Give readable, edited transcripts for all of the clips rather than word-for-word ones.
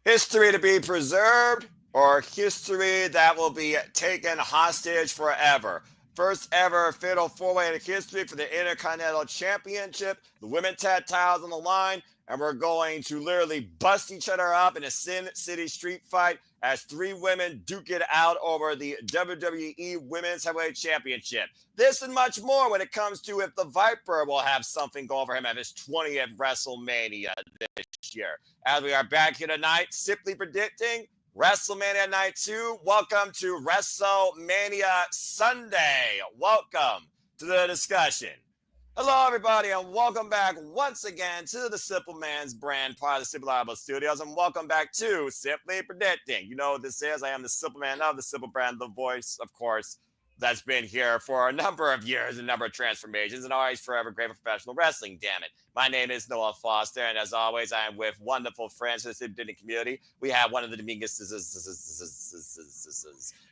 History to be preserved or history that will be taken hostage forever. First ever fatal four-way in history for the Intercontinental Championship. The women's tag titles on the line, and we're going to literally bust each other up in a Sin City street fight as three women duke it out over the WWE Women's Heavyweight Championship. This and much more when it comes to if the Viper will have something going for him at his 20th WrestleMania this year. As we are back here tonight, simply predicting WrestleMania Night 2. Welcome to WrestleMania Sunday. Welcome to the discussion. Hello, everybody, and welcome back once again to the Simple Man's Brand, part of the Simple Audible Studios, and welcome back to Simply Predicting. You know what this is. I am the Simple Man of the Simple Brand, the voice, of course, that's been here for a number of years, a number of transformations, and always forever great for professional wrestling, damn it. My name is Noah Foster, and as always, I am with wonderful friends in the Simply Predicting community. We have one of the Dominguez,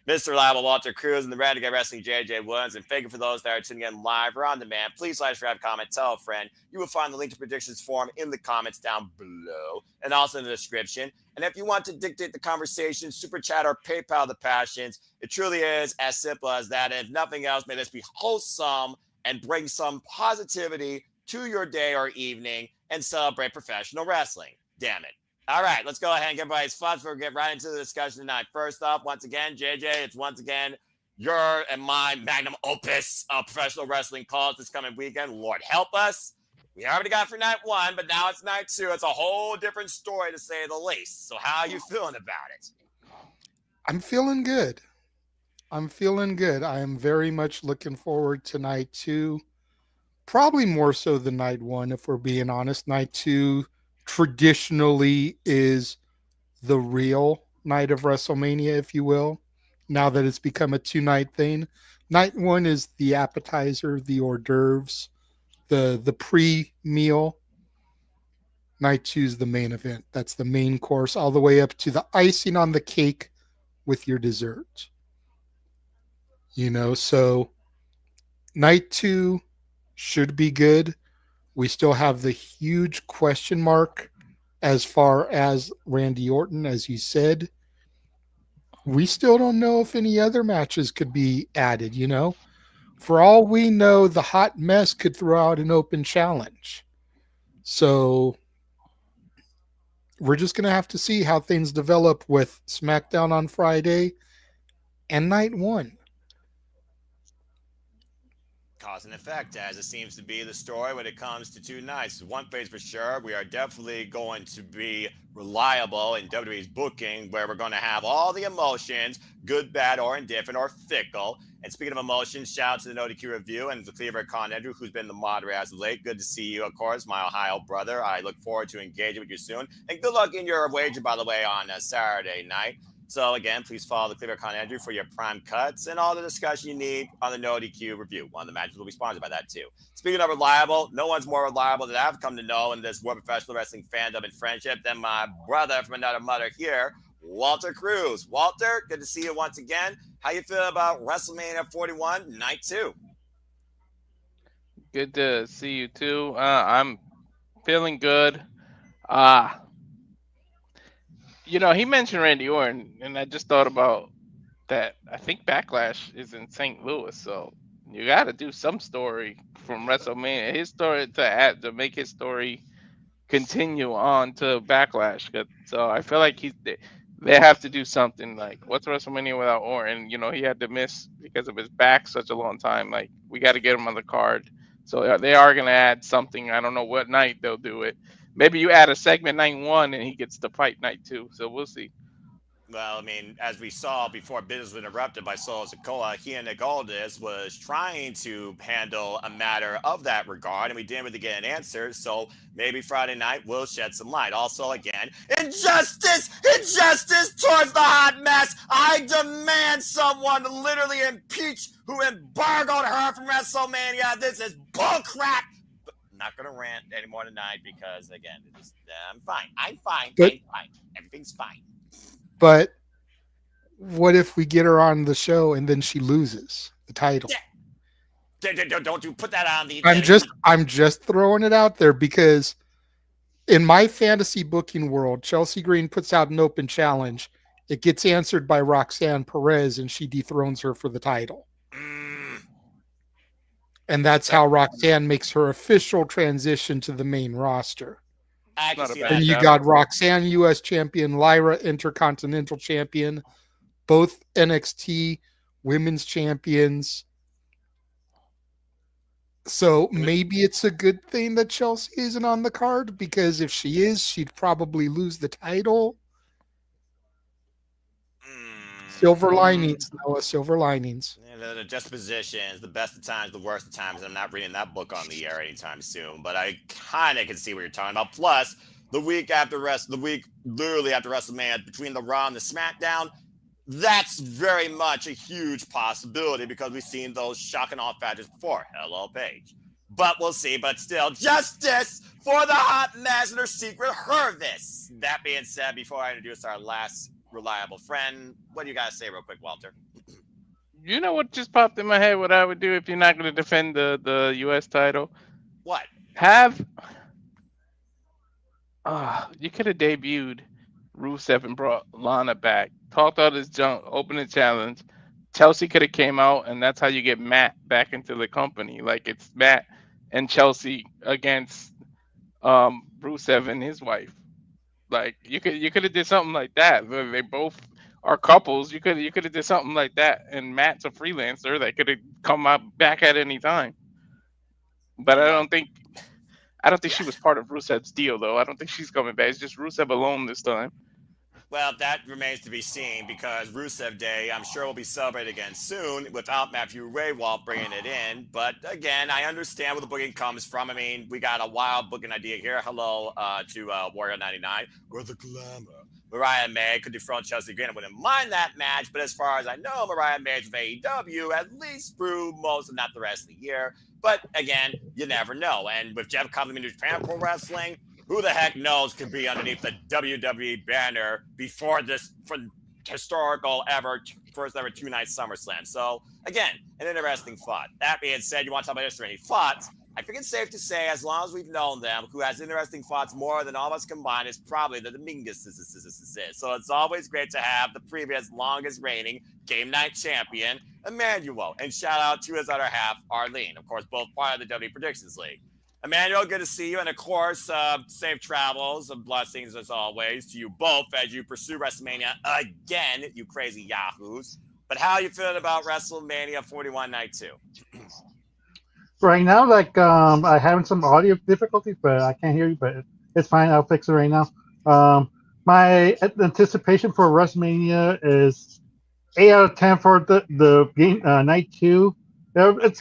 Mr. Reliable Walter Cruz, and the Renegade Wrestling JJ Woods. And thank you for those that are tuning in live or on demand. Please like, subscribe, comment, tell a friend. You will find the link to predictions form in the comments down below and also in the description. And if you want to dictate the conversation, super chat or PayPal the passions, it truly is as simple as that. And if nothing else, may this be wholesome and bring some positivity to your day or evening and celebrate professional wrestling. Damn it. All right, let's go ahead and get everybody's thoughts before we get right into the discussion tonight. First up, once again, JJ, it's once again your and my magnum opus of professional wrestling calls this coming weekend. Lord help us. We already got for night one, but now it's night two. It's a whole different story, to say the least. So how are you feeling about it? I'm feeling good. I'm feeling good. I am very much looking forward to night two. Probably more so than night one, if we're being honest. Night two traditionally is the real night of WrestleMania, if you will, now that it's become a two-night thing. Night one is the appetizer, the hors d'oeuvres, the pre-meal. Night two is the main event. That's the main course, all the way up to the icing on the cake with your dessert. So night two should be good. We still have the huge question mark as far as Randy Orton, as you said. We still don't know if any other matches could be added. For all we know, the hot mess could throw out an open challenge. So we're just going to have to see how things develop with SmackDown on Friday and night one. Cause and effect, as it seems to be the story when it comes to two nights. One thing's for sure, we are definitely going to be reliable in WWE's booking, where we're going to have all the emotions, good, bad, or indifferent, or fickle. And speaking of emotions, shout out to the No DQ Review and the Cleaver Con Andrew, who's been the moderator as of late. Good to see you, of course, my Ohio brother. I look forward to engaging with you soon. And good luck in your wager, by the way, on Saturday night. So again, please follow the Cleaver Con Andrew for your prime cuts and all the discussion you need on the No DQ Review. One of the matches will be sponsored by that too. Speaking of reliable, no one's more reliable that I've come to know in this world of professional wrestling fandom and friendship than my brother from another mother here, Walter Cruz. Walter, good to see you once again. How you feel about WrestleMania 41 Night 2? Good to see you too. I'm feeling good. Uh he mentioned Randy Orton, and I just thought about that. I think Backlash is in St. Louis, so you got to do some story from WrestleMania. His story to make his story continue on to Backlash. So I feel like they have to do something. Like, what's WrestleMania without Orton? He had to miss because of his back such a long time. Like, we got to get him on the card. So they are going to add something. I don't know what night they'll do it. Maybe you add a segment night one and he gets to fight night two. So we'll see. Well, I mean, as we saw before business was interrupted by Solo Sikoa, he and Nick Aldis was trying to handle a matter of that regard, and we didn't really get an answer. So maybe Friday night will shed some light. Also, again, injustice, injustice towards the hot mess. I demand someone to literally impeach who embargoed her from WrestleMania. This is bullcrap. I'm not gonna rant anymore tonight because again, I'm fine. I'm fine. But I'm fine. Everything's fine. but what if we get her on the show and then she loses the title? Don't you put that on the. I'm just throwing it out there because in my fantasy booking world, Chelsea Green puts out an open challenge. It gets answered by Roxanne Perez and she dethrones her for the title. And that's how Roxanne makes her official transition to the main roster. I can Not a see bad that. And you job. got Roxanne US champion, Lyra Intercontinental champion, both NXT women's champions. So maybe it's a good thing that Chelsea isn't on the card because if she is, she'd probably lose the title. Silver linings, Noah. Silver linings. The juxtapositions, the best of times, the worst of times. I'm not reading that book on the air anytime soon, but I kind of can see what you're talking about. Plus, the week literally after WrestleMania, between the Raw and the SmackDown, that's very much a huge possibility because we've seen those shocking off factors before. Hello, Paige. But we'll see. But still, justice for the hot mess and her secret Hervis. That being said, before I introduce our last reliable friend, what do you guys say real quick, Walter? You know what just popped in my head? What I would do if you're not going to defend the U.S. title? What? You could have debuted Rusev and brought Lana back. Talked all this junk, opened a challenge. Chelsea could have came out, and that's how you get Matt back into the company. Like it's Matt and Chelsea against Rusev and his wife. Like you could have did something like that. They both are couples. You could have did something like that. And Matt's a freelancer that could have come out back at any time. But I don't think she was part of Rusev's deal though. I don't think she's coming back. It's just Rusev alone this time. Well, that remains to be seen because Rusev Day, I'm sure, will be celebrated again soon without Matthew Raywalt bringing it in. But again, I understand where the booking comes from. I mean, we got a wild booking idea here. Hello to Warrior 99, where the glamour. Mariah May could dethrone Chelsea Green. I wouldn't mind that match, but as far as I know, Mariah May's with AEW at least through most, if not the rest of the year. But again, you never know. And with Jeff coming into Japan Pro Wrestling, who the heck knows could be underneath the WWE banner before this for historical first ever 2-night SummerSlam. So again, an interesting thought. That being said, you want to talk about history? Thoughts? I think it's safe to say, as long as we've known them, who has interesting thoughts more than all of us combined is probably the Dominguez. So it's always great to have the previous longest reigning game night champion, Emmanuel. And shout out to his other half, Arlene. Of course, both part of the W Predictions League. Emmanuel, good to see you. And of course, safe travels and blessings as always to you both as you pursue WrestleMania again, you crazy yahoos. But how are you feeling about WrestleMania 41 Night 2? Right now, like I'm having some audio difficulties, but I can't hear you. But it's fine. I'll fix it right now. My anticipation for WrestleMania is 8 out of 10 for the game night 2. It's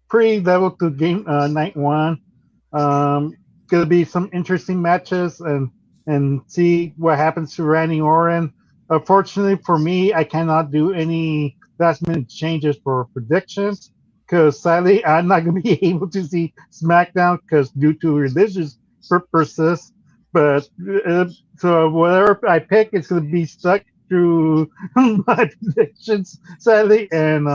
pretty level to game night 1. Gonna be some interesting matches and see what happens to Randy Orton. Unfortunately for me, I cannot do any last minute changes for predictions because sadly I'm not going to be able to see SmackDown because due to religious purposes. But so whatever I pick, it's going to be stuck through my predictions, sadly, and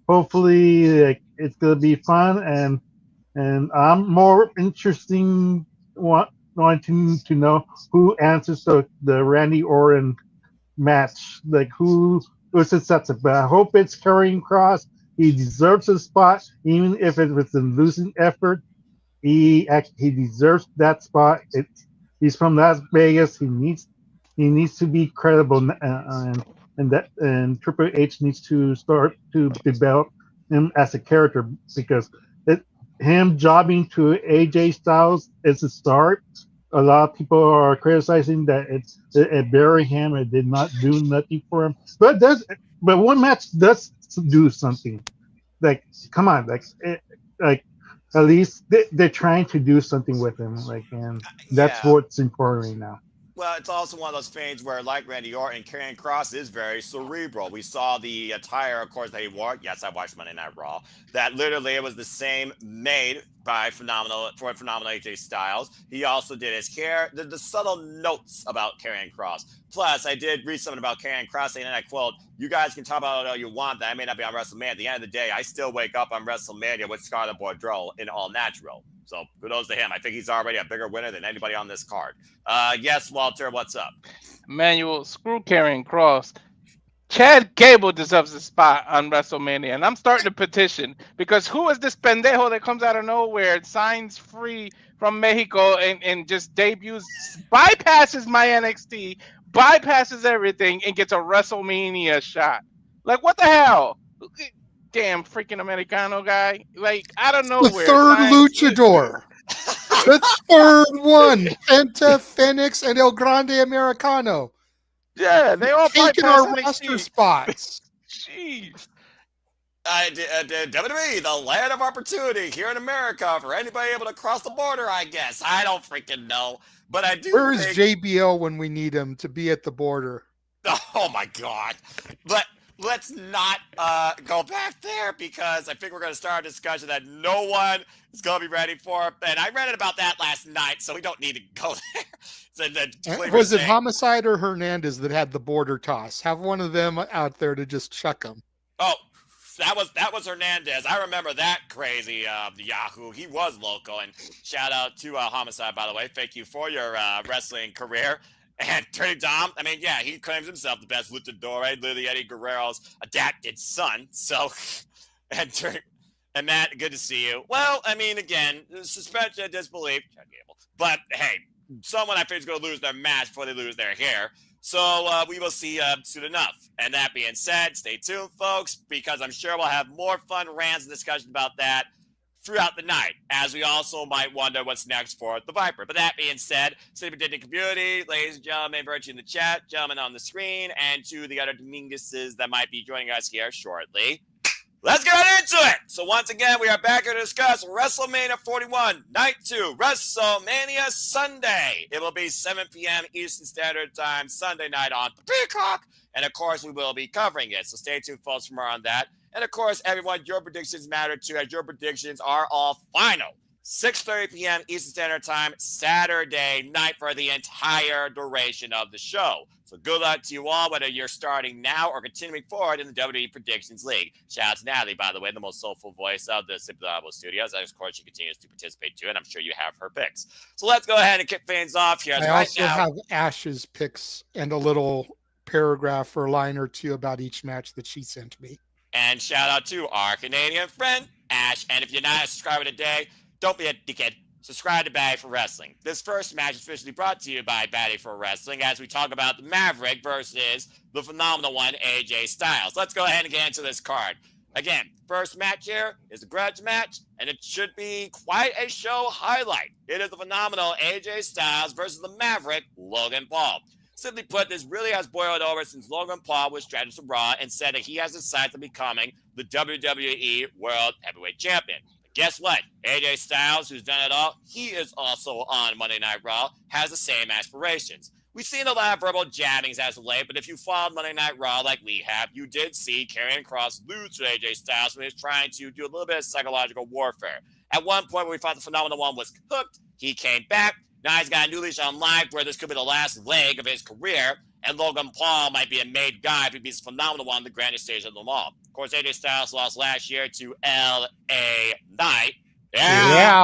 hopefully it's going to be fun and I'm more interesting wanting to know who answers the Randy Orton match, like who sets it. But I hope it's Karrion Kross. He deserves a spot, even if it was a losing effort. He deserves that spot. He's from Las Vegas. He needs to be credible, and Triple H needs to start to develop him as a character because him jobbing to AJ Styles is a start, a lot of people are criticizing that it buried him. It did not do nothing for him. But one match does do something. Like, come on, like at least they're trying to do something with him. Like, and that's Yeah. what's important right now. Well, it's also one of those things where, like Randy Orton, Karrion Cross is very cerebral. We saw the attire, of course, that he wore. Yes, I watched Monday Night Raw. That literally it was the same made by phenomenal AJ Styles. He also did his hair. The subtle notes about Karrion Cross. Plus, I did read something about Karrion Cross saying, and I quote, "You guys can talk about it all you want. That I may not be on WrestleMania. At the end of the day, I still wake up on WrestleMania with Scarlett Bordeaux in all natural." So kudos to him. I think he's already a bigger winner than anybody on this card. Yes, Walter, what's up? Manuel, screw Karrion Cross. Chad Gable deserves a spot on WrestleMania, and I'm starting a petition because who is this pendejo that comes out of nowhere, signs free from Mexico, and just debuts, bypasses my NXT, bypasses everything, and gets a WrestleMania shot? Like, what the hell? Damn freaking Americano guy. Like, out of The nowhere. third signs- luchador. The third one. Penta, Phoenix, and El Grande Americano. Yeah, they all Taking bypass our roster NXT. spots. Jeez. WWE, the land of opportunity here in America for anybody able to cross the border, I guess. I don't freaking know. But I do Where is think... JBL when we need him to be at the border? Oh, my God. But let's not go back there because I think we're going to start a discussion that no one is going to be ready for. And I read it about that last night, so we don't need to go there. Was it Homicide or Hernandez that had the border toss? Have one of them out there to just chuck him. Oh, that was Hernandez. I remember that crazy Yahoo. He was local. And shout out to Homicide, by the way. Thank you for your wrestling career. And Dirty Dom, I mean, yeah, he claims himself the best luchador, literally Eddie Guerrero's adopted son. So, and Matt, good to see you. Well, I mean, again, suspension of disbelief, but hey, someone I think is going to lose their match before they lose their hair. So we will see soon enough. And that being said, stay tuned, folks, because I'm sure we'll have more fun rants and discussion about that throughout the night, as we also might wonder what's next for the Viper. But that being said, Sleeping community, ladies and gentlemen, virtue in the chat, gentlemen on the screen, and to the other Dominguezes that might be joining us here shortly, let's get right into it. So once again, we are back here to discuss WrestleMania 41, Night 2, WrestleMania Sunday. It will be 7 p.m. Eastern Standard Time, Sunday night on the Peacock. And of course, we will be covering it. So stay tuned, folks, for more on that. And of course, everyone, your predictions matter too, as your predictions are all final. 6:30 p.m. Eastern Standard Time, Saturday night for the entire duration of the show. So good luck to you all, whether you're starting now or continuing forward in the WWE Predictions League. Shout out to Natalie, by the way, the most soulful voice of the Simply Audible Studios. And of course, she continues to participate too, and I'm sure you have her picks. So let's go ahead and kick things off here. I also have Ash's picks and a little paragraph or line or two about each match that she sent me. And shout out to our Canadian friend, Ash. And if you're not a subscriber today, don't be a dickhead. Subscribe to Batty for Wrestling. This first match is officially brought to you by Batty for Wrestling as we talk about the Maverick versus the phenomenal one, AJ Styles. Let's go ahead and get into this card. Again, first match here is a grudge match, and it should be quite a show highlight. It is the phenomenal AJ Styles versus the Maverick, Logan Paul. Simply put, this really has boiled over since Logan Paul was drafted to Raw and said that he has his sights on becoming the WWE World Heavyweight Champion. But guess what? AJ Styles, who's done it all, he is also on Monday Night Raw, has the same aspirations. We've seen a lot of verbal jabbings as of late, but if you followed Monday Night Raw like we have, you did see Karrion Cross lose to AJ Styles when he was trying to do a little bit of psychological warfare. At one point, when we thought the phenomenal one was hooked, he came back. Now he's got a new leash on life where this could be the last leg of his career, and Logan Paul might be a made guy if he beats the phenomenal one on the grandest stage of them all. Of course, AJ Styles lost last year to L.A. Knight. Yeah.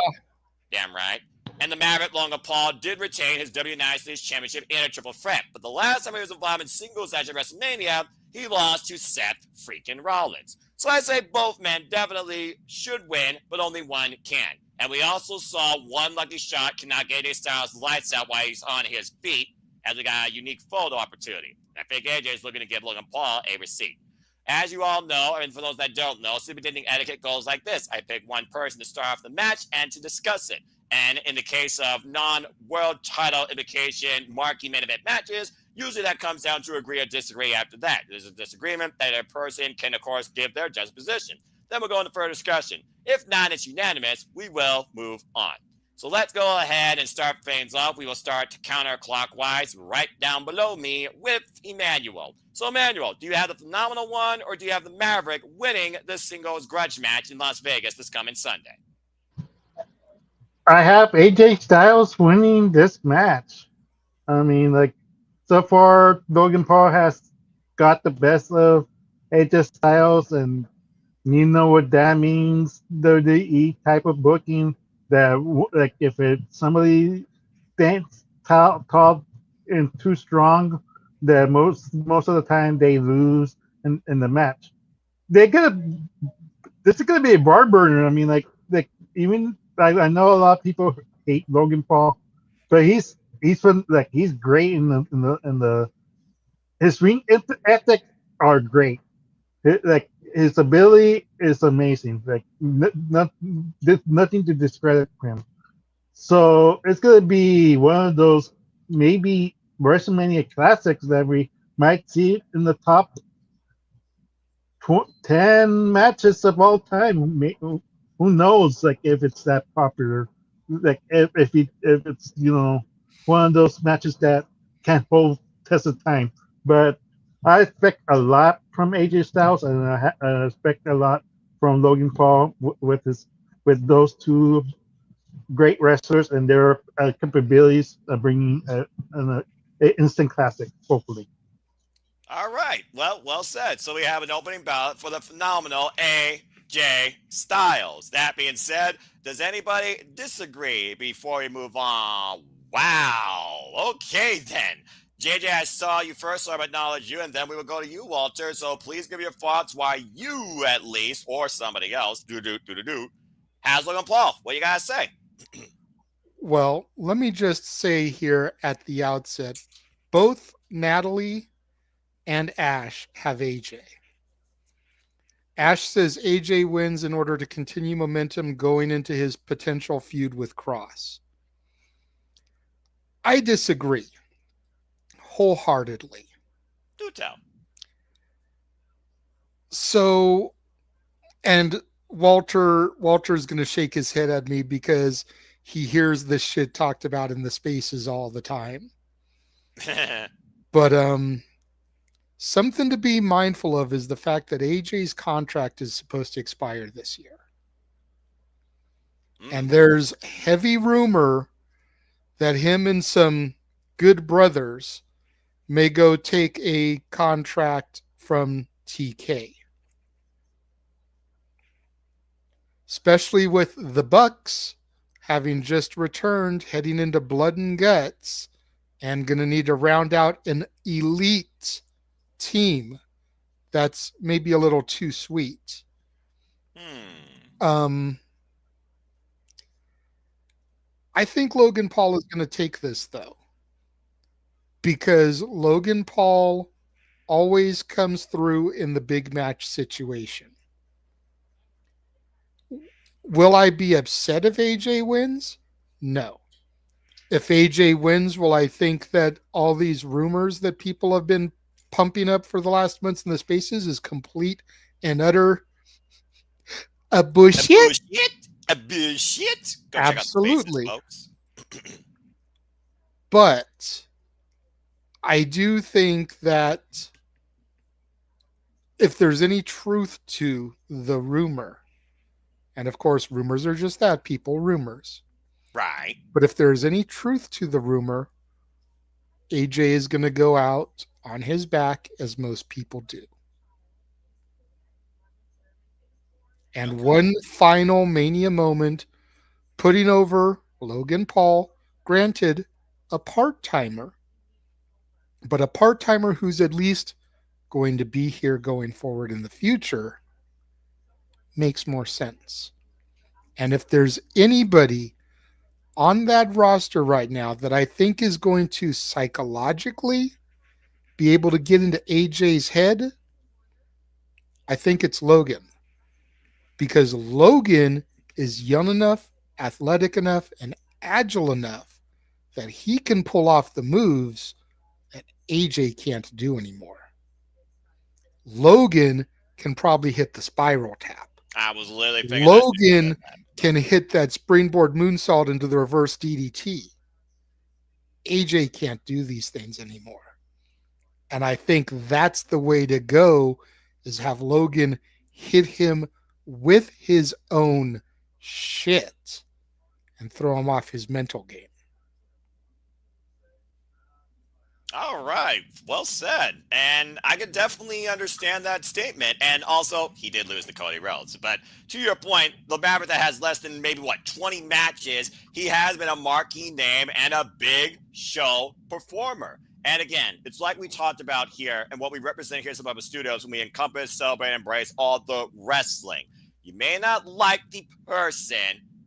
Damn right. And the Maverick, Logan Paul, did retain his United States Championship in a triple threat. But the last time he was involved in singles match at WrestleMania, he lost to Seth freaking Rollins. So I say both men definitely should win, but only one can. And we also saw one lucky shot cannot get AJ Styles lights out while he's on his feet, as we got a unique photo opportunity. I think AJ is looking to give Logan Paul a receipt. As you all know, and for those that don't know, superintending etiquette goes like this. I pick one person to start off the match and to discuss it. And in the case of non-world title indication marquee main event matches, usually that comes down to agree or disagree after that. There's a disagreement that a person can, of course, give their just position. Then we'll go into further discussion. If not, it's unanimous, we will move on. So let's go ahead and start things off. We will start counterclockwise right down below me with Emmanuel. So Emmanuel, do you have the Phenomenal One or do you have the Maverick winning the singles grudge match in Las Vegas this coming Sunday? I have AJ Styles winning this match. I mean, like, so far, Logan Paul has got the best of AJ Styles, and you know what that means. WWE type of booking that, like, if it's somebody thinks tall and too strong, that most of the time they lose in the match. They're gonna This is gonna be a bar burner. I mean, like even I know a lot of people hate Logan Paul, but he's great in the his ring ethics are great. Like his ability is amazing. Like there's nothing to discredit him. So it's gonna be one of those maybe WrestleMania classics that we might see in the top 10 matches of all time. Who knows? Like if it's that popular, like if it's one of those matches that can't hold test of time. But I expect a lot from AJ Styles, and I expect a lot from Logan Paul with those two great wrestlers and their capabilities of bringing an instant classic, hopefully. All right. Well said. So we have an opening ballot for the phenomenal AJ Styles. That being said, does anybody disagree before we move on? Wow. Okay, then. JJ, I saw you first, so I acknowledge you, and then we will go to you, Walter. So please give your thoughts why you, at least, or somebody else, has Logan Paul. What you guys say? Well, let me just say here at the outset, both Natalie and Ash have AJ. Ash says AJ wins in order to continue momentum going into his potential feud with Cross. I disagree wholeheartedly. Do tell. So, and Walter's going to shake his head at me because he hears this shit talked about in the spaces all the time. But something to be mindful of is the fact that AJ's contract is supposed to expire this year. And there's heavy rumor that him and some good brothers may go take a contract from TK. Especially with the Bucks having just returned, heading into Blood and Guts, and going to need to round out an elite team that's maybe a little too sweet. I think Logan Paul is going to take this, though, because Logan Paul always comes through in the big match situation. Will I be upset if AJ wins? No. If AJ wins, will I think that all these rumors that people have been pumping up for the last months in the spaces is complete and utter a bullshit? A bullshit. Go Absolutely. Check out the spaces, folks. But I do think that if there's any truth to the rumor, and of course, rumors are just that, people, rumors. Right. But if there's any truth to the rumor, AJ is going to go out on his back, as most people do. And one final Mania moment, putting over Logan Paul, granted, a part-timer, but a part-timer who's at least going to be here going forward in the future, makes more sense. And if there's anybody on that roster right now that I think is going to psychologically be able to get into AJ's head, I think it's Logan. Because Logan is young enough, athletic enough, and agile enough that he can pull off the moves that AJ can't do anymore. Logan can probably hit the spiral tap. I was literally thinking Logan can hit that springboard moonsault into the reverse DDT. AJ can't do these things anymore. And I think that's the way to go, is have Logan hit him with his own shit and throw him off his mental game. All right. Well said. And I could definitely understand that statement. And also, he did lose to Cody Rhodes. But to your point, the Maverick that has less than maybe, 20 matches, he has been a marquee name and a big show performer. And again, it's like we talked about here and what we represent here at Suburban Studios when we encompass, celebrate, embrace all the wrestling. You may not like the person,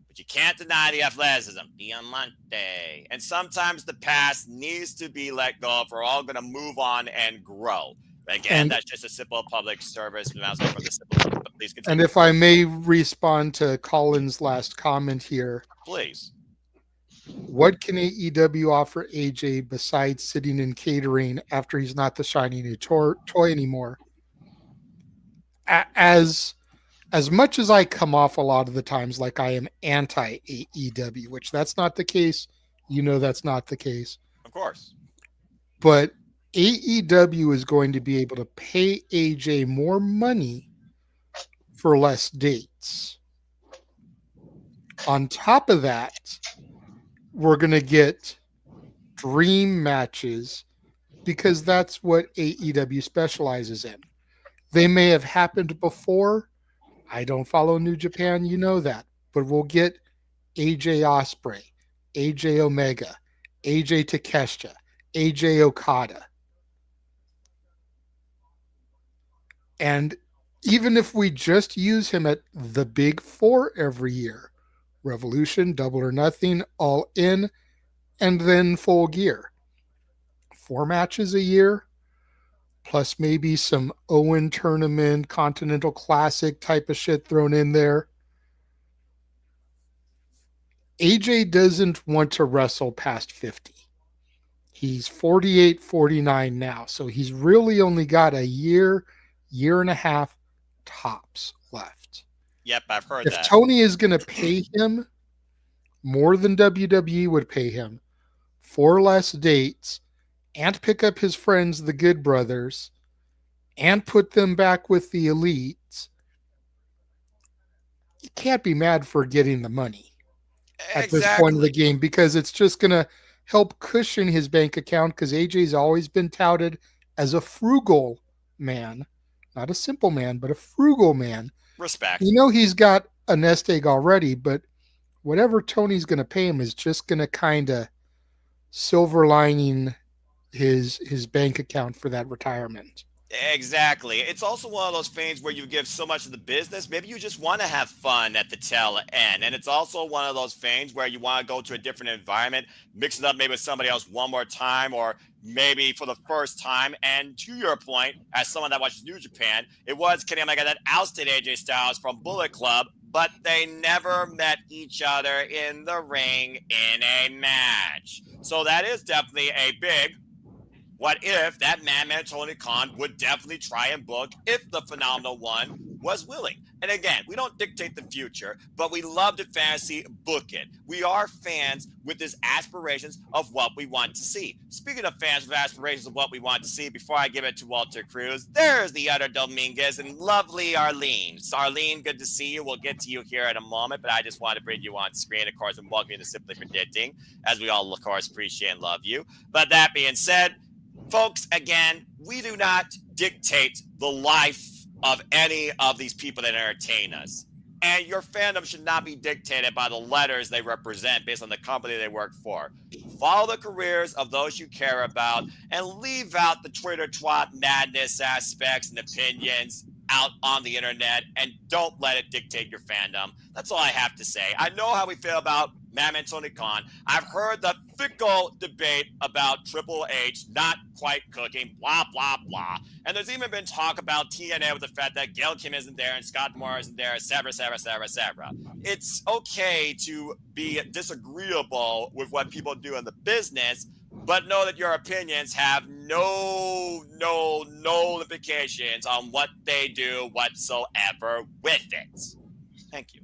but you can't deny the athleticism. Diamante. And sometimes the past needs to be let go if we're all going to move on and grow. Again, that's just a simple public service announcement from the simple. Please continue. And if I may respond to Colin's last comment here. Please. What can AEW offer AJ besides sitting in catering after he's not the shiny new toy anymore? As much as I come off a lot of the times like I am anti-AEW, which that's not the case. You know that's not the case. Of course. But AEW is going to be able to pay AJ more money for less dates. On top of that, we're going to get dream matches because that's what AEW specializes in. They may have happened before. I don't follow New Japan, you know that. But we'll get AJ Ospreay, AJ Omega, AJ Takeshita, AJ Okada. And even if we just use him at the big four every year, Revolution, Double or Nothing, All In, and then Full Gear. 4 matches a year, plus maybe some Owen tournament, Continental Classic type of shit thrown in there. AJ doesn't want to wrestle past 50. He's 48, 49 now, so he's really only got a year and a half tops left. Yep, I've heard if that. If Tony is going to pay him more than WWE would pay him for less dates and pick up his friends, the Good Brothers, and put them back with the elites, you can't be mad for getting the money at this point of the game, because it's just going to help cushion his bank account, because AJ's always been touted as a frugal man. Not a simple man, but a frugal man. Respect. You know he's got a nest egg already, but whatever Tony's going to pay him is just going to kind of silver lining his bank account for that retirement. Exactly. It's also one of those things where you give so much of the business. Maybe you just want to have fun at the tail end. And it's also one of those things where you want to go to a different environment, mix it up maybe with somebody else one more time, or maybe for the first time. And to your point, as someone that watches New Japan, it was Kenny Omega that ousted AJ Styles from Bullet Club, but they never met each other in the ring in a match. So that is definitely a big what if that Madman Tony Khan would definitely try and book if the Phenomenal One was willing. And again, we don't dictate the future, but we love to fantasy book it. We are fans with this aspirations of what we want to see. Speaking of fans with aspirations of what we want to see, before I give it to Walter Cruz, there's the other Dominguez and lovely Arlene. So Arlene, good to see you. We'll get to you here in a moment, but I just want to bring you on screen, of course, and welcome you to Simply Predicting, as we all, of course, appreciate and love you. But that being said, folks, again, we do not dictate the life of any of these people that entertain us. And your fandom should not be dictated by the letters they represent based on the company they work for. Follow the careers of those you care about and leave out the Twitter twat madness aspects and opinions out on the internet, and don't let it dictate your fandom. That's all I have to say. I know how we feel about Mami and Tony Khan. I've heard the fickle debate about Triple H not quite cooking, blah, blah, blah. And there's even been talk about TNA with the fact that Gail Kim isn't there and Scott Moore isn't there, et cetera, et cetera, et cetera, et cetera. It's okay to be disagreeable with what people do in the business, but know that your opinions have no implications on what they do whatsoever with it. Thank you.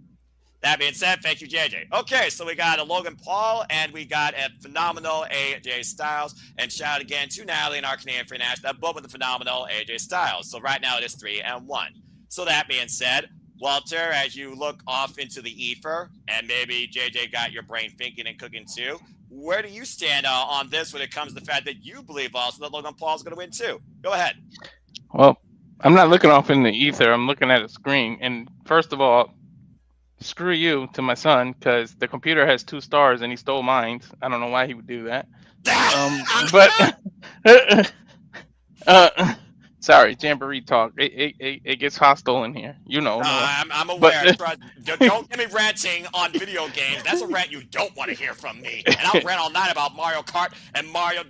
That being said, thank you, JJ. Okay, so we got a Logan Paul and we got a phenomenal AJ Styles. And shout out again to Natalie and our Canadian Free National, both with the phenomenal AJ Styles. So right now it is 3-1. So that being said, Walter, as you look off into the ether, and maybe JJ got your brain thinking and cooking too, where do you stand on this when it comes to the fact that you believe also that Logan Paul is going to win too? Go ahead. Well, I'm not looking off in the ether. I'm looking at a screen. And first of all, screw you to my son, because the computer has 2 stars and he stole mine. I don't know why he would do that. But sorry, Jamboree talk. It gets hostile in here. You know. I'm aware. Don't get me ranting on video games. That's a rant you don't want to hear from me. And I'll rant all night about Mario Kart and Mario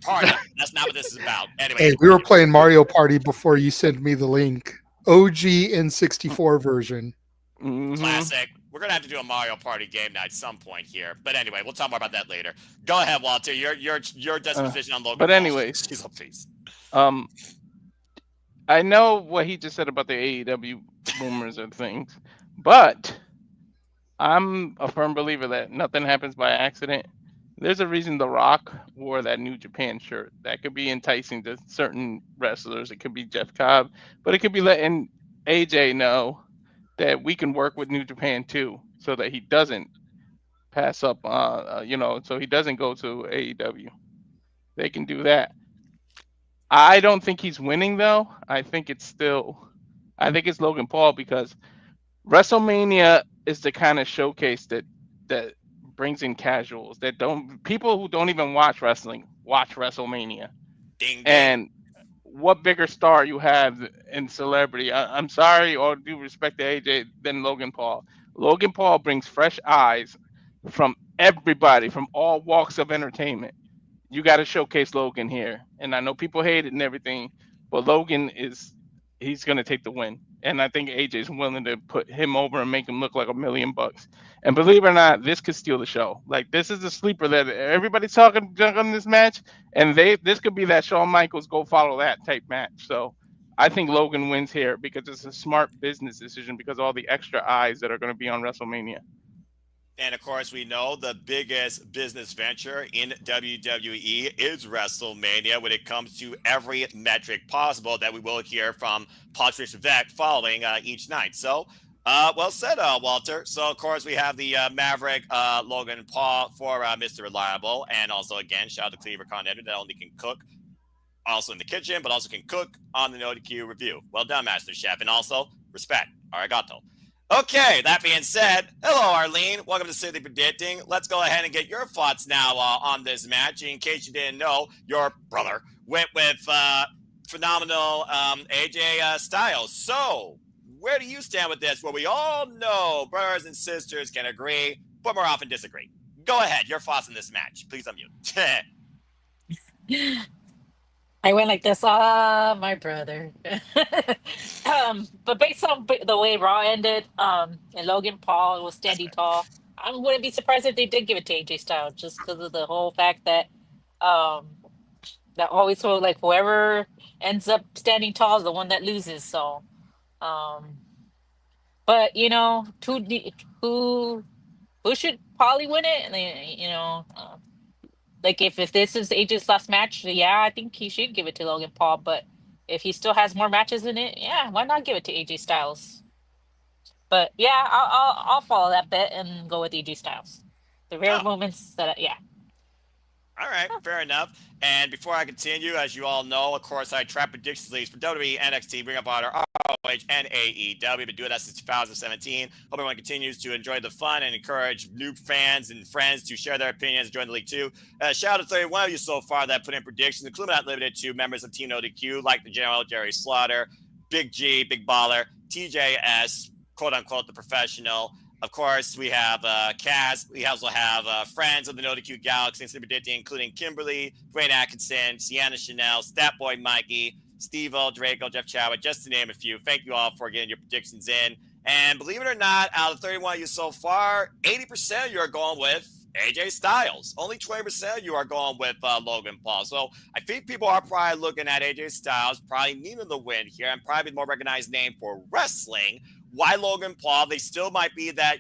Party. That's not what this is about. Anyway, Hey, we were playing Mario Party before you sent me the link. OG N64 version. Classic. We're going to have to do a Mario Party game night at some point here. But anyway, we'll talk more about that later. Go ahead, Walter. Your disposition on Logan But Paul. anyways, Jeez, please. I know what he just said about the AEW rumors and things, but I'm a firm believer that nothing happens by accident. There's a reason The Rock wore that New Japan shirt. That could be enticing to certain wrestlers. It could be Jeff Cobb, but it could be letting AJ know that we can work with New Japan too, so that he doesn't pass up, so he doesn't go to AEW. They can do that. I don't think he's winning though. I think it's Logan Paul, because WrestleMania is the kind of showcase that brings in casuals, people who don't even watch wrestling watch WrestleMania. Ding, ding. And what bigger star you have in celebrity? I'm sorry, all due respect to AJ, than Logan Paul. Logan Paul brings fresh eyes from everybody, from all walks of entertainment. You got to showcase Logan here. And I know people hate it and everything, but Logan he's going to take the win. And I think AJ's willing to put him over and make him look like $1 million. And believe it or not, this could steal the show. Like, this is the sleeper that everybody's talking junk on this match. And this could be that Shawn Michaels go follow that type match. So I think Logan wins here because it's a smart business decision, because all the extra eyes that are going to be on WrestleMania. And of course, we know the biggest business venture in WWE is WrestleMania when it comes to every metric possible that we will hear from Patrice Vec following each night. So, well said, Walter. So, of course, we have the Maverick Logan Paul for Mr. Reliable. And also, again, shout out to Cleaver Continental that only can cook also in the kitchen, but also can cook on the NotiQ review. Well done, Master Chef. And also, respect. Arigato. Okay, that being said, hello, Arlene. Welcome to Silly Predicting. Let's go ahead and get your thoughts now on this match. In case you didn't know, your brother went with phenomenal AJ Styles. So, where do you stand with this? Where we all know brothers and sisters can agree, but more often disagree. Go ahead, your thoughts on this match. Please unmute. I went like this, my brother. But based on the way Raw ended, and Logan Paul was standing tall, I wouldn't be surprised if they did give it to AJ Styles, just because of the whole fact that that always feel like whoever ends up standing tall is the one that loses. So, but who should probably win it? And like if this is AJ's last match, yeah, I think he should give it to Logan Paul. But if he still has more matches in it, yeah, why not give it to AJ Styles? But yeah, I'll follow that bet and go with AJ Styles. The rare moments that, yeah. All right, fair enough. And before I continue, as you all know, of course, I track predictions leagues for WWE, NXT, Ring of Honor, ROH, and AEW. Been doing that since 2017. Hope everyone continues to enjoy the fun and encourage new fans and friends to share their opinions and join the league too. Shout out to 31 of you so far that put in predictions, including not limited to members of Team ODQ, like the General, Jerry Slaughter, Big G, Big Baller, TJS, quote unquote, the professional, Of course, we have Cass. We also have friends of the No DQ Galaxy, including Kimberly, Dwayne Atkinson, Sienna Chanel, Statboy Mikey, Steve-O, Draco, Jeff Chadwick, just to name a few. Thank you all for getting your predictions in. And believe it or not, out of 31 of you so far, 80% of you are going with AJ Styles. Only 20% of you are going with Logan Paul. So I think people are probably looking at AJ Styles, probably needing the win here, and probably the more recognized name for wrestling. Why Logan Paul? They still might be that,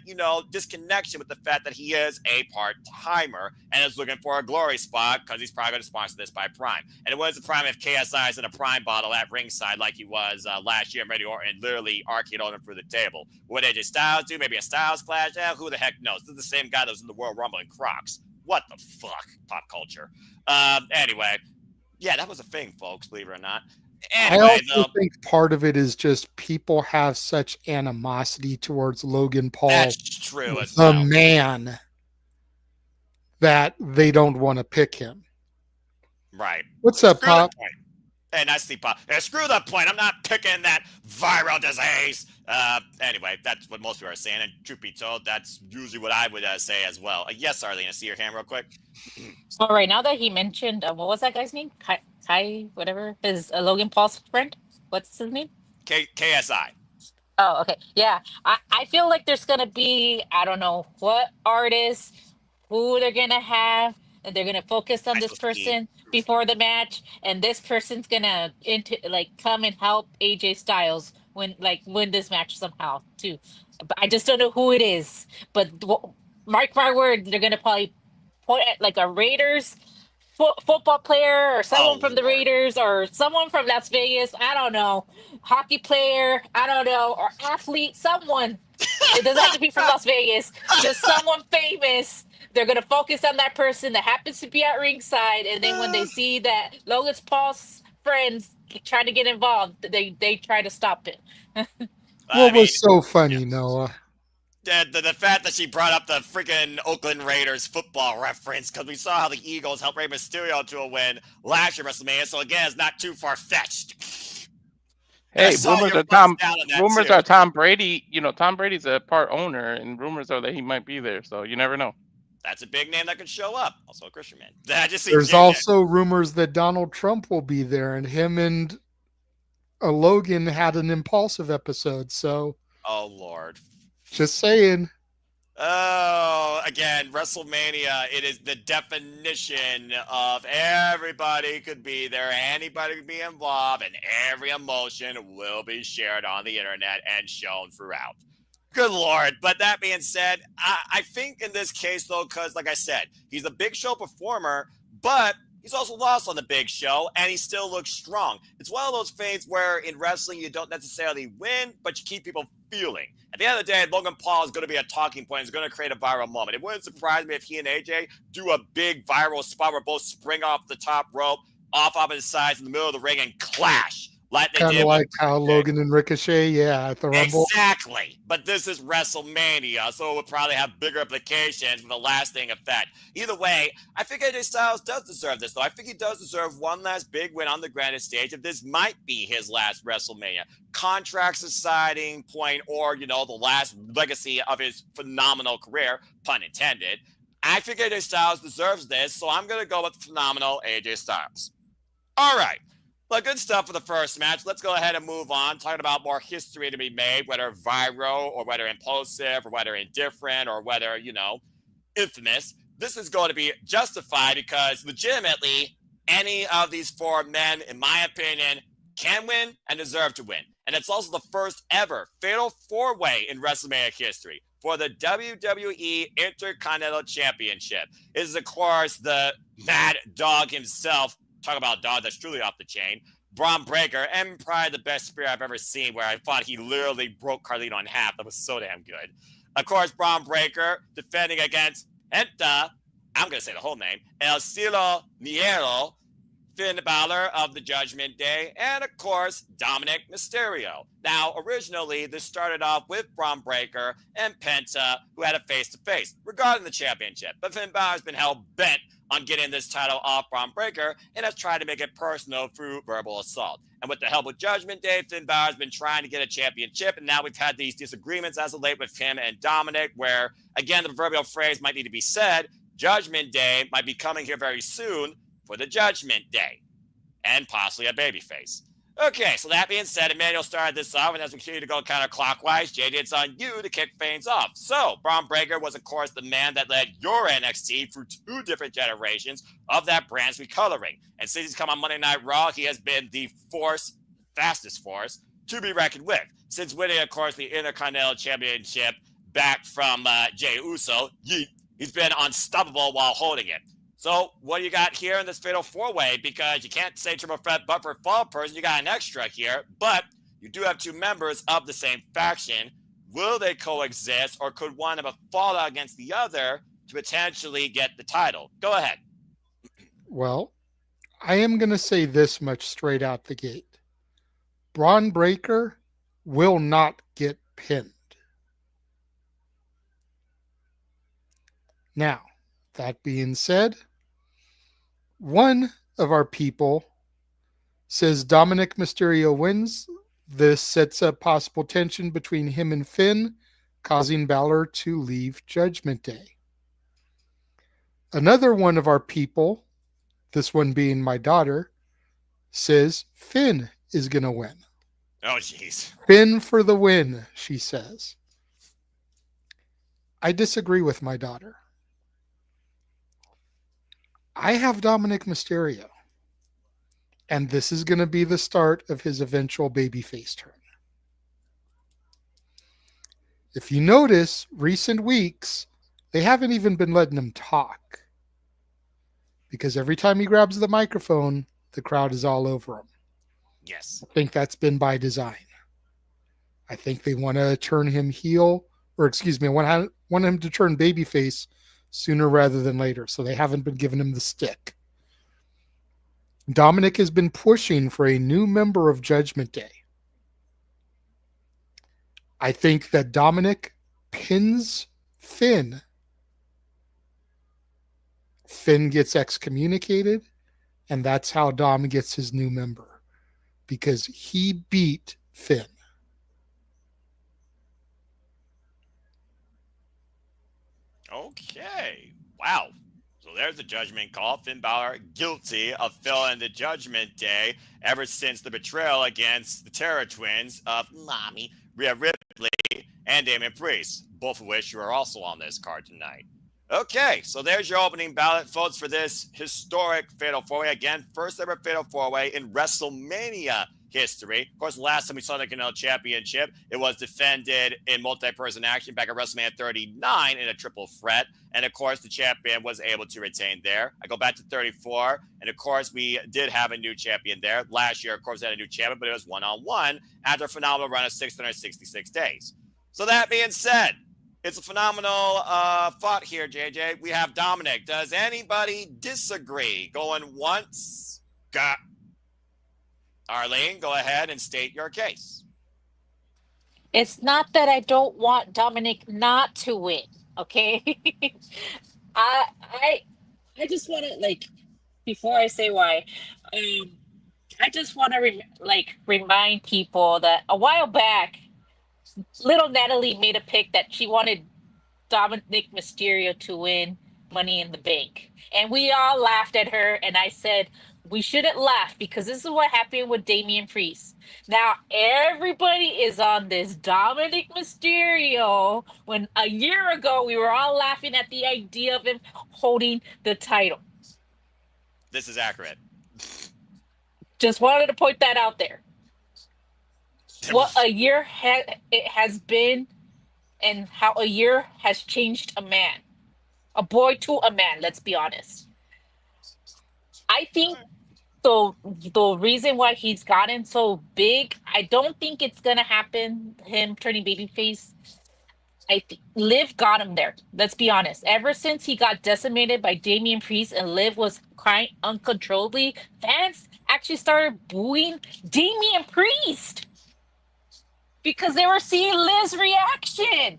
disconnection with the fact that he is a part-timer and is looking for a glory spot because he's probably going to sponsor this by Prime. And it was a Prime if KSI is in a Prime bottle at ringside like he was last year, and Randy Orton literally RKO'd him through the table. What did AJ Styles do? Maybe a Styles clash? Yeah, who the heck knows? This is the same guy that was in the Royal Rumble in Crocs. What the fuck? Pop culture. Anyway, yeah, that was a thing, folks, believe it or not. Anyway, I also think part of it is just people have such animosity towards Logan Paul, that's true as the well. man, that they don't want to pick him. Right. What's up, Screw Pop? the point. Hey, nice to see Pop. Yeah, screw the point. I'm not picking that viral disease. Anyway, that's what most people are saying. And truth be told, that's usually what I would say as well. Yes, Arlene, see your hand real quick. So right now that he mentioned, what was that guy's name? Kai, whatever, is Logan Paul's friend. What's his name? KSI. Oh, okay. Yeah. I feel like there's gonna be, I don't know what artist, who they're gonna have, and they're gonna focus on this person before the match, and this person's gonna come and help AJ Styles win this match somehow too. But I just don't know who it is. But mark my word, they're gonna probably point at like a Raiders football player or someone from the Lord. Raiders or someone from Las Vegas. I don't know. Hockey player. I don't know. Or athlete. Someone. It doesn't have to be from Las Vegas. Just someone famous. They're going to focus on that person that happens to be at ringside. And then when they see that Logan Paul's friends trying to get involved, they try to stop it. What was so funny, Noah? The fact that she brought up the freaking Oakland Raiders football reference, because we saw how the Eagles helped Rey Mysterio to a win last year at WrestleMania, so again, it's not too far-fetched. Hey, rumors are Tom Brady. Tom Brady's a part owner, and rumors are that he might be there, so you never know. That's a big name that could show up. Also a Christian man. There's also rumors that Donald Trump will be there, and him and Logan had an impulsive episode, so... Oh, Lord. Just saying. Oh, again, WrestleMania, it is the definition of everybody could be there, anybody could be involved, and every emotion will be shared on the internet and shown throughout. Good Lord. But that being said, I think in this case, though, because like I said, he's a big show performer, but he's also lost on the big show, and he still looks strong. It's one of those things where in wrestling, you don't necessarily win, but you keep people feeling. At the end of the day, Logan Paul is going to be a talking point. He's going to create a viral moment. It wouldn't surprise me if he and AJ do a big viral spot where both spring off the top rope, off opposite sides in the middle of the ring, and clash. Like they kind did of like how Logan and Ricochet, at the Rumble. Exactly. But this is WrestleMania, so it would probably have bigger implications with a lasting effect. Either way, I think AJ Styles does deserve this, though. I think he does deserve one last big win on the grandest stage if this might be his last WrestleMania. Contract deciding point or, the last legacy of his phenomenal career, pun intended. I think AJ Styles deserves this, so I'm going to go with phenomenal AJ Styles. All right. Well, good stuff for the first match. Let's go ahead and move on. Talking about more history to be made, whether viral or whether impulsive or whether indifferent or whether, infamous. This is going to be justified because legitimately any of these four men, in my opinion, can win and deserve to win. And it's also the first ever fatal four-way in WrestleMania history for the WWE Intercontinental Championship. It is, of course, the Mad Dog himself. Talk about a dog that's truly off the chain. Braun Breaker, and probably the best spear I've ever seen, where I thought he literally broke Carlito in half. That was so damn good. Of course, Braun Breaker defending against Enta, I'm going to say the whole name, El Cielo Niero, Finn Balor of the Judgment Day, and of course, Dominic Mysterio. Now, originally, this started off with Braun Breaker and Penta, who had a face-to-face regarding the championship. But Finn Balor's been hell-bent on getting this title off Braun Breaker and has tried to make it personal through verbal assault. And with the help of Judgment Day, Finn Balor's been trying to get a championship, and now we've had these disagreements as of late with him and Dominic, where, again, the proverbial phrase might need to be said, Judgment Day might be coming here very soon for the Judgment Day, and possibly a babyface. Okay, so that being said, Emmanuel started this off, and as we continue to go counterclockwise, JD, it's on you to kick things off. So, Braun Breaker was, of course, the man that led your NXT through 2 different generations of that brand's recoloring. And since he's come on Monday Night Raw, he has been the fastest force, to be reckoned with. Since winning, of course, the Intercontinental Championship back from Jey Uso, he's been unstoppable while holding it. So what do you got here in this fatal 4-way? Because you can't say triple threat but for fall person. You got an extra here, but you do have 2 members of the same faction. Will they coexist, or could one of them fall out against the other to potentially get the title? Go ahead. Well, I am going to say this much straight out the gate. Braun Breaker will not get pinned. Now, that being said, one of our people says Dominic Mysterio wins. This sets up possible tension between him and Finn, causing Balor to leave Judgment Day. Another one of our people, this one being my daughter, says Finn is going to win. Oh, jeez. Finn for the win, she says. I disagree with my daughter. I have Dominic Mysterio, and this is going to be the start of his eventual babyface turn. If you notice, recent weeks, they haven't even been letting him talk, because every time he grabs the microphone, the crowd is all over him. Yes. I think that's been by design. I think they want to turn him heel, or excuse me, want him to turn babyface sooner rather than later, so they haven't been giving him the stick. Dominic has been pushing for a new member of Judgment Day. I think that Dominic pins Finn. Finn gets excommunicated, and that's how Dom gets his new member, because he beat Finn. Okay. Wow. So there's the judgment call. Finn Balor guilty of filling the Judgment Day ever since the betrayal against the Terror Twins of Mami, Rhea Ripley, and Damian Priest, both of which are also on this card tonight. Okay, so there's your opening ballot, folks, for this historic Fatal 4-Way. Again, first ever Fatal 4-Way in WrestleMania history. Of course, the last time we saw the Intercontinental Championship, it was defended in multi-person action back at WrestleMania 39 in a triple threat. And, of course, the champion was able to retain there. I go back to 34, and, of course, we did have a new champion there. Last year, of course, we had a new champion, but it was one-on-one after a phenomenal run of 666 days. So that being said, it's a phenomenal thought here, JJ. We have Dominic. Does anybody disagree? Going once? Got Arlene, go ahead and state your case. It's not that I don't want Dominic not to win, okay? I I just want to, like, before I say why, I just want to remind people that a while back, little Natalie made a pick that she wanted Dominic Mysterio to win Money in the Bank. And we all laughed at her, and I said, we shouldn't laugh because this is what happened with Damian Priest. Now, everybody is on this Dominic Mysterio when a year ago we were all laughing at the idea of him holding the title. This is accurate. Just wanted to point that out there. What a year it has been, and how a year has changed a man. A boy to a man, let's be honest. I think the reason why he's gotten so big, I don't think it's gonna happen, him turning babyface. Liv got him there. Let's be honest. Ever since he got decimated by Damian Priest and Liv was crying uncontrollably, fans actually started booing Damian Priest because they were seeing Liv's reaction.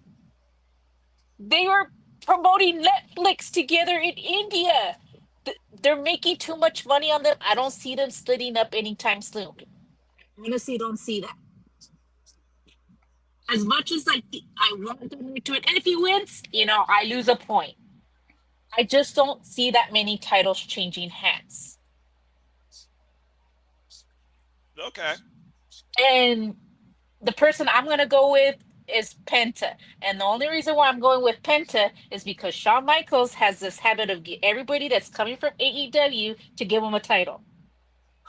They were promoting Netflix together in India. They're making too much money on them. I don't see them splitting up anytime soon. I honestly don't see that. As much as I want them to it, and if he wins, I lose a point. I just don't see that many titles changing hands. Okay. And the person I'm gonna go with is Penta. And the only reason why I'm going with Penta is because Shawn Michaels has this habit of everybody that's coming from AEW to give him a title.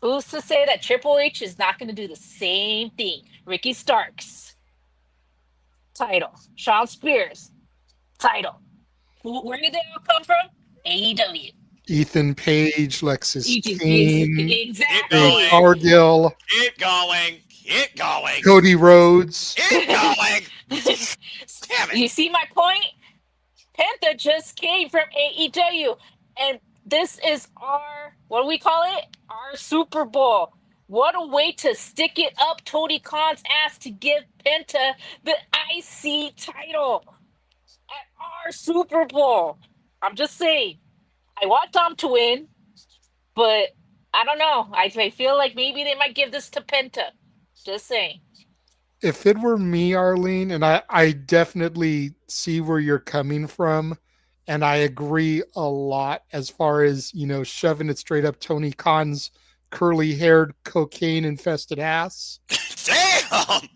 Who's to say that Triple H is not going to do the same thing? Ricky Starks, title. Shawn Spears, title. Where did they all come from? AEW. Ethan Page, Lexis Exactly. Jade Cargill. Keep going. Keep going. Cody Rhodes. Keep going. Damn it. You see my point? Penta just came from AEW. And this is what do we call it? Our Super Bowl. What a way to stick it up Tony Khan's ass to give Penta the IC title at our Super Bowl. I'm just saying. I want Dom to win, but I don't know. I feel like maybe they might give this to Penta. Just saying. If it were me, Arlene, and I definitely see where you're coming from, and I agree a lot as far as, shoving it straight up Tony Khan's curly-haired, cocaine-infested ass. Damn!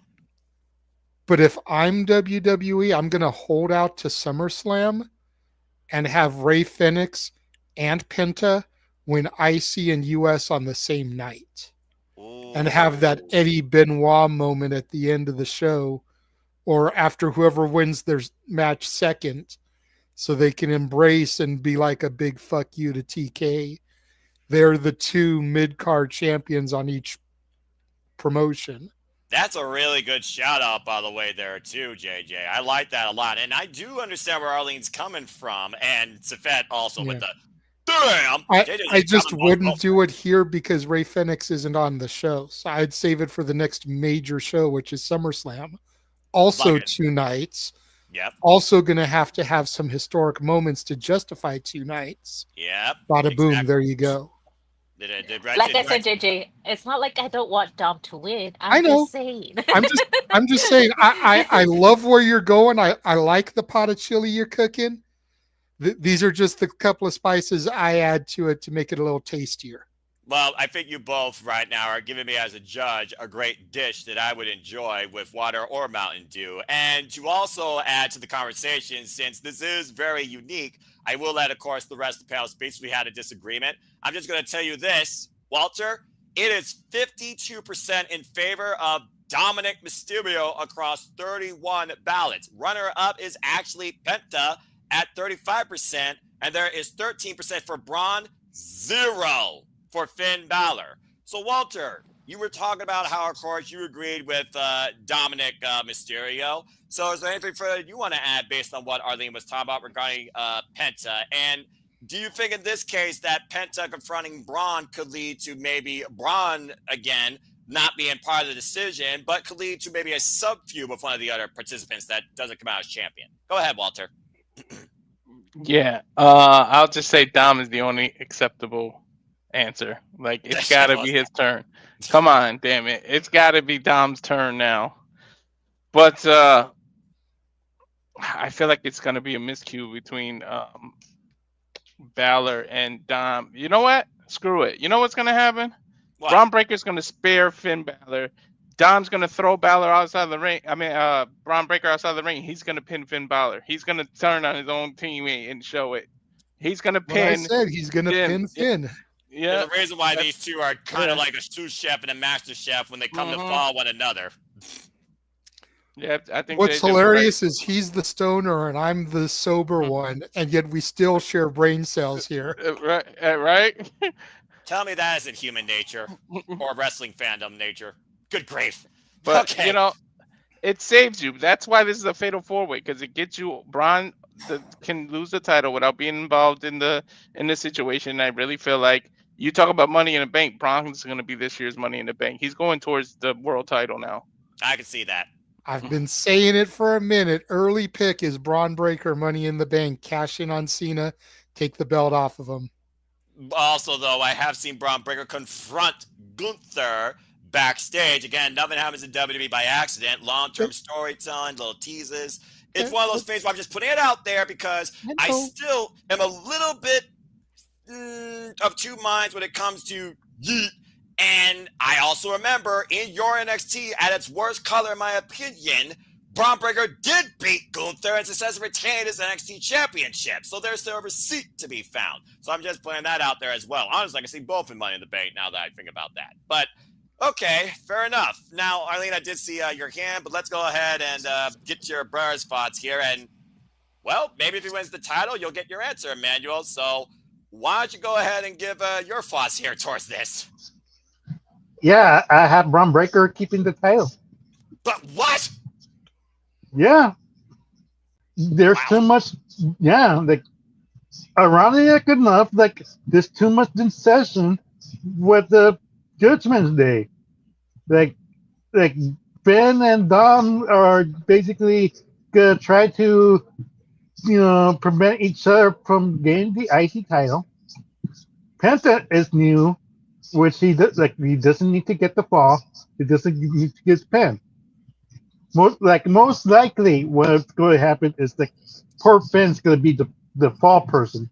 But if I'm WWE, I'm going to hold out to SummerSlam and have Rey Fenix and Penta win IC and US on the same night. Ooh. And have that Eddie Benoit moment at the end of the show, or after whoever wins their match second, so they can embrace and be like a big fuck you to TK. They're the two mid-card champions on each promotion. That's a really good shout out, by the way, there too, JJ. I like that a lot. And I do understand where Arlene's coming from. And Safet also with the damn. I just wouldn't do it here because Rey Fenix isn't on the show. So I'd save it for the next major show, which is SummerSlam. Also 2 nights. Yep. Also going to have some historic moments to justify 2 nights. Yep. Bada boom, there you go. Like I said, JJ, it's not like I don't want Dom to win. I know. Just saying. I'm just saying. I love where you're going. I like the pot of chili you're cooking. These are just the couple of spices I add to it to make it a little tastier. Well, I think you both right now are giving me as a judge a great dish that I would enjoy with water or Mountain Dew. And to also add to the conversation, since this is very unique, I will let, of course, the rest of the panel speak. We had a disagreement. I'm just going to tell you this, Walter. It is 52% in favor of Dominic Mysterio across 31 ballots. Runner-up is actually Penta at 35%, and there is 13% for Braun, 0 for Finn Balor. So, Walter, you were talking about how, of course, you agreed with Dominic Mysterio. So is there anything further you want to add based on what Arlene was talking about regarding Penta? And do you think in this case that Penta confronting Braun could lead to maybe Braun, again, not being part of the decision, but could lead to maybe a sub-feud with one of the other participants that doesn't come out as champion? Go ahead, Walter. Yeah, I'll just say Dom is the only acceptable answer. Like, it's got to be his turn. Come on, damn it. It's got to be Dom's turn now. But I feel like it's going to be a miscue between Balor and Dom. You know what? Screw it. You know what's going to happen? What? Braun Breaker's going to spare Finn Balor. Dom's going to throw Balor outside the ring. Braun Breaker outside the ring. He's going to pin Finn Balor. He's going to turn on his own teammate and show it. He's going to pin. I said he's going to pin Finn. Yeah. There's a reason why these two are kind of like a sous chef and a master chef when they come to follow one another. Yeah, I think what's hilarious is he's the stoner and I'm the sober one, and yet we still share brain cells here. Right? Tell me that isn't human nature or wrestling fandom nature. Good grief. But, okay. you know, It saves you. That's why this is a fatal four-way, because it gets you Braun can lose the title without being involved in the situation. I really feel like you talk about Money in the Bank. Braun's going to be this year's Money in the Bank. He's going towards the world title now. I can see that. I've been saying it for a minute. Early pick is Braun Breaker, Money in the Bank. Cash in on Cena, take the belt off of him. Also, though, I have seen Braun Breaker confront Gunther backstage. Again, nothing happens in WWE by accident. Long-term storytelling, little teases. It's one of those things where I'm just putting it out there because I still am a little bit of two minds when it comes to Yeet. And I also remember in your NXT, at its worst color, in my opinion, Braun Breaker did beat Gunther and successfully retained his NXT championship. So there's still a receipt to be found. So I'm just putting that out there as well. Honestly, I can see both in Money in the Bank now that I think about that. But okay, fair enough. Now, Arlene, I did see your hand, but let's go ahead and get your brother's thoughts here. And, well, maybe if he wins the title, you'll get your answer, Emmanuel. So why don't you go ahead and give your thoughts here towards this? Yeah, I have Braun Breaker keeping the title. But what? Yeah. There's too much. Yeah, like ironic enough, like there's too much concession with the Judgment Day. Like Ben and Dom are basically gonna try to, prevent each other from getting the IC title. Penta is new, which he doesn't need to get the fall. He doesn't need to get pinned. Most likely, what's going to happen is the poor Finn's going to be the fall person.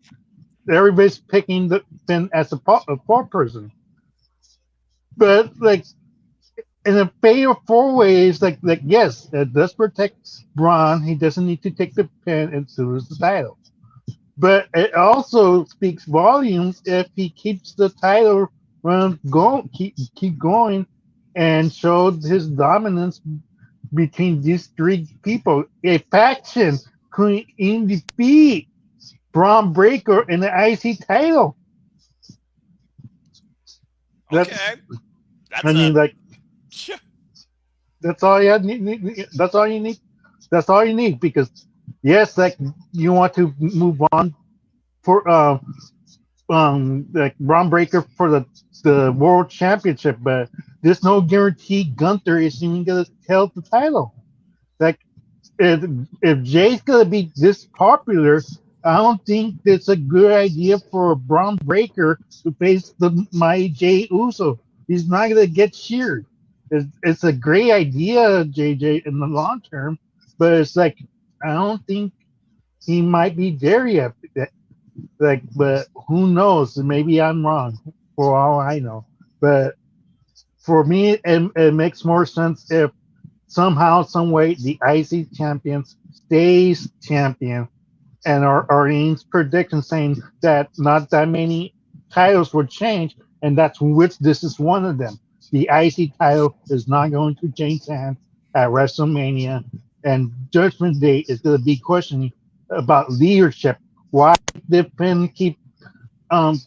Everybody's picking the Finn as a fall person. But in a fatal four ways, yes, it does protect Braun. He doesn't need to take the pin and lose the title. But it also speaks volumes if he keeps the title run keep going and shows his dominance between these three people. A faction could defeat Braun Breaker in the IC title. Okay. That's all you need. That's all you need. That's all you need, because yes, you want to move on for Braun Breaker for the world championship, but there's no guarantee Gunther is even gonna held the title. If Jay's gonna be this popular, I don't think it's a good idea for Braun Breaker to face my Jay Uso. He's not gonna get cheered. It's a great idea, JJ, in the long term, but it's I don't think he might be there yet. But who knows? Maybe I'm wrong, for all I know. But for me, it makes more sense if somehow, some way, the IC champion stays champion, and Arlene's prediction saying that not that many titles would change, and that's which this is one of them. The IC title is not going to change hands at WrestleMania, and Judgment Day is going to be questioning about leadership. Why did Finn keep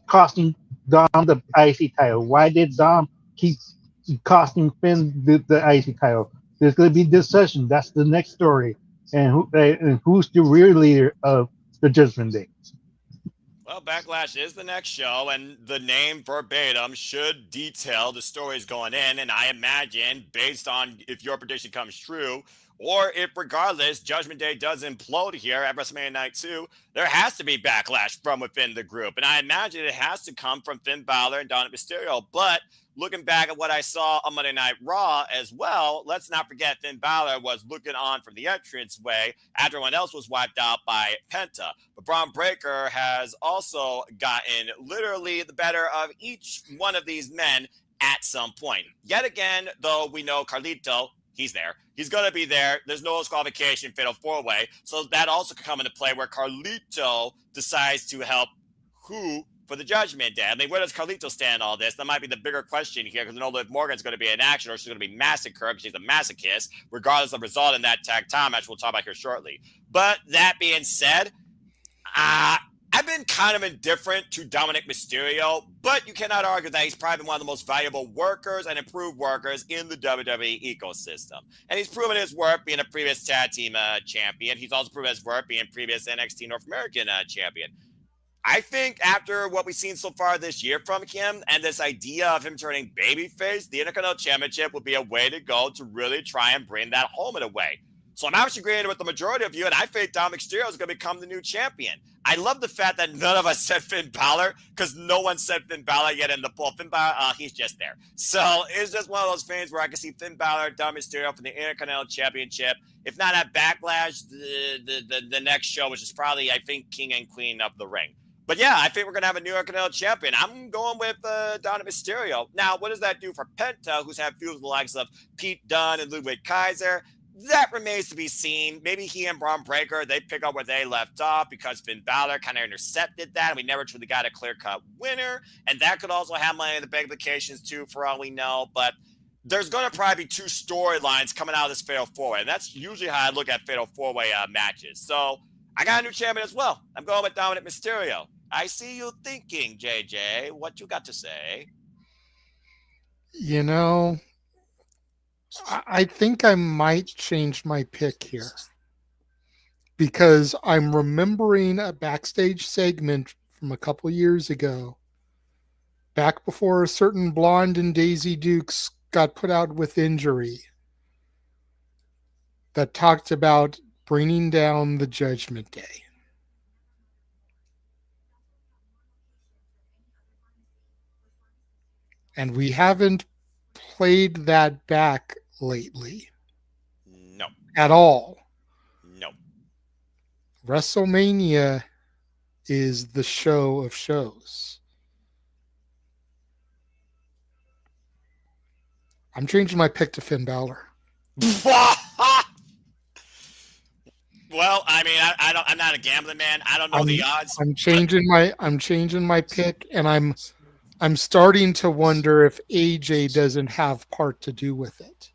costing Dom the IC title? Why did Dom keep costing Finn the IC title? There's going to be discussion. That's the next story. And who's the real leader of the Judgment Day? Well, Backlash is the next show, and the name verbatim should detail the stories going in. And I imagine, based on if your prediction comes true, or if regardless, Judgment Day does implode here at WrestleMania Night 2, there has to be backlash from within the group. And I imagine it has to come from Finn Balor and Dominic Mysterio. But looking back at what I saw on Monday Night Raw as well, let's not forget Finn Balor was looking on from the entranceway after everyone else was wiped out by Penta. But Braun Breaker has also gotten literally the better of each one of these men at some point. Yet again, though, we know Carlito, he's there. He's going to be there. There's no disqualification, fatal four-way. So that also could come into play where Carlito decides to help who for the Judgment Day. I mean, where does Carlito stand in all this? That might be the bigger question here, because we know Liv Morgan's going to be in action, or she's going to be massacred because she's a masochist, regardless of result in that tag time match we'll talk about here shortly. But that being said, I I've been kind of indifferent to Dominic Mysterio, but you cannot argue that he's probably been one of the most valuable workers and improved workers in the WWE ecosystem. And he's proven his worth being a previous tag team champion. He's also proven his worth being previous NXT North American champion. I think after what we've seen so far this year from him and this idea of him turning babyface, the Intercontinental Championship would be a way to go to really try and bring that home in a way. So I'm actually agreeing with the majority of you, and I think Dominic Mysterio is going to become the new champion. I love the fact that none of us said Finn Balor because no one said Finn Balor yet in the poll. Finn Balor, he's just there. So it's just one of those things where I can see Finn Balor, Dominic Mysterio for the Intercontinental Championship. If not at Backlash, the next show, which is probably, I think, King and Queen of the Ring. But yeah, I think we're going to have a new Intercontinental Champion. I'm going with Dominic Mysterio. Now, what does that do for Penta, who's had feuds with the likes of Pete Dunne and Ludwig Kaiser? That remains to be seen. Maybe he and Braun Breaker, they pick up where they left off because Finn Balor kind of intercepted that. And we never truly got a clear-cut winner. And that could also have Money in the Bank implications too, for all we know. But there's going to probably be two storylines coming out of this Fatal 4-Way. And that's usually how I look at Fatal 4-Way matches. So I got a new champion as well. I'm going with Dominic Mysterio. I see you thinking, JJ. What you got to say? You know, I think I might change my pick here because I'm remembering a backstage segment from a couple years ago, back before a certain blonde and Daisy Dukes got put out with injury, that talked about bringing down the Judgment Day. And we haven't played that back lately. No. At all. No. WrestleMania is the show of shows. I'm changing my pick to Finn Balor. Well, I mean, I'm not a gambling man. I don't know the odds. I'm changing my pick, and I'm starting to wonder if AJ doesn't have part to do with it.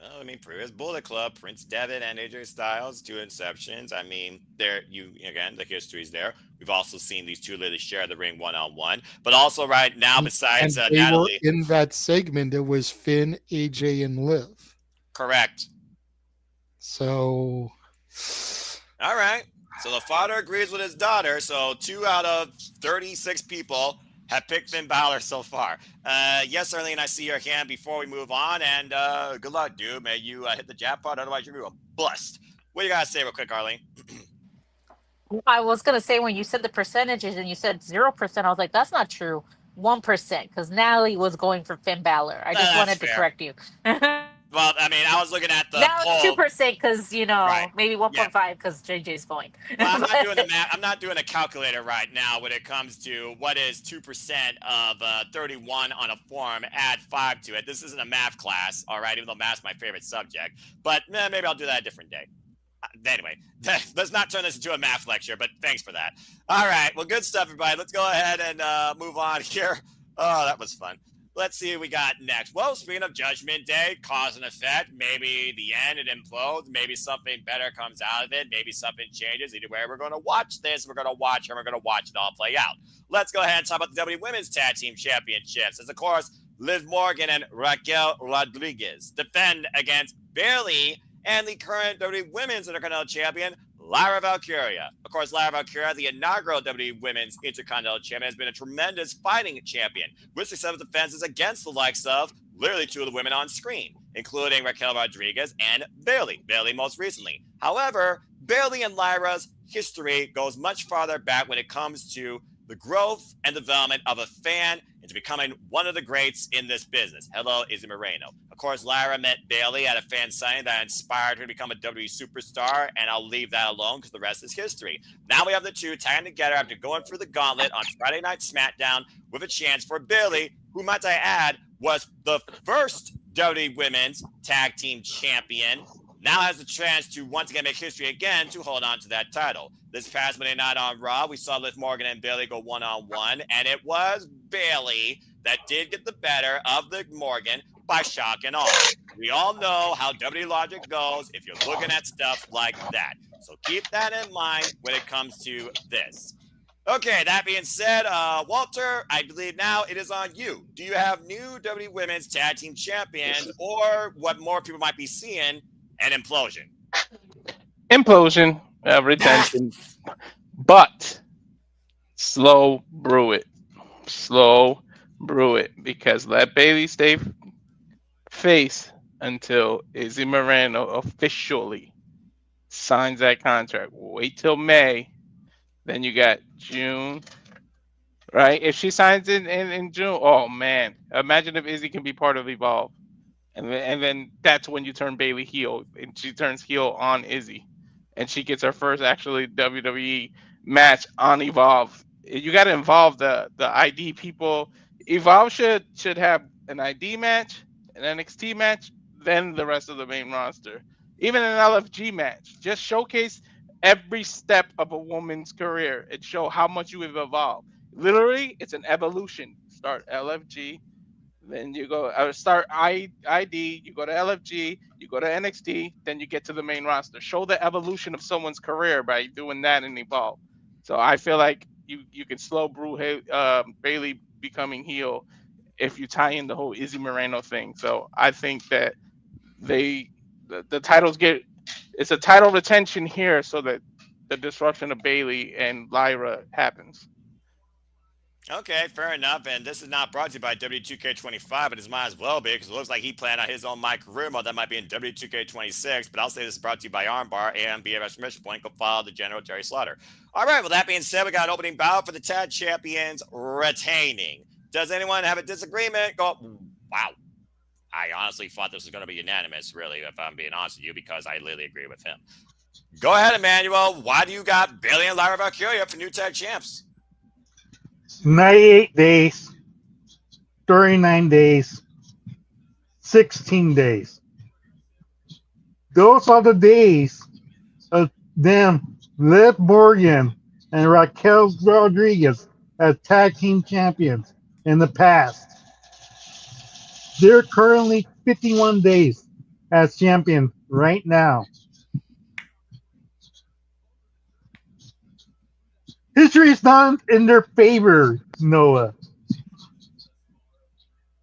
Well, I mean, previous Bullet Club, Prince Devitt and AJ Styles, two inceptions. I mean, the history's there. We've also seen these two literally share the ring one-on-one. But also right now, besides and they Natalie. Were in that segment, it was Finn, AJ, and Liv. Correct. So. All right. So the father agrees with his daughter. So 2 out of 36 people have picked Finn Balor so far. Yes, Arlene, I see your hand before we move on. And good luck, dude. May you hit the jackpot. Otherwise, you're going to bust. What do you got to say real quick, Arlene? I was going to say when you said the percentages and you said 0%, I was like, that's not true. 1%, because Natalie was going for Finn Balor. I just wanted to correct you. Well, I mean, I was looking at the now poll. It's 2% because, right. Maybe 1.5 because JJ's going. Well, I'm not doing the math. I'm not doing a calculator right now when it comes to what is 2% of 31 on a form. Add 5 to it. This isn't a math class, all right, even though math's my favorite subject. But maybe I'll do that a different day. Anyway, let's not turn this into a math lecture, but thanks for that. All right, well, good stuff, everybody. Let's go ahead and move on here. Oh, that was fun. Let's see what we got next. Well, speaking of Judgment Day, cause and effect, maybe the end, it implodes. Maybe something better comes out of it. Maybe something changes. Either way, we're going to watch this. We're going to watch it. We're going to watch it all play out. Let's go ahead and talk about the WWE Women's Tag Team Championships. As, of course, Liv Morgan and Raquel Rodriguez defend against Bayley and the current WWE Women's Intercontinental Champion, Lyra Valkyria. Of course, Lyra Valkyria, the inaugural WWE Women's Intercontinental Champion, has been a tremendous fighting champion with successful defenses against the likes of literally 2 of the women on screen, including Raquel Rodriguez and Bayley most recently. However, Bayley and Lyra's history goes much farther back when it comes to the growth and development of a fan into becoming one of the greats in this business. Hello, Izzy Moreno. Of course, Lyra met Bayley at a fan signing that inspired her to become a WWE superstar, and I'll leave that alone because the rest is history. Now we have the two tagging together after going through the gauntlet on Friday Night SmackDown with a chance for Bayley, who, might I add, was the first WWE Women's Tag Team Champion, now has the chance to once again make history again to hold on to that title. This past Monday night on Raw, we saw Liv Morgan and Bayley go one-on-one, and it was Bayley that did get the better of the Morgan by shock and awe. We all know how WWE logic goes if you're looking at stuff like that. So keep that in mind when it comes to this. Okay, that being said, Walter, I believe now it is on you. Do you have new WWE Women's Tag Team Champions, or what more people might be seeing, an implosion? Implosion, retention, but slow brew it. Slow brew it, because let Bailey stay face until Izzy Moreno officially signs that contract. Wait till May. Then you got June, right? If she signs in June, oh man, imagine if Izzy can be part of Evolve. And then that's when you turn Bailey heel, and she turns heel on Izzy, and she gets her first actually WWE match on Evolve. You got to involve the ID people. Evolve should have an ID match, an NXT match, then the rest of the main roster. Even an LFG match. Just showcase every step of a woman's career and show how much you have evolved. Literally, it's an evolution. Start LFG, then you go start ID, you go to LFG, you go to NXT, then you get to the main roster. Show the evolution of someone's career by doing that and evolve. So I feel like you can slow brew Bailey becoming heel if you tie in the whole Izzy Moreno thing. So I think that the titles get, it's a title retention here so that the disruption of Bailey and Lyra happens. Okay, fair enough. And this is not brought to you by W2K25, but it might as well be because it looks like he planned on his own My Career mode that might be in W2K26. But I'll say this is brought to you by Armbar and BFS Mission Point. Go follow the General Jerry Slaughter. All right, well, that being said, we got an opening bout for the tag champions retaining. Does anyone have a disagreement? Go, wow. I honestly thought this was going to be unanimous, really, if I'm being honest with you, because I literally agree with him. Go ahead, Emmanuel. Why do you got Bailey and Lyra Valkyria for new tag champs? 98 days, 39 days, 16 days. Those are the days of them, Liv Morgan and Raquel Rodriguez as tag team champions in the past. They're currently 51 days as champion right now. History is not in their favor, Noah.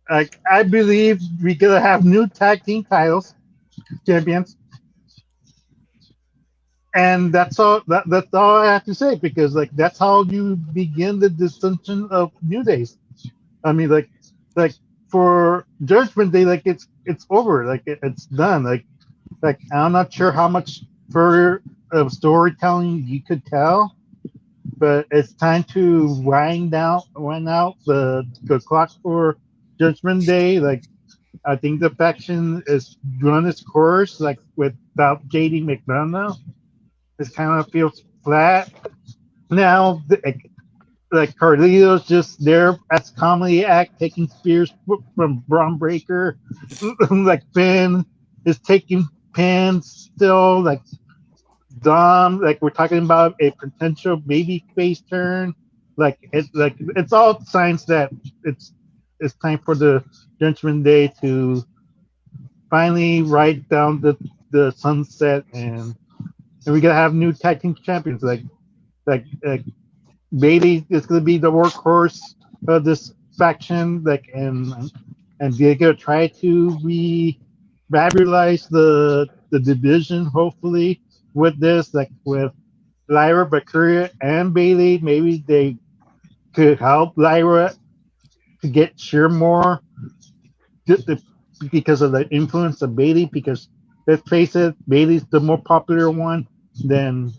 I believe we're gonna have new tag team titles, champions, and that's all. That's all I have to say, because that's how you begin the distinction of New Days. I mean, like for Judgment Day, it's over, it's done. Like I'm not sure how much further of storytelling you could tell, but it's time to wind out the clock for Judgment Day. I think the faction is run its course, without JD McDonough. It kind of feels flat now. Carlito's just there as comedy act, taking spears from Braun Breaker. Finn is taking pins still. Dom, we're talking about a potential baby face turn. It's all signs that it's time for the Judgment Day to finally ride down the sunset, and we're gonna have new tag team champions. Like Bailey is gonna be the workhorse of this faction. And they're gonna try to revitalize the division, hopefully, with this, with Lyra, Valkyria, and Bailey. Maybe they could help Lyra to get cheer more because of the influence of Bailey. Because let's face it, Bailey's the more popular one than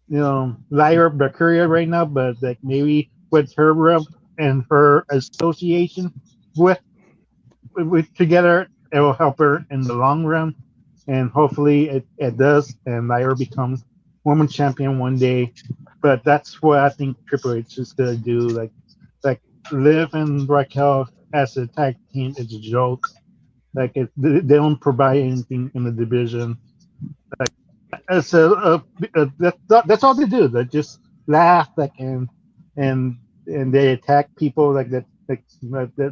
Lyra, Valkyria right now. But maybe with her rep and her association with together, it will help her in the long run. And hopefully it does, and Lyra becomes woman champion one day. But that's what I think Triple H is gonna do. Like Liv and Raquel as a tag team is a joke. They don't provide anything in the division. That's all they do. They just laugh and they attack people that.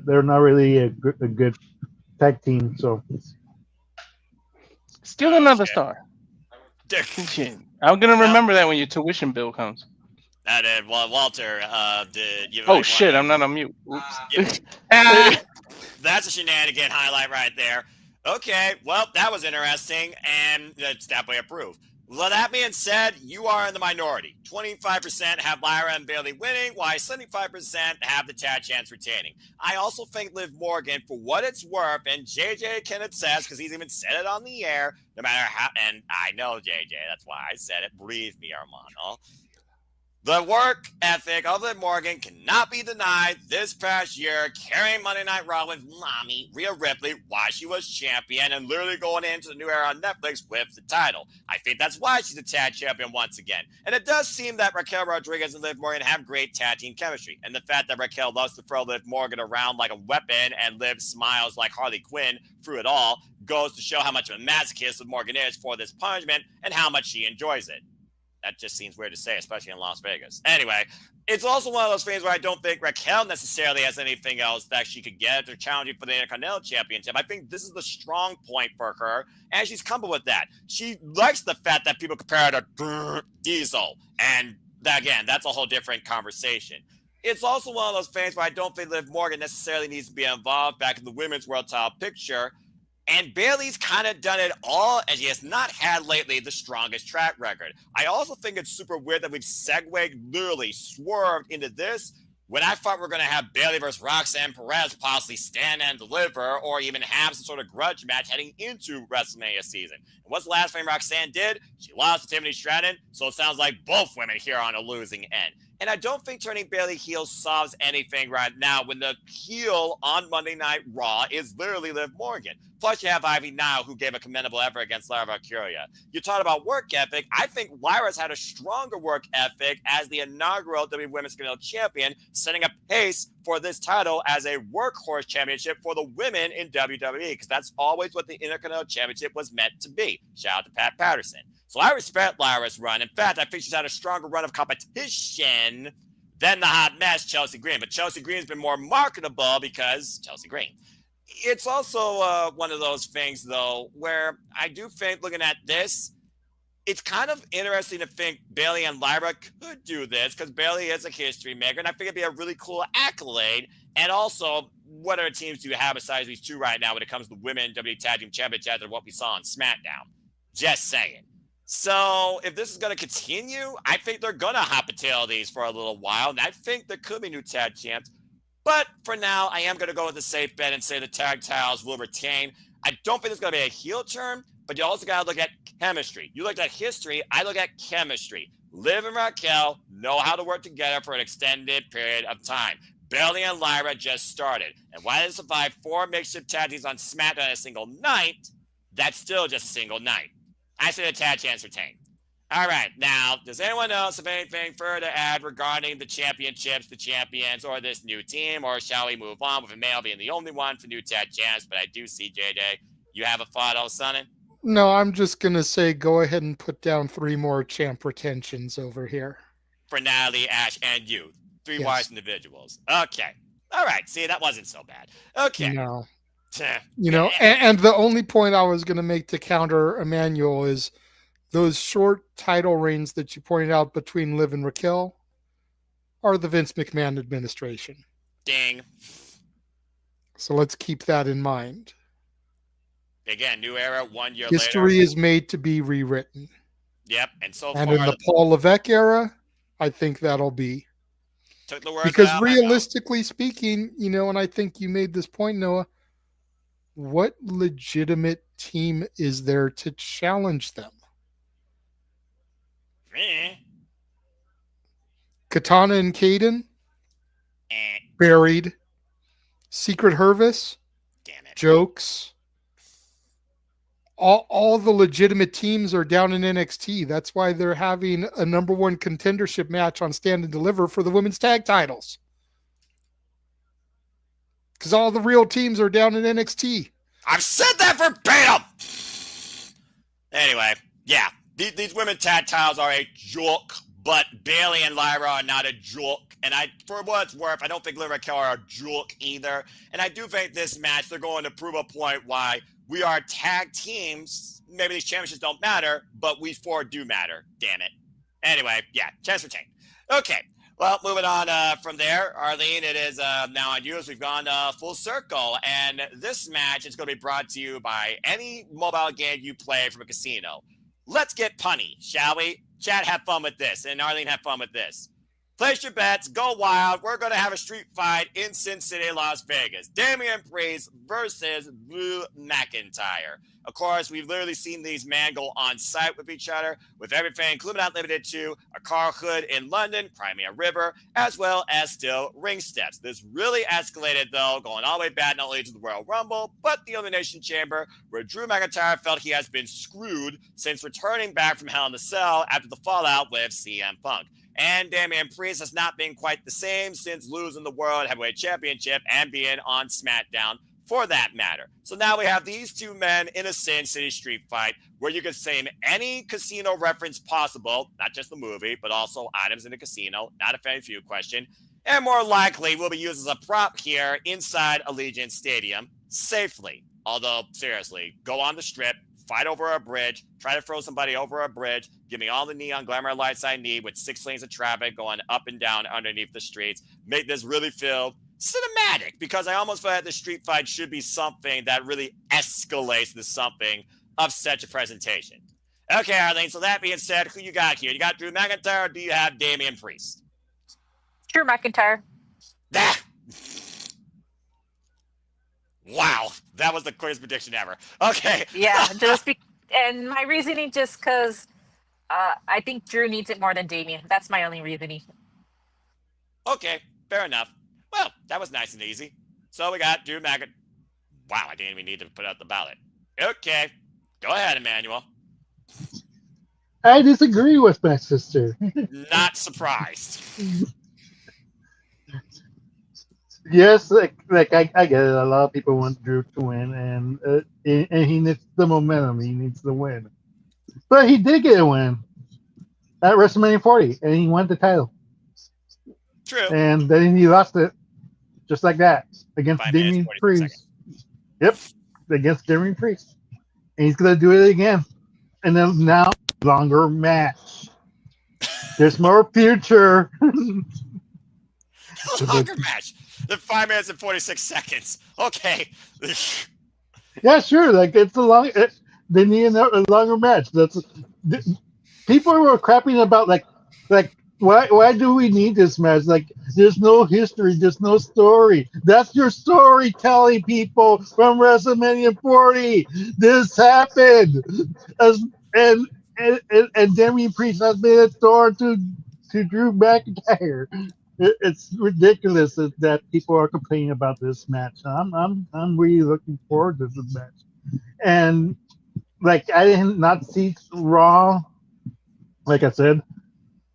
They're not really a good tag team. So Still another star. Shit. I'm gonna remember that when your tuition bill comes. Well, Walter, Oh shit! I'm not on mute. Oops. That's a shenanigan highlight right there. Okay, well, that was interesting, and that's definitely approved. Well, that being said, you are in the minority. 25% have Lyra and Bayley winning, while 75% have the tag chance retaining. I also think Liv Morgan, for what it's worth, and JJ can attest, because he's even said it on the air, no matter how, and I know JJ, that's why I said it, believe me, Armando. The work ethic of Liv Morgan cannot be denied this past year, carrying Monday Night Raw with Mami, Rhea Ripley, while she was champion, and literally going into the new era on Netflix with the title. I think that's why she's a tag champion once again. And it does seem that Raquel Rodriguez and Liv Morgan have great tag team chemistry. And the fact that Raquel loves to throw Liv Morgan around like a weapon and Liv smiles like Harley Quinn through it all goes to show how much of a masochist Liv Morgan is for this punishment and how much she enjoys it. That just seems weird to say, especially in Las Vegas. Anyway, it's also one of those things where I don't think Raquel necessarily has anything else that she could get or challenging for the Intercontinental Championship. I think this is the strong point for her, and she's comfortable with that. She likes the fact that people compare her to Diesel, and again, that's a whole different conversation. It's also one of those things where I don't think Liv Morgan necessarily needs to be involved back in the women's world title picture. And Bayley's kind of done it all, and she has not had lately the strongest track record. I also think it's super weird that we've segued, literally swerved into this when I thought we were going to have Bayley versus Roxanne Perez possibly stand and deliver, or even have some sort of grudge match heading into WrestleMania season. And what's the last thing Roxanne did? She lost to Tiffany Stratton, so it sounds like both women here are on a losing end. And I don't think turning Bayley heel solves anything right now when the heel on Monday Night Raw is literally Liv Morgan. Plus, you have Ivy now, who gave a commendable effort against Lyra Valkyria. You talk about work ethic. I think Lyra's had a stronger work ethic as the inaugural WWE Women's Intercontinental Champion, setting a pace for this title as a workhorse championship for the women in WWE, because that's always what the Intercontinental Championship was meant to be. Shout out to Pat Patterson. So I respect Lyra's run. In fact, I think she's had a stronger run of competition than the hot mess Chelsea Green. But Chelsea Green's been more marketable because Chelsea Green. It's also one of those things, though, where I do think, looking at this, it's kind of interesting to think Bayley and Lyra could do this, because Bayley is a history maker, and I think it'd be a really cool accolade. And also, what other teams do you have besides these two right now when it comes to women WWE Tag Team Championships and what we saw on SmackDown? Just saying. So if this is going to continue, I think they're going to hot-potato these for a little while, and I think there could be new tag champs. But for now, I am going to go with the safe bet and say the tag titles will retain. I don't think there's going to be a heel turn, but you also got to look at chemistry. You look at history, I look at chemistry. Liv and Raquel know how to work together for an extended period of time. Bayley and Lyra just started. And while they survived 4 makeshift tag teams on SmackDown in a single night, that's still just a single night. I say the tag chance retain. All right, now, does anyone else have anything further to add regarding the championships, the champions, or this new team? Or shall we move on with Emmanuel being the only one for new tag champs? But I do see, JJ, you have a thought, Sonny? No, I'm just going to say go ahead and put down 3 more champ retentions over here. For Natalie, Ash, and you. 3 Yes. wise individuals. Okay. All right, see, that wasn't so bad. Okay. No. And the only point I was going to make to counter Emmanuel is those short title reigns that you pointed out between Liv and Raquel are the Vince McMahon administration. Ding. So let's keep that in mind. Again, new era, 1 year History later. is made to be rewritten. Yep, and so And far, in the Paul Levesque era, I think that'll be. took the words Because out of my mouth. realistically speaking, and I think you made this point, Noah, what legitimate team is there to challenge them? Katana and Caden, buried. Secret Hervis, Damn it. jokes. All the legitimate teams are down in NXT. That's why they're having a number 1 contendership match on Stand and Deliver for the women's tag titles. Because all the real teams are down in NXT. I've said that verbatim. Anyway, yeah, these women tag titles are a joke, but Bayley and Lyra are not a joke And for what it's worth, I don't think Liv and Raquel are a joke either. And I do think this match, they're going to prove a point why we are tag teams. Maybe these championships don't matter, but we four do matter. Damn it. Anyway, yeah, chance retained. Okay. Well, moving on from there, Arlene, it is now on you as we've gone full circle. And this match is going to be brought to you by any mobile game you play from a casino. Let's get punny, shall we? Chat, have fun with this. And Arlene, have fun with this. Place your bets, go wild. We're going to have a street fight in Sin City, Las Vegas. Damian Priest versus Drew McIntyre. Of course, we've literally seen these men go on site with each other, with everything, including not limited to a car hood in London, Crimea River, as well as still ring steps. This really escalated, though, going all the way back not only to the Royal Rumble, but the Elimination Chamber, where Drew McIntyre felt he has been screwed since returning back from Hell in a Cell after the fallout with CM Punk. And Damian Priest has not been quite the same since losing the World Heavyweight Championship and being on SmackDown for that matter. So now we have these two men in a Sin City street fight where you can say any casino reference possible, not just the movie, but also items in a casino, not a Family Feud question, and more likely will be used as a prop here inside Allegiant Stadium safely. Although, seriously, go on the strip, fight over a bridge, try to throw somebody over a bridge, give me all the neon glamour lights I need with 6 lanes of traffic going up and down underneath the streets. Make this really feel cinematic, because I almost feel like the street fight should be something that really escalates to something of such a presentation. Okay, Arlene, so that being said, who you got here? You got Drew McIntyre, or do you have Damian Priest? Drew McIntyre. Ah! Wow, that was the quickest prediction ever. Okay. Yeah, and my reasoning just because I think Drew needs it more than Damian. That's my only reasoning. Okay, fair enough. Well, that was nice and easy. So we got Drew McIntyre. Wow, I didn't even need to put out the ballot. Okay, go ahead, Emmanuel. I disagree with my sister. Not surprised. Yes, like I get it. A lot of people want Drew to win, and he needs the momentum. He needs the win, but he did get a win at WrestleMania 40, and he won the title. True. And then he lost it, just like that, against 5 minutes, Damian 46 Priest. seconds. Yep, against Damian Priest, and he's gonna do it again. And then now, longer match. There's more future. Longer match. The 5 minutes and 46 seconds. Okay. Yeah, sure. Like it's they need a longer match. People were crapping about like why do we need this match? Like there's no history, there's no story. That's your storytelling, people from WrestleMania 40. This happened, and Damian Priest has been a thorn to Drew McIntyre. It's ridiculous that people are complaining about this match. I'm really looking forward to this match, and like I did not see Raw, like I said,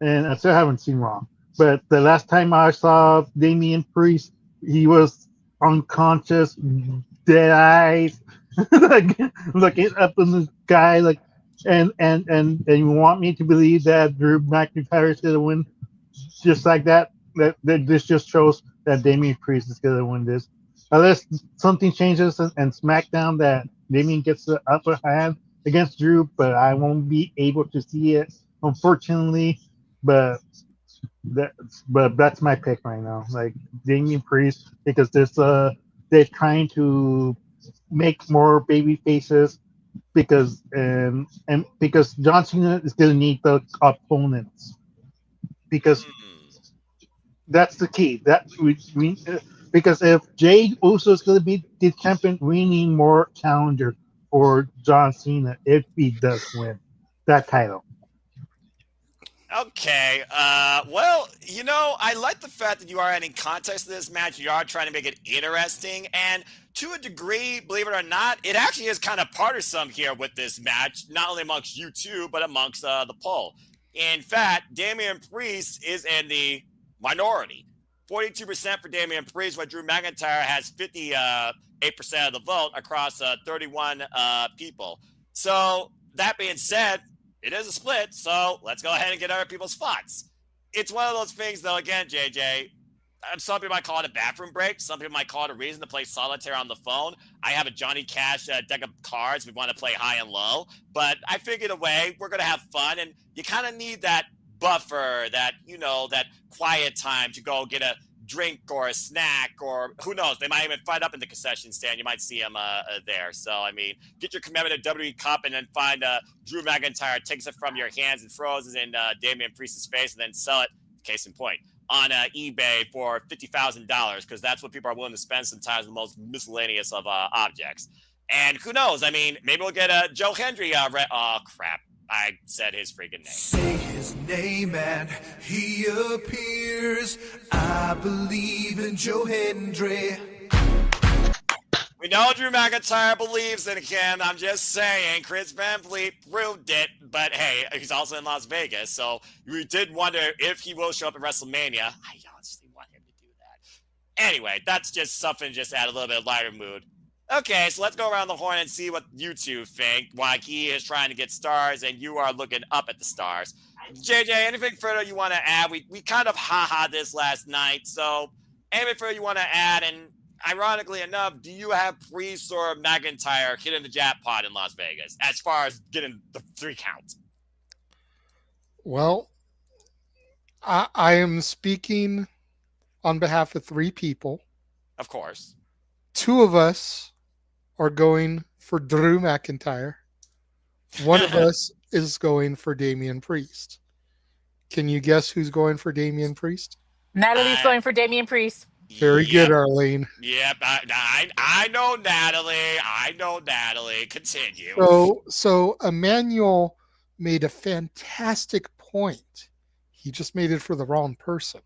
and I still haven't seen Raw. But the last time I saw Damian Priest, he was unconscious, dead eyes, like looking up in the sky, like, and you want me to believe that Drew McIntyre is gonna win just like that? That this just shows that Damian Priest is gonna win this, unless something changes and SmackDown that Damian gets the upper hand against Drew, but I won't be able to see it, unfortunately. But that's my pick right now, like Damian Priest, because they're trying to make more baby faces, because and because John Cena is gonna need the opponents, because that's the key. That we because if Jay Uso is going to be the champion, we need more challenger for John Cena if he does win that title. Okay. Well, I like the fact that you are adding context to this match. You are trying to make it interesting. And to a degree, believe it or not, it actually is kind of partisan here with this match, not only amongst you two, but amongst the poll. In fact, Damian Priest is in the minority. 42% for Damian Priest, while Drew McIntyre has 58% of the vote across 31 people. So that being said, it is a split, so let's go ahead and get other people's thoughts. it's one of those things, though. Again, JJ, some people might call it a bathroom break. Some people might call it a reason to play solitaire on the phone. I have a Johnny Cash deck of cards. We want to play high and low. But I figured a way we're going to have fun. And you kind of need that buffer, that, that quiet time to go get a drink or a snack, or who knows, they might even fight up in the concession stand. You might see them there. So, I mean, get your commemorative WWE Cup and then find Drew McIntyre, takes it from your hands and throws it in Damian Priest's face, and then sell it, case in point, on eBay for $50,000, because that's what people are willing to spend sometimes, the most miscellaneous of objects. And who knows? I mean, maybe we'll get Joe Hendry. Oh, crap. I said his freaking name. Say his name and he appears. I believe in Joe Hendry. We know Drew McIntyre believes in him. I'm just saying, Chris Van Vliet proved it. But hey, he's also in Las Vegas, so we did wonder if he will show up at WrestleMania. I honestly want him to do that. Anyway, that's just something just to add a little bit of lighter mood. Okay, so let's go around the horn and see what you two think. While he is trying to get stars and you are looking up at the stars. JJ, anything further you want to add? We kind of ha-ha this last night, so anything further you want to add? And ironically enough, do you have Priest or McIntyre hitting the jackpot in Las Vegas as far as getting the 3 count? Well, I am speaking on behalf of 3 people. Of course. 2 of us are going for Drew McIntyre. 1 of us is going for Damian Priest. Can you guess who's going for Damian Priest? Natalie's going for Damian Priest. Very good, Arlene. Yep, I know Natalie. I know Natalie. Continue. So Emmanuel made a fantastic point. He just made it for the wrong person.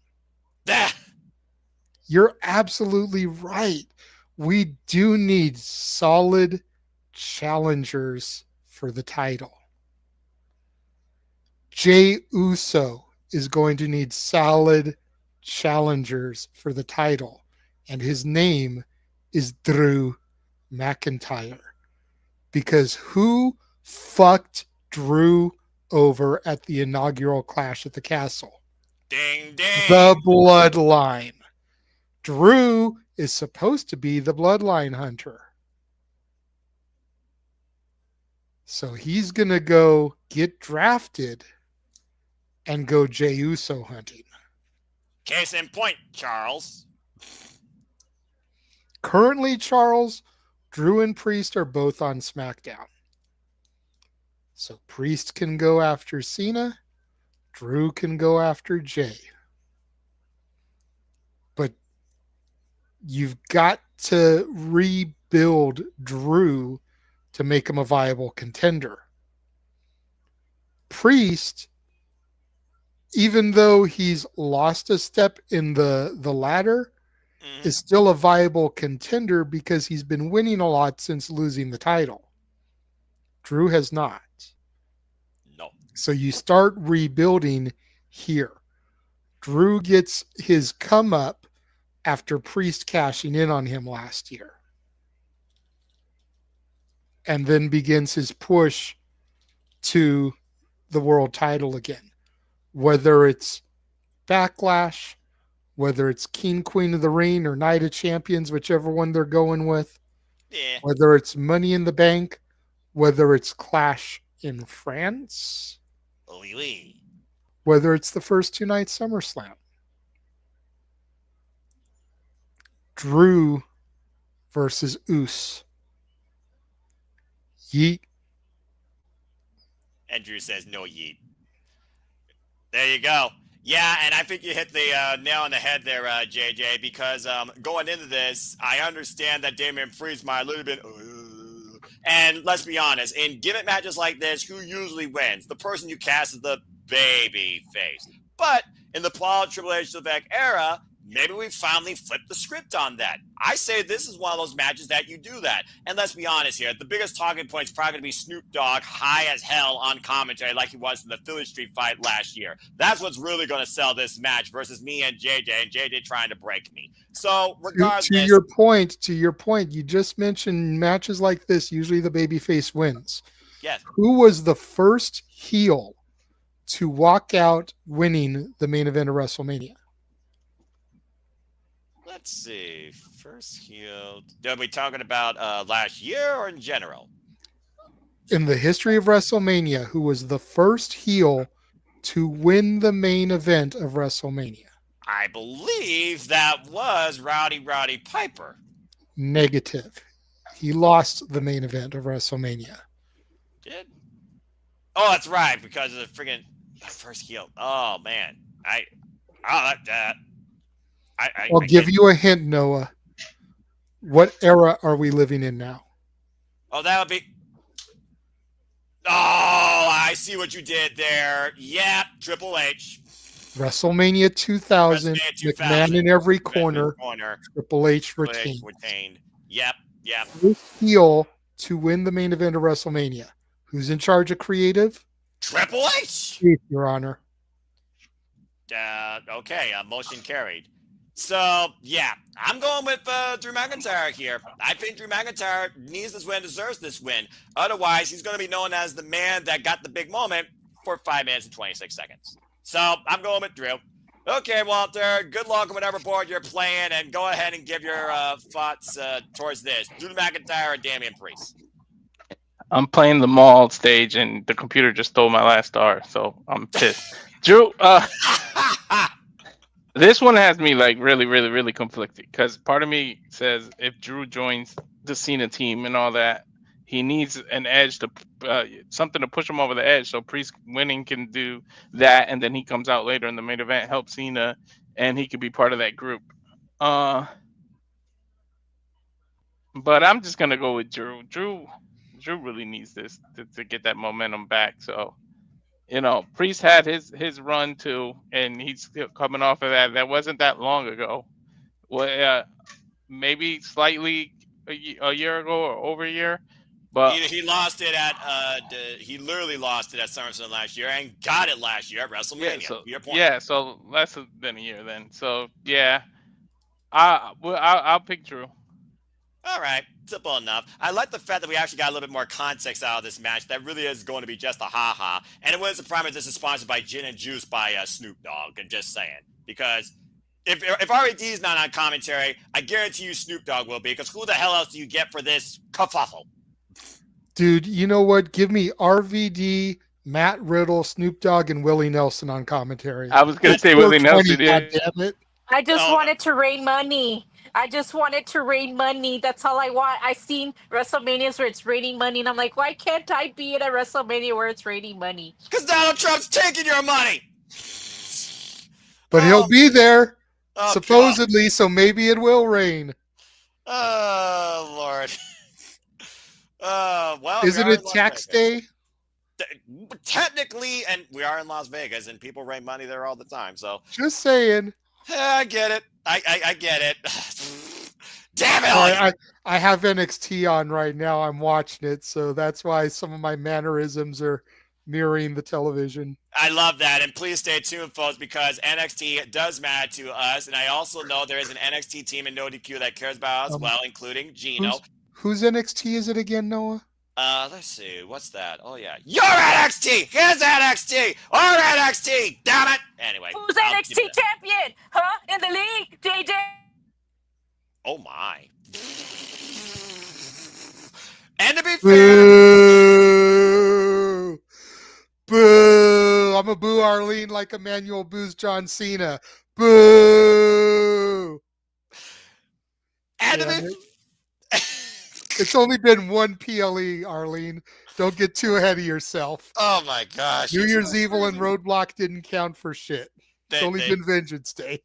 You're absolutely right. We do need solid challengers for the title. Jey Uso is going to need solid challengers for the title, and his name is Drew McIntyre. Because who fucked Drew over at the inaugural Clash at the Castle? Ding, ding. The Bloodline. Drew is supposed to be the Bloodline hunter. So he's going to go get drafted and go Jey Uso hunting. Case in point, Charles. Currently, Charles, Drew and Priest are both on SmackDown. So Priest can go after Cena. Drew can go after Jey. But you've got to rebuild Drew to make him a viable contender. Priest, even though he's lost a step in the ladder, is still a viable contender because he's been winning a lot since losing the title. Drew has not. No. So you start rebuilding here. Drew gets his come up after Priest cashing in on him last year, and then begins his push to the world title again. Whether it's Backlash, whether it's King, Queen of the Ring, or Night of Champions, whichever one they're going with, whether it's Money in the Bank, whether it's Clash in France, whether it's the first 2 nights SummerSlam. Drew versus Us. Yeet. And Drew says no yeet. There you go. Yeah, and I think you hit the nail on the head there, JJ, because going into this, I understand that Damian Priest might a little bit... And let's be honest, in gimmick matches like this, who usually wins? The person you cast is the baby face. But in the Paul Triple H Levesque era, maybe we finally flipped the script on that. I say this is one of those matches that you do that. And let's be honest here, the biggest talking point is probably going to be Snoop Dogg high as hell on commentary like he was in the Philly Street fight last year. That's what's really going to sell this match versus me and JJ trying to break me. So regardless... To your point, you just mentioned matches like this, usually the babyface wins. Yes. Who was the first heel to walk out winning the main event of WrestleMania? Let's see. First heel. Are we talking about last year or in general? In the history of WrestleMania, who was the first heel to win the main event of WrestleMania? I believe that was Rowdy Piper. Negative. He lost the main event of WrestleMania. Did? Oh, that's right, because of the friggin' first heel. Oh man, I'll give you a hint, Noah. What era are we living in now? Oh, that would be. Oh, I see what you did there. Yeah, Triple H. WrestleMania 2000. McMahon in every corner. Triple H retained. Yep. First heel to win the main event of WrestleMania. Who's in charge of creative? Triple H. Your Honor. Okay, motion carried. So, yeah, I'm going with Drew McIntyre here. I think Drew McIntyre needs this win, deserves this win. Otherwise, he's going to be known as the man that got the big moment for 5 minutes and 26 seconds. So, I'm going with Drew. Okay, Walter, good luck on whatever board you're playing, and go ahead and give your thoughts towards this. Drew McIntyre or Damian Priest? I'm playing the mall stage, and the computer just stole my last star, so I'm pissed. Drew, this one has me like really, really, really conflicted because part of me says if Drew joins the Cena team and all that, he needs an edge to something to push him over the edge. So Priest winning can do that, and then he comes out later in the main event, help Cena, and he could be part of that group. But I'm just gonna go with Drew. Drew really needs this to get that momentum back. So. Priest had his run too, and he's still coming off of that. That wasn't that long ago. Well, maybe slightly a year ago or over a year, but he lost it at he literally lost it at SummerSlam last year and got it last year at WrestleMania. So less than a year then. So yeah, I'll pick Drew. All right, simple enough. I like the fact that we actually got a little bit more context out of this match. That really is going to be just a ha-ha. And it was a surprise this is sponsored by Gin and Juice by Snoop Dogg. And just saying. Because if RAD is not on commentary, I guarantee you Snoop Dogg will be. Because who the hell else do you get for this kerfuffle? Dude, you know what? Give me RVD, Matt Riddle, Snoop Dogg, and Willie Nelson on commentary. I was going to say Willie Nelson. God damn it. I just wanted to rain money. That's all I want. I seen WrestleManias where it's raining money, and I'm like, why can't I be at a WrestleMania where it's raining money? Because Donald Trump's taking your money. But he'll be there, supposedly, God. so maybe it will rain. Oh, Lord. Well, isn't it tax day? Technically, and we are in Las Vegas, and people rain money there all the time. So just saying. I get it. I get it. Damn it! I have NXT on right now. I'm watching it, so that's why some of my mannerisms are mirroring the television. I love that, and please stay tuned, folks, because NXT does matter to us, and I also know there is an NXT team in No DQ that cares about us as well, including Gino. Whose NXT is it again, Noah? Let's see. What's that? Oh, yeah. Your NXT! His NXT! Our NXT! Damn it! Anyway. Who's NXT champion? Huh? In the league? JJ? Oh, my. And to be fair... Boo! Boo! I'm a boo Arlene like Emmanuel boos John Cena. Boo! And to be... It's only been one PLE, Arlene. Don't get too ahead of yourself. Oh, my gosh. New Year's Evil and Roadblock didn't count for shit. It's only been Vengeance Day.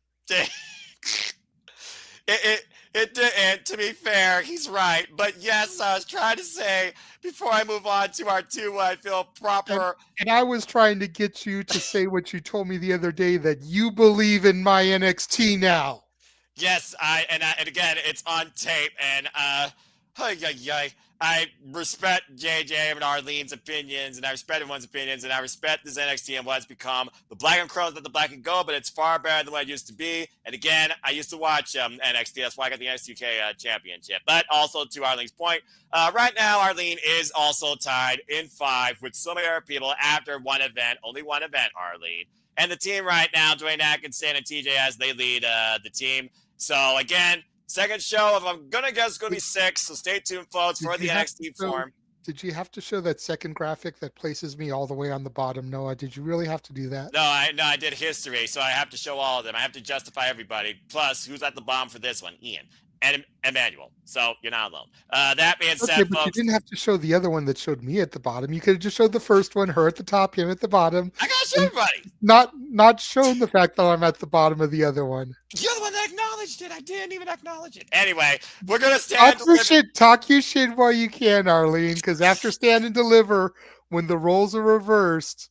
And to be fair, he's right. But yes, I was trying to say, before I move on to our two, I feel proper. And I was trying to get you to say what you told me the other day, that you believe in my NXT now. Yes, and again, it's on tape. And I respect JJ and Arlene's opinions, and I respect everyone's opinions, and I respect this NXT and what it's become. The black and chrome is not the black and gold, but it's far better than what it used to be. And again, I used to watch NXT. That's why I got the NXT UK championship. But also to Arlene's point, right now Arlene is also tied in 5 with so many other people after one event, only one event, Arlene. And the team right now, Dwayne Atkinson and TJ as they lead the team. So again, second show, if I'm going to guess, it's going to be 6. So stay tuned, folks, for the NXT form. Did you have to show that second graphic that places me all the way on the bottom, Noah? Did you really have to do that? No, I did history, so I have to show all of them. I have to justify everybody. Plus, who's at the bottom for this one? Ian and Emmanuel. So you're not alone. That being said, but folks, you didn't have to show the other one that showed me at the bottom. You could have just showed the first one, her at the top, him at the bottom. I got to show everybody. Not shown the fact that I'm at the bottom of the other one. You're the one that acknowledged it. I didn't even acknowledge it. Anyway, we're going to stand. Talk your shit while you can, Arlene, because after Stand and Deliver, when the roles are reversed,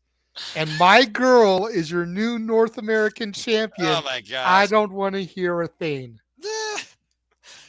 and my girl is your new North American champion, oh my God, I don't want to hear a thing.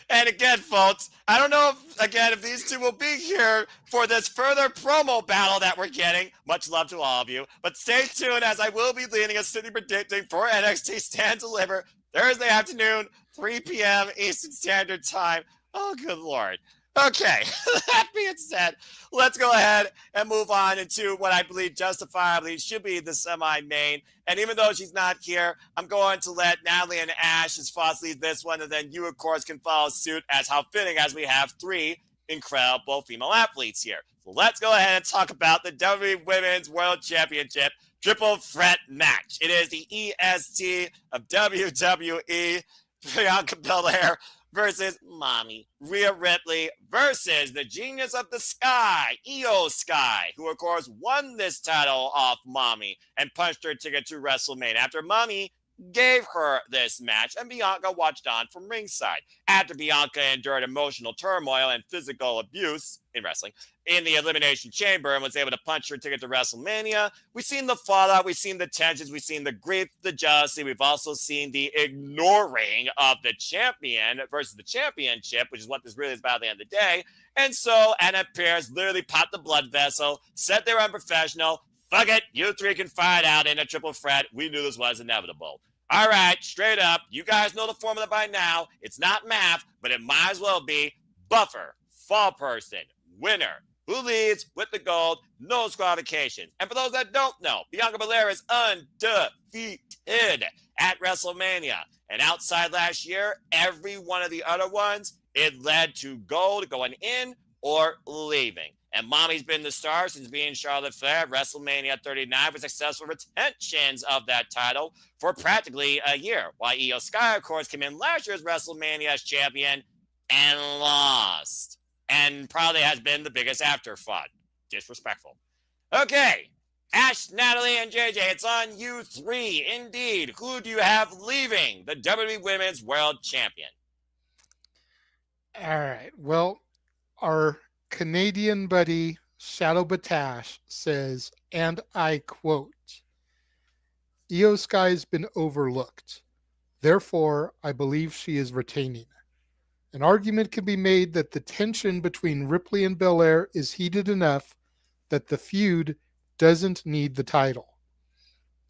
And again, folks, I don't know if these two will be here for this further promo battle that we're getting. Much love to all of you. But stay tuned as I will be leading a city predicting for NXT Stand Deliver Thursday afternoon, 3 p.m. Eastern Standard Time. Oh, good Lord. Okay, that being said, let's go ahead and move on into what I believe justifiably should be the semi-main. And even though she's not here, I'm going to let Natalie and Ash as Foss lead this one, and then you, of course, can follow suit as how fitting as we have 3 incredible female athletes here. So let's go ahead and talk about the WWE Women's World Championship triple threat match. It is the EST of WWE, Bianca Belair versus Mami, Rhea Ripley versus the Genius of the Sky, Io Sky, who of course won this title off Mami and punched her ticket to WrestleMania after Mami gave her this match and Bianca watched on from ringside. After Bianca endured emotional turmoil and physical abuse in wrestling in the Elimination Chamber and was able to punch her ticket to WrestleMania, we've seen the fallout, we've seen the tensions, we've seen the grief, the jealousy, we've also seen the ignoring of the champion versus the championship, which is what this really is about at the end of the day. And so Anna Pierce literally popped the blood vessel, said they were unprofessional. Fuck it, you 3 can fight out in a triple threat. We knew this was inevitable. All right, straight up, you guys know the formula by now. It's not math, but it might as well be buffer, fall person, winner, who leads with the gold, no disqualifications. And for those that don't know, Bianca Belair is undefeated at WrestleMania. And outside last year, every one of the other ones, it led to gold going in or leaving. And Mami's been the star since being Charlotte Flair at WrestleMania 39 with successful retentions of that title for practically a year. While Io Sky, of course, came in last year's WrestleMania as champion and lost. And probably has been the biggest afterthought. Disrespectful. Okay. Ash, Natalie, and JJ, it's on you 3. Indeed. Who do you have leaving the WWE Women's World Champion? All right. Well, our Canadian buddy Shadow Batash says, and I quote, Io Sky's been overlooked. Therefore, I believe she is retaining. An argument can be made that the tension between Ripley and Belair is heated enough that the feud doesn't need the title.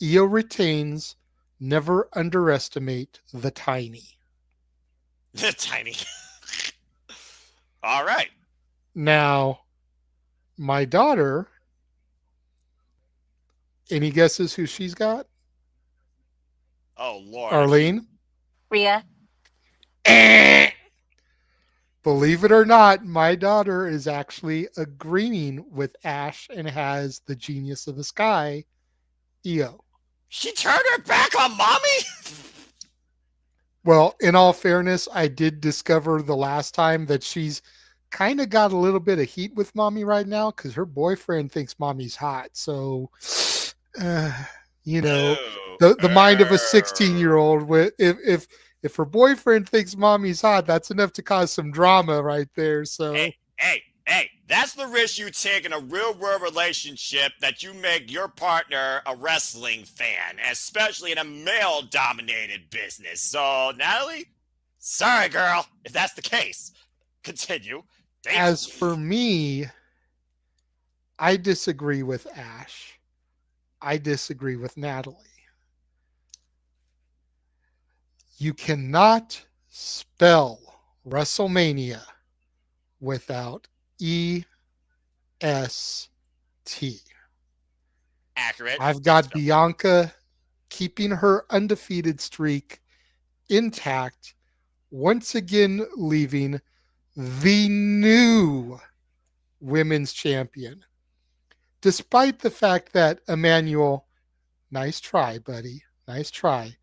Io retains. Never underestimate the tiny. The tiny. All right. Now, my daughter, any guesses who she's got? Oh, Lord. Arlene? Rhea. Believe it or not, my daughter is actually agreeing with Ash and has the Genius of the Sky, Io. She turned her back on Mami? Well, in all fairness, I did discover the last time that she's kind of got a little bit of heat with Mami right now because her boyfriend thinks Mami's hot. So, you know, the mind of a 16-year-old, if her boyfriend thinks Mami's hot, that's enough to cause some drama right there. So, hey, that's the risk you take in a real-world relationship, that you make your partner a wrestling fan, especially in a male-dominated business. So, Natalie, sorry, girl, if that's the case. Continue. As for me, I disagree with Ash. I disagree with Natalie. You cannot spell WrestleMania without EST. Accurate. I've got Bianca keeping her undefeated streak intact, once again leaving the new women's champion. Despite the fact that Emmanuel, nice try, buddy, nice try,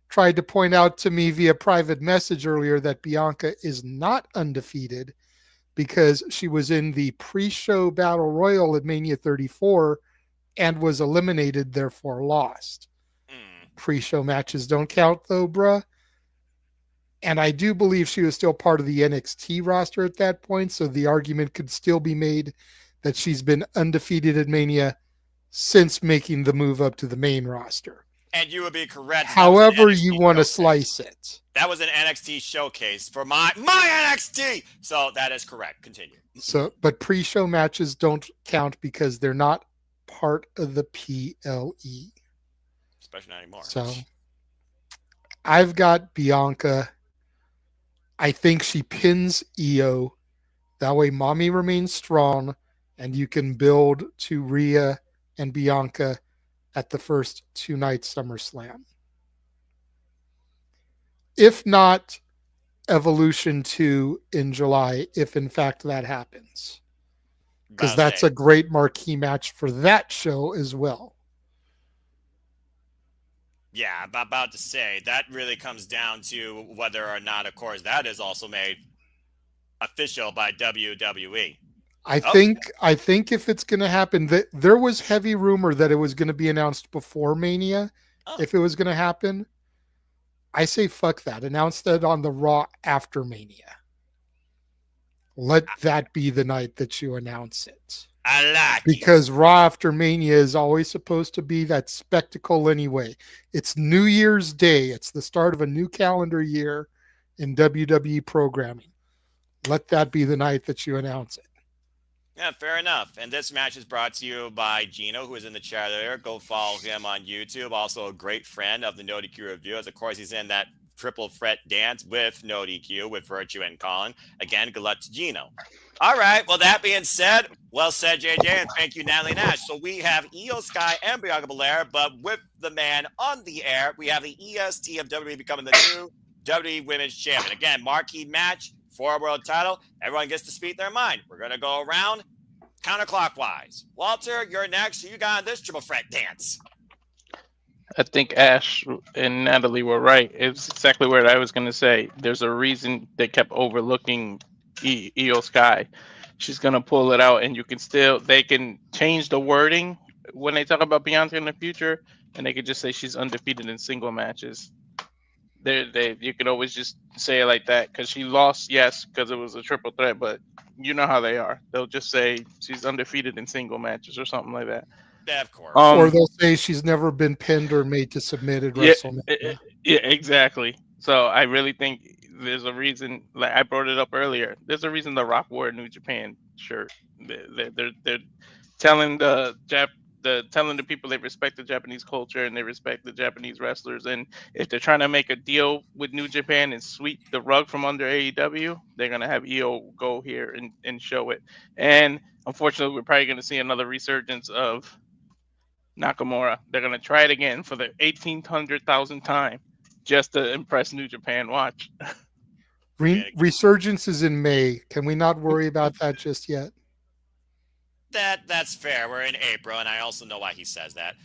tried to point out to me via private message earlier that Bianca is not undefeated because she was in the pre-show battle royal at Mania 34 and was eliminated, therefore lost. Pre-show matches don't count though, bruh. And I do believe she was still part of the NXT roster at that point, so the argument could still be made that she's been undefeated at Mania since making the move up to the main roster. And you would be correct. However you want to slice it. That was an NXT showcase for my NXT. So that is correct. Continue. So, but pre-show matches don't count because they're not part of the PLE. Especially not anymore. So I've got Bianca. I think she pins Io. That way Mami remains strong and you can build to Rhea and Bianca at the first two-night SummerSlam. If not, Evolution 2 in July, if in fact that happens. Because that's a great marquee match for that show as well. Yeah, I'm about to say, that really comes down to whether or not, of course, that is also made official by WWE. I think if it's going to happen, there was heavy rumor that it was going to be announced before Mania. If it was going to happen, I say fuck that. Announce that on the Raw after Mania. Let that be the night that you announce it. I like because Raw after Mania is always supposed to be that spectacle anyway. It's New Year's Day. It's the start of a new calendar year in WWE programming. Let that be the night that you announce it. Yeah, fair enough. And this match is brought to you by Gino, who is in the chat there. Go follow him on YouTube. Also a great friend of the No DQ reviews. Of course, he's in that triple threat dance with No DQ, with Virtue and Colin. Again, good luck to Gino. All right. Well, that being said, well said, JJ, and thank you, Natalie Nash. So we have Io Sky and Bianca Belair, but with the man on the air, we have the EST of WWE becoming the new WWE Women's Champion. Again, marquee match for a world title. Everyone gets to speak their mind. We're going to go around counterclockwise. Walter, you're next. Who you got on this triple threat dance? I think Ash and Natalie were right. It's exactly what I was going to say. There's a reason they kept overlooking Io Sky. She's going to pull it out, and they can change the wording when they talk about Bianca in the future, and they could just say she's undefeated in single matches. You could always just say it like that because she lost, yes, because it was a triple threat, but you know how they are. They'll just say she's undefeated in single matches or something like that. Yeah, of course. Or they'll say she's never been pinned or made to submit at WrestleMania. Yeah, exactly. So I really think there's a reason, like I brought it up earlier, there's a reason The Rock wore a New Japan shirt. They're telling telling the people they respect the Japanese culture and they respect the Japanese wrestlers. And if they're trying to make a deal with New Japan and sweep the rug from under AEW, they're going to have Io go here and show it. And unfortunately, we're probably going to see another resurgence of Nakamura. They're going to try it again for the 1,800,000th time just to impress New Japan. Watch. Resurgence is in May. Can we not worry about that just yet? That's fair. We're in April, and I also know why he says that.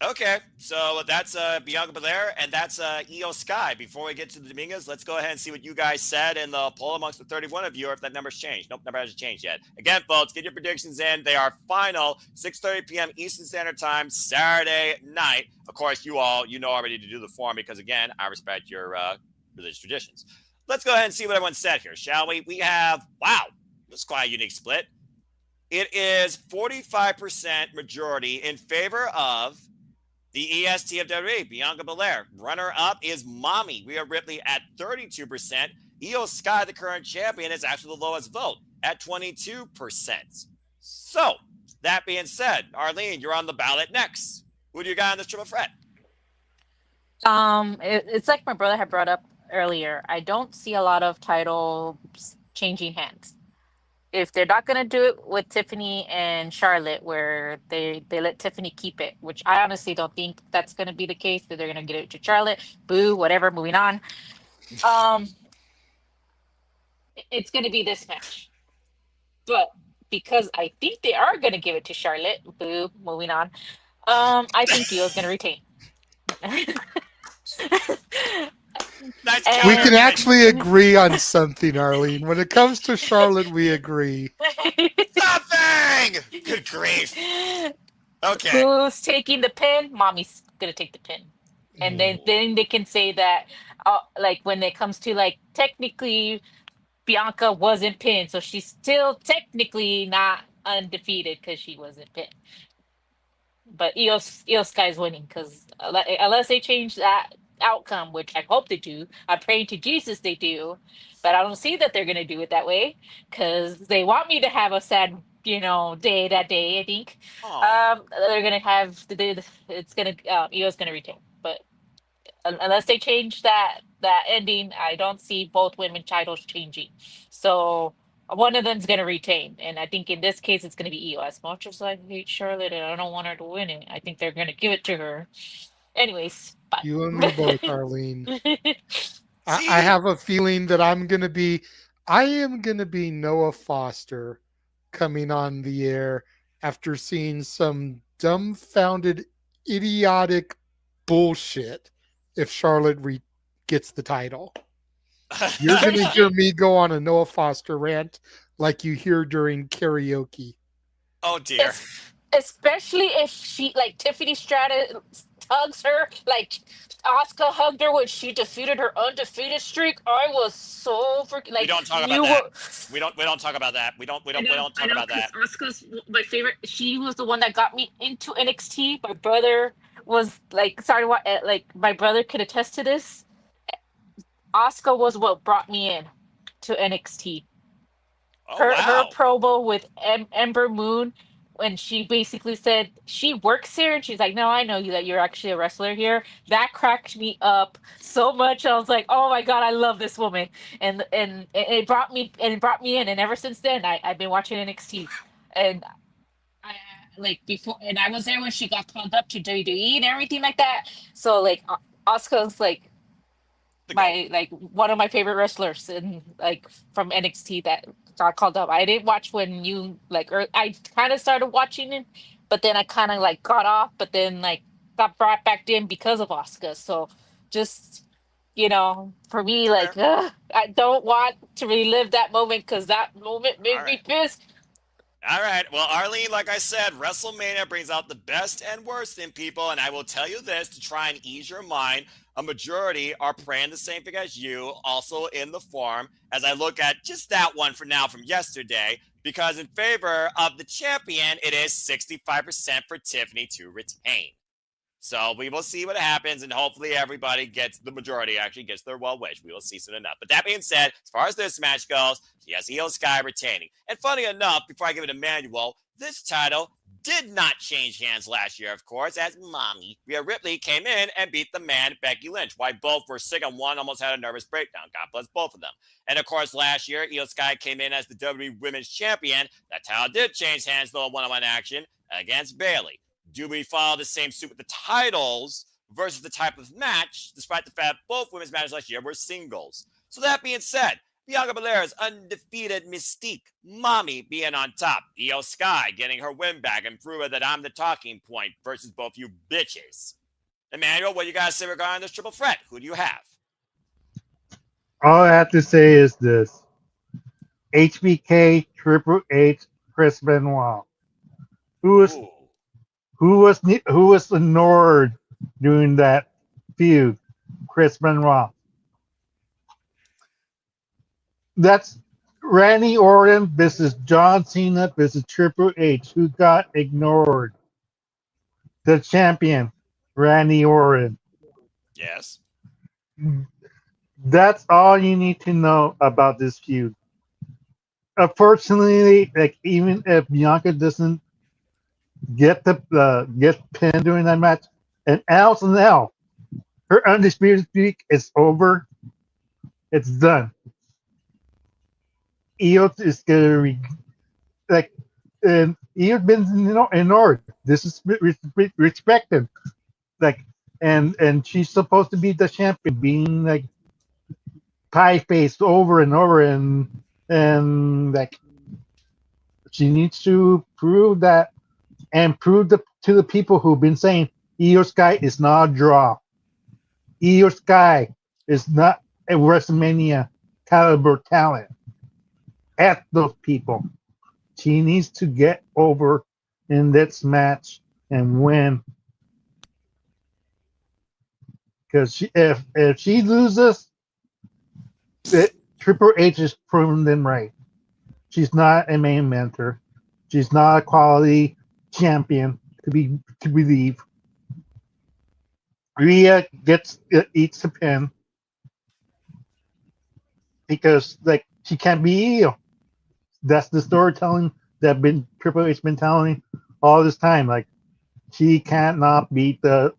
Okay, so that's Bianca Belair, and that's Io Sky. Before we get to the Dominguez, let's go ahead and see what you guys said in the poll amongst the 31 of you, or if that number's changed. Nope, number hasn't changed yet. Again, folks, get your predictions in. They are final, 6:30 p.m. Eastern Standard Time, Saturday night. Of course, you know already to do the form because, again, I respect your religious traditions. Let's go ahead and see what everyone said here, shall we? We have, wow, this is quite a unique split. It is 45% majority in favor of the EST of WWE, Bianca Belair. Runner-up is Mami. Rhea Ripley at 32%. Io Sky, the current champion, is actually the lowest vote at 22%. So, that being said, Arlene, you're on the ballot next. Who do you got in this triple threat? It's like my brother had brought up earlier. I don't see a lot of titles changing hands. If they're not gonna do it with Tiffany and Charlotte, where they let Tiffany keep it, which I honestly don't think that's gonna be the case. That they're gonna get it to Charlotte. Boo, whatever. Moving on. Um, it's gonna be this match, but because I think they are gonna give it to Charlotte. Boo, moving on. I think Io's gonna retain. Nice We counter. can And actually agree on something, Arlene. When it comes to Charlotte, we agree. Nothing! Good grief. Okay. who's taking the pin? Mommy's gonna take the pin, and then they can say that, like when it comes to like technically Bianca wasn't pinned, so she's still technically not undefeated because she wasn't pinned. But Io Sky's winning because unless they change that outcome, which I hope they do, I'm praying to Jesus they do, but I don't see that they're gonna do it that way because they want me to have a sad, day that day. I think Aw. they're gonna have it's gonna Io's gonna retain, but unless they change that ending, I don't see both women titles changing. So one of them's gonna retain, and I think in this case it's gonna be Io. As much as I hate Charlotte and I don't want her to win it, I think they're gonna give it to her. Anyways, You and me both, Arlene. bye. I See? have a feeling that I am gonna be Noah Foster coming on the air after seeing some dumbfounded, idiotic bullshit if Charlotte gets the title. You're gonna Especially, hear me go on a Noah Foster rant like you hear during karaoke. Oh dear. especially if she like Tiffany Strata hugs her like Asuka hugged her when she defeated her undefeated streak. I was so freaking We like don't talk about you that. were. We don't talk about that. We don't I talk know, about because that. Asuka's my favorite. She was the one that got me into NXT. My brother was like, sorry, what? Like my brother could attest to this. Asuka was what brought me in to NXT. Oh Her wow. promo with Ember Moon, when she basically said she works here and she's like, no, I know you, that you're actually a wrestler here. That cracked me up so much. I was like, oh my god, I love this woman. And it brought me in, and ever since then I've been watching NXT. And I like before, and I was there when she got called up to WWE and everything like that. So like Asuka's like The goat. my like one of my favorite wrestlers and like from NXT that got called up. I didn't watch when you like, or I kind of started watching it, but then I kind of like got off, but then like got brought back in because of Asuka. So just for me, like Fair. I don't want to relive that moment because that moment All made right. me pissed. All right. Well, Arlene, like I said, WrestleMania brings out the best and worst in people. And I will tell you this to try and ease your mind. A majority are praying the same thing as you, also in the forum, as I look at just that one for now from yesterday, because in favor of the champion, it is 65% for Tiffany to retain. So we will see what happens, and hopefully everybody the majority actually gets their well wish. We will see soon enough. But that being said, as far as this match goes, yes, Io Sky retaining. And funny enough, before I give it to Manuel, this title did not change hands last year, of course, as Mami, Rhea Ripley came in and beat the man, Becky Lynch. Why both were sick and one almost had a nervous breakdown. God bless both of them. And of course, last year, Io Sky came in as the WWE Women's Champion. That title did change hands, though, one-on-one action against Bayley. Do we follow the same suit with the titles versus the type of match, despite the fact both women's matches last year were singles? So that being said, Bianca Belair's undefeated mystique, Mami being on top, Io Sky getting her win back and proving that I'm the talking point versus both you bitches. Emmanuel, what you got to say regarding this triple threat? Who do you have? All I have to say is this: HBK, Triple H, Chris Benoit. Who was Ooh. who was ignored during that feud? Chris Benoit. That's Randy Orton versus John Cena versus Triple H. Who got ignored? The champion, Randy Orton. Yes. That's all you need to know about this feud. unfortunately, like even if Bianca doesn't get pinned during that match, and Al's an L, her undisputed streak is over. It's done. Io is gonna like, and Io's been ignored. This is respected. Like, and she's supposed to be the champion, being like pie faced over and over, and like she needs to prove that and prove to the people who've been saying Io Sky is not a draw. Io Sky is not a WrestleMania caliber talent. At those people, she needs to get over in this match and win. Because if she loses, Triple H is proven them right. She's not a main mentor. She's not a quality champion to believe. Rhea eats the pin because like she can't be Io. That's the storytelling that Triple H been telling all this time. Like she cannot beat the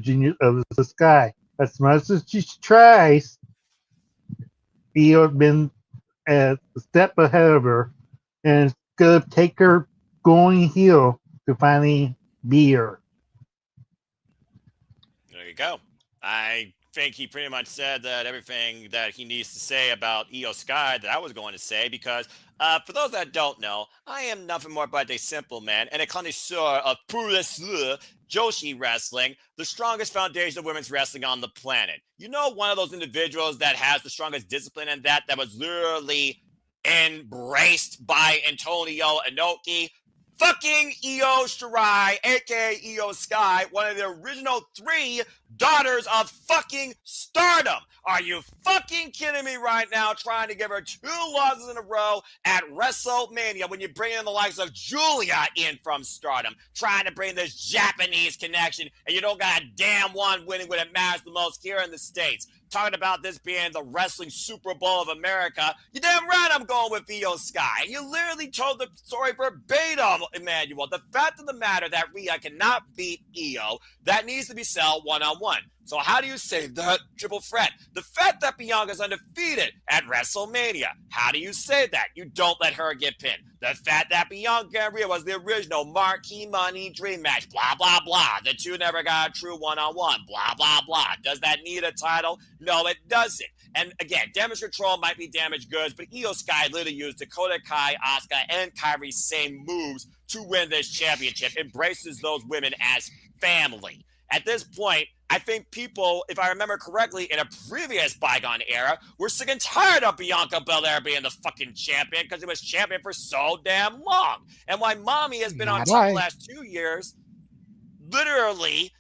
genius of the Sky. As much as she tries, Io been a step ahead of her, and it's gonna take her going heel to finally be her. There you go. I think he pretty much said that everything that he needs to say about Io Sky that I was going to say, because for those that don't know, I am nothing more but a simple man and a connoisseur of pro wrestler, Joshi wrestling, the strongest foundation of women's wrestling on the planet. You know, one of those individuals that has the strongest discipline in that was literally embraced by Antonio Inoki. Fucking Io Shirai, aka Io Sky, one of the original 3 daughters of fucking Stardom. Are you fucking kidding me right now? Trying to give her 2 losses in a row at WrestleMania when you bring in the likes of Julia in from Stardom, trying to bring this Japanese connection, and you don't got a damn one winning when it matters the most here in the States. Talking about this being the wrestling Super Bowl of America, you damn right I'm going with Io Sky. You literally told the story verbatim, Emmanuel. The fact of the matter that Rhea cannot beat Io, that needs to be settled one-on-one. So how do you save the triple threat? The fact that Bianca's undefeated at WrestleMania, how do you save that? You don't let her get pinned. The fact that Bianca and Rhea was the original marquee money dream match, blah, blah, blah. The 2 never got a true one-on-one, blah, blah, blah. Does that need a title? No, it doesn't. And again, damage control might be damaged goods, but Io Sky literally used Dakota Kai, Asuka, and Kairi's same moves to win this championship, embraces those women as family. At this point, I think people, if I remember correctly, in a previous bygone era, were sick and tired of Bianca Belair being the fucking champion because it was champion for so damn long. And why Mami has been on top the last 2 years, literally,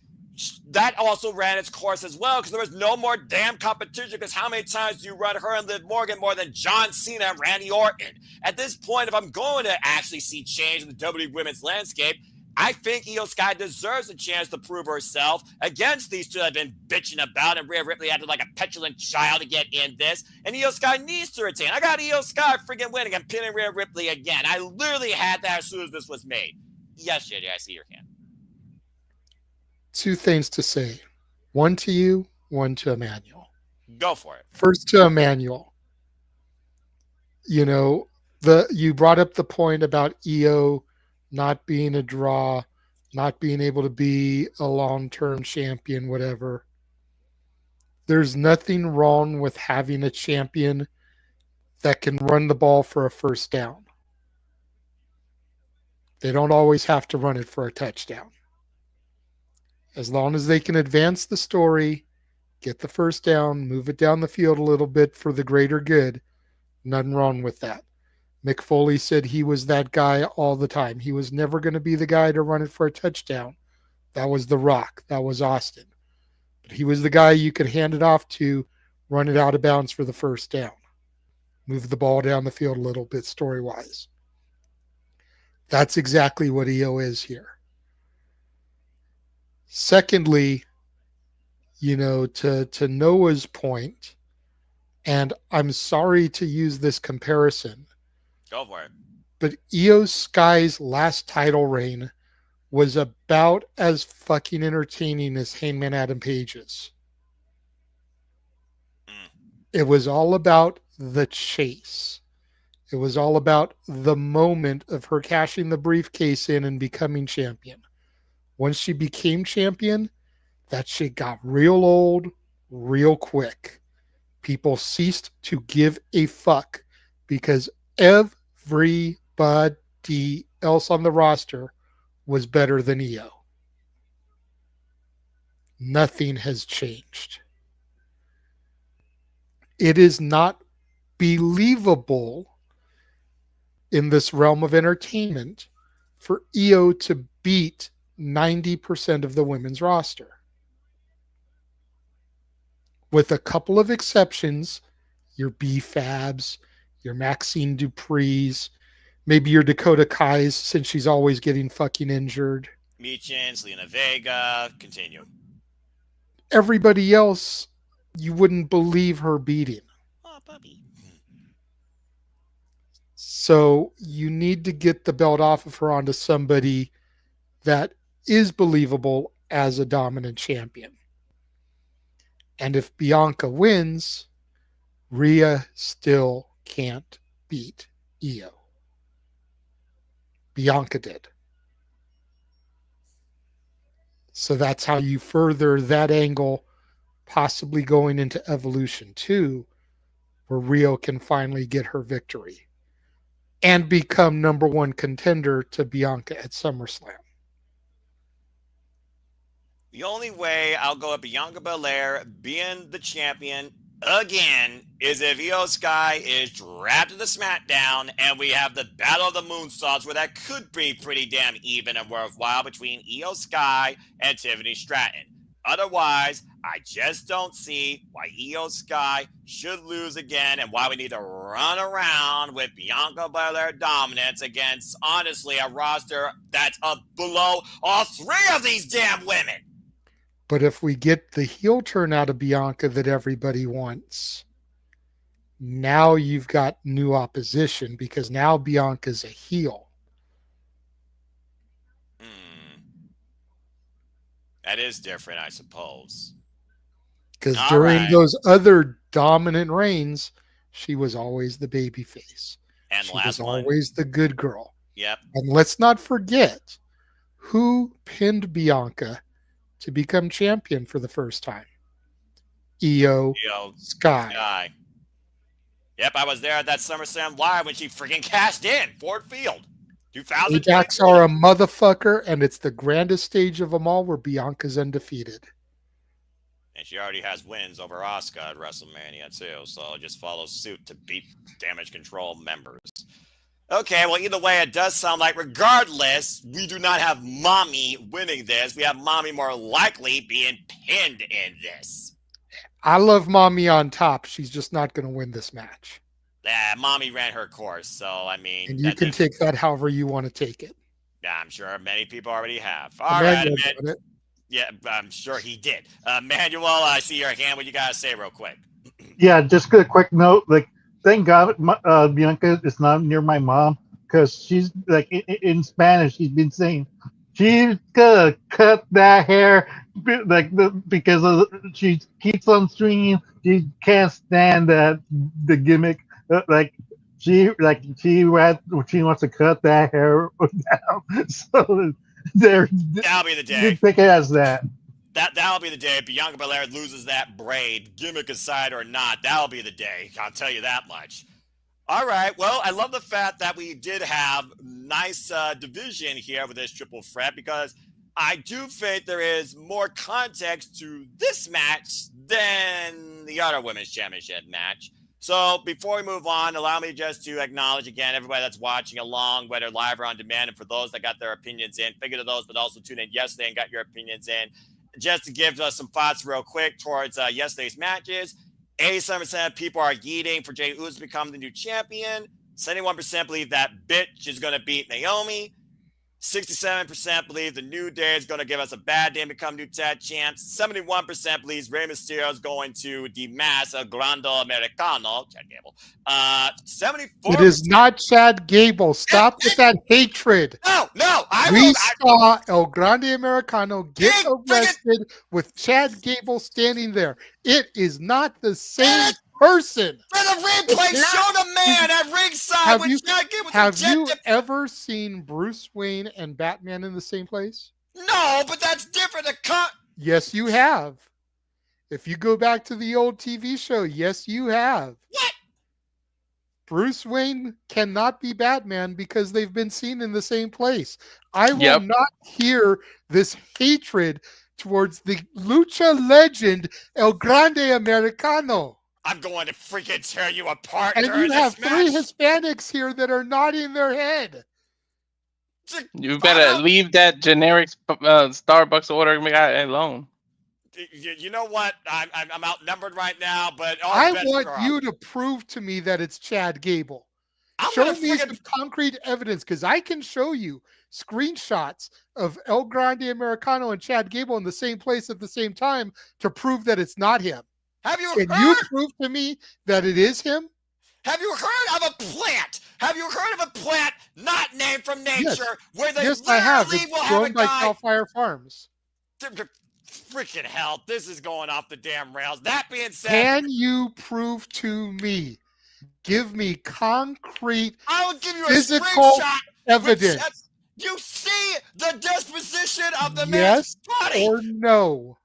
that also ran its course as well because there was no more damn competition, because how many times do you run her and Liv Morgan more than John Cena and Randy Orton? At this point, if I'm going to actually see change in the WWE women's landscape, I think Io Sky deserves a chance to prove herself against these 2 that have been bitching about, and Rhea Ripley acted like a petulant child to get in this, and Io Sky needs to retain. I got Io Sky freaking winning and pinning Rhea Ripley again. I literally had that as soon as this was made. Yes, JJ, I see your hand. 2 things to say. 1 to you, 1 to Emmanuel. Go for it. First to Emmanuel. You know, you brought up the point about Io not being a draw, not being able to be a long-term champion, whatever. There's nothing wrong with having a champion that can run the ball for a first down. They don't always have to run it for a touchdown. As long as they can advance the story, get the first down, move it down the field a little bit for the greater good, nothing wrong with that. Mick Foley said he was that guy all the time. He was never going to be the guy to run it for a touchdown. That was The Rock. That was Austin. But he was the guy you could hand it off to, run it out of bounds for the first down. Move the ball down the field a little bit story-wise. That's exactly what Io is here. Secondly, you know, to Noah's point, and I'm sorry to use this comparison, Go for it. But Io Sky's last title reign was about as fucking entertaining as Hangman Adam Page's. It was all about the chase. It was all about the moment of her cashing the briefcase in and becoming champion. Once she became champion, that shit got real old real quick. People ceased to give a fuck because everybody else on the roster was better than Io. Nothing has changed. It is not believable in this realm of entertainment for Io to beat 90% of the women's roster. With a couple of exceptions, your B-Fabs, your Maxine Dupree's, maybe your Dakota Kai's, since she's always getting fucking injured. Michin, Selena Vega, continue. Everybody else, you wouldn't believe her beating. Oh, puppy. So you need to get the belt off of her onto somebody that is believable as a dominant champion. And if Bianca wins, Rhea still can't beat Io. Bianca did. So that's how you further that angle, possibly going into Evolution 2, where Rhea can finally get her victory and become number one contender to Bianca at SummerSlam. The only way I'll go with Bianca Belair being the champion again is if Io Sky is drafted to SmackDown and we have the Battle of the Moonsaults, where that could be pretty damn even and worthwhile between Io Sky and Tiffany Stratton. Otherwise, I just don't see why Io Sky should lose again and why we need to run around with Bianca Belair dominance against, honestly, a roster that's below all three of these damn women. But if we get the heel turn out of Bianca that everybody wants, now you've got new opposition because now Bianca's a heel. That is different, I suppose. Because during those other dominant reigns, she was always the baby face. And she last was one. Always the good girl. Yep. And let's not forget who pinned Bianca to become champion for the first time. Io Sky. Yep, I was there at that SummerSlam Live when she freaking cashed in Ford Field. 2000. Paybacks are a motherfucker, and it's the grandest stage of them all where Bianca's undefeated. And she already has wins over Asuka at WrestleMania too, so just follow suit to beat Damage Control members. Okay, well, either way, it does sound like, regardless, we do not have Mami winning this. We have Mami more likely being pinned in this. I love Mami on top. She's just not going to win this match. Yeah, Mami ran her course, so, I mean... And you can take that however you want to take it. Yeah, I'm sure many people already have. All right, man. Yeah, I'm sure he did. Manuel, I see your hand. What you got to say real quick? Yeah, just a quick note. Like, thank God Bianca is not near my mom, because she's like in Spanish. She's been saying she's gonna cut that hair because she keeps on stringing. She can't stand the gimmick. She wants to cut that hair down. So that'll be the day. Take it as that. That'll be the day. Bianca Belair loses that braid, gimmick aside or not. That'll be the day. I'll tell you that much. All right. Well, I love the fact that we did have nice division here with this triple threat, because I do think there is more context to this match than the other women's championship match. So before we move on, allow me just to acknowledge again everybody that's watching along, whether live or on demand, and for those that got their opinions in, figure to those that also tuned in yesterday and got your opinions in. Just to give us some thoughts real quick towards yesterday's matches. 87% of people are yeeting for Jey Uso to become the new champion. 71% believe that bitch is going to beat Naomi. 67% believe the New Day is going to give us a bad day and become new tag champs. 71% believes Rey Mysterio is going to demask a Grande Americano. Chad Gable. 74%. It is not Chad Gable. Stop with that hatred. No, We saw El Grande Americano get Big friggin- arrested with Chad Gable standing there. It is not the same person. For the replay, It's show not. the man at ringside Have when you- Chad Gable was Have you injected. ever seen Bruce Wayne and Batman in the same place? No, but that's different. Yes, you have. If you go back to the old TV show, yes, you have. What? Bruce Wayne cannot be Batman because they've been seen in the same place. I will Yep. not hear this hatred towards the lucha legend El Grande Americano. I'm going to freaking tear you apart And during you have this three match. Hispanics here that are nodding their head. You better leave that generic Starbucks order guy alone. You know what? I'm outnumbered right now, but I want you to prove to me that it's Chad Gable. Show me some concrete evidence, because I can show you screenshots of El Grande Americano and Chad Gable in the same place at the same time to prove that it's not him. Have you Can heard? you prove to me that it is him? Have you heard of a plant? Have you heard of a plant not named from nature where they Yes, I have. literally It's will have a grown by guy? Cal Fire Farms. Freaking hell! This is going off the damn rails. That being said, Can you prove to me? Give me concrete I will give you a physical screenshot. evidence. You see the disposition of the Yes man's body. or no?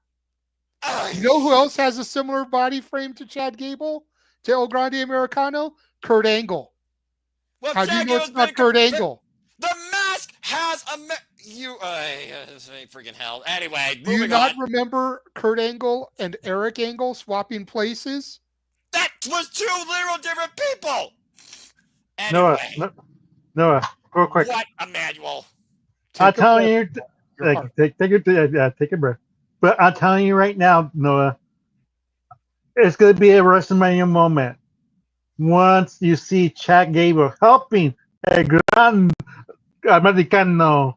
You know who else has a similar body frame to Chad Gable? To El Grande Americano? Kurt Angle. Well, How do you Chad know it's Gable's not been- Kurt Angle? The mask has a freaking hell. Anyway, Do you moving not on. remember Kurt Angle and Eric Angle swapping places? That was two literal different people. Noah, Anyway, Noah, real quick. what, Emmanuel? I'm Take a telling breath. you, Your heart. take a breath. But I'm telling you right now, Noah, it's going to be a WrestleMania moment. Once you see Chad Gable helping a Gran Americano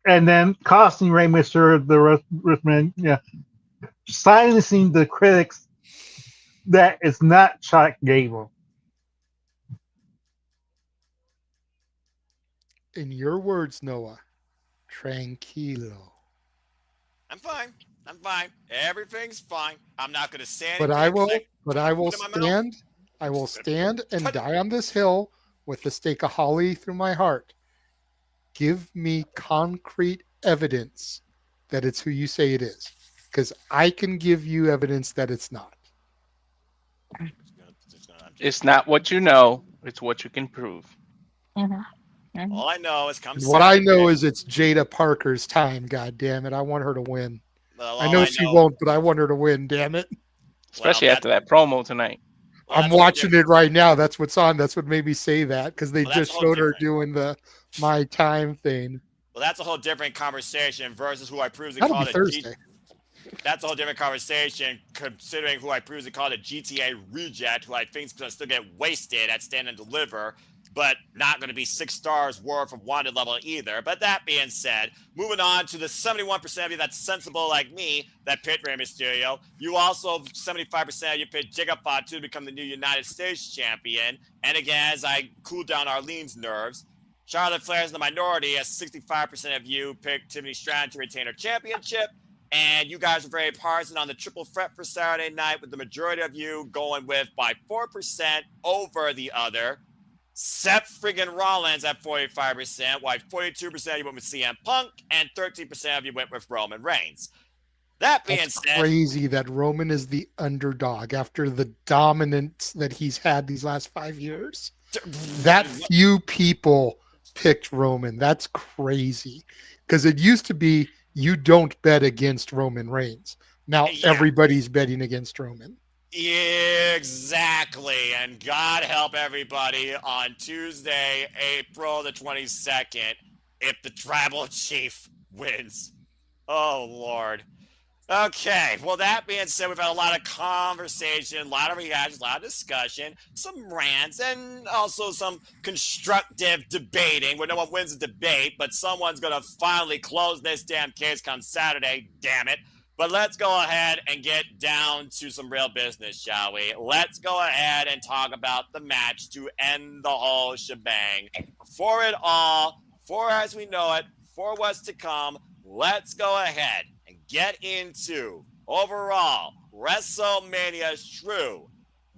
and then costing Rey Mysterio the WrestleMania, silencing the critics that it's not Chad Gable. In your words, Noah, tranquilo. I'm fine. I'm fine. Everything's fine. I'm not going to say anything. But I will in my mouth. I will stand and die on this hill with the stake of holly through my heart. Give me concrete evidence that it's who you say it is. Because I can give you evidence that it's not. It's not what you know; it's what you can prove. All I know is come What I Saturday. know is it's Jada Parker's time, god damn it. I want her to win. Well, I all know she won't, but I want her to win, damn it. Especially after that promo tonight. Well, I'm that's a whole watching it right now. That's what's on. That's what made me say that, because they Well, that's just a whole showed her different- doing the my time thing. Well, that's a whole different conversation versus who I previously That'll called be a Thursday. That's a whole different conversation, considering who I previously called a GTA reject, who I think is going to still get wasted at Stand and Deliver, but not going to be 6 stars worth of wanted level either. But that being said, moving on to the 71% of you that's sensible like me that picked Rey Mysterio. You also, 75% of you picked Jacob Fatu to become the new United States champion. And again, as I cool down Arlene's nerves, Charlotte Flair's in the minority, as 65% of you picked Tiffany Stratton to retain her championship. And you guys are very partisan on the triple threat for Saturday night, with the majority of you going with by 4% over the other. Seth friggin' Rollins at 45%, while 42% of you went with CM Punk, and 13% of you went with Roman Reigns. That being That's said, crazy that Roman is the underdog after the dominance that he's had these last 5 years. That few people picked Roman. That's crazy. Because it used to be you don't bet against Roman Reigns. Now Yeah. everybody's betting against Roman. Exactly. And God help everybody on Tuesday, April the 22nd, if the tribal chief wins. Oh, Lord. Okay, well, that being said, we've had a lot of conversation, a lot of reactions, a lot of discussion, some rants, and also some constructive debating where no one wins the debate, but someone's going to finally close this damn case come Saturday, damn it. But let's go ahead and get down to some real business, shall we? Let's go ahead and talk about the match to end the whole shebang. For it all, for as we know it, for what's to come, let's go ahead and get into overall WrestleMania's true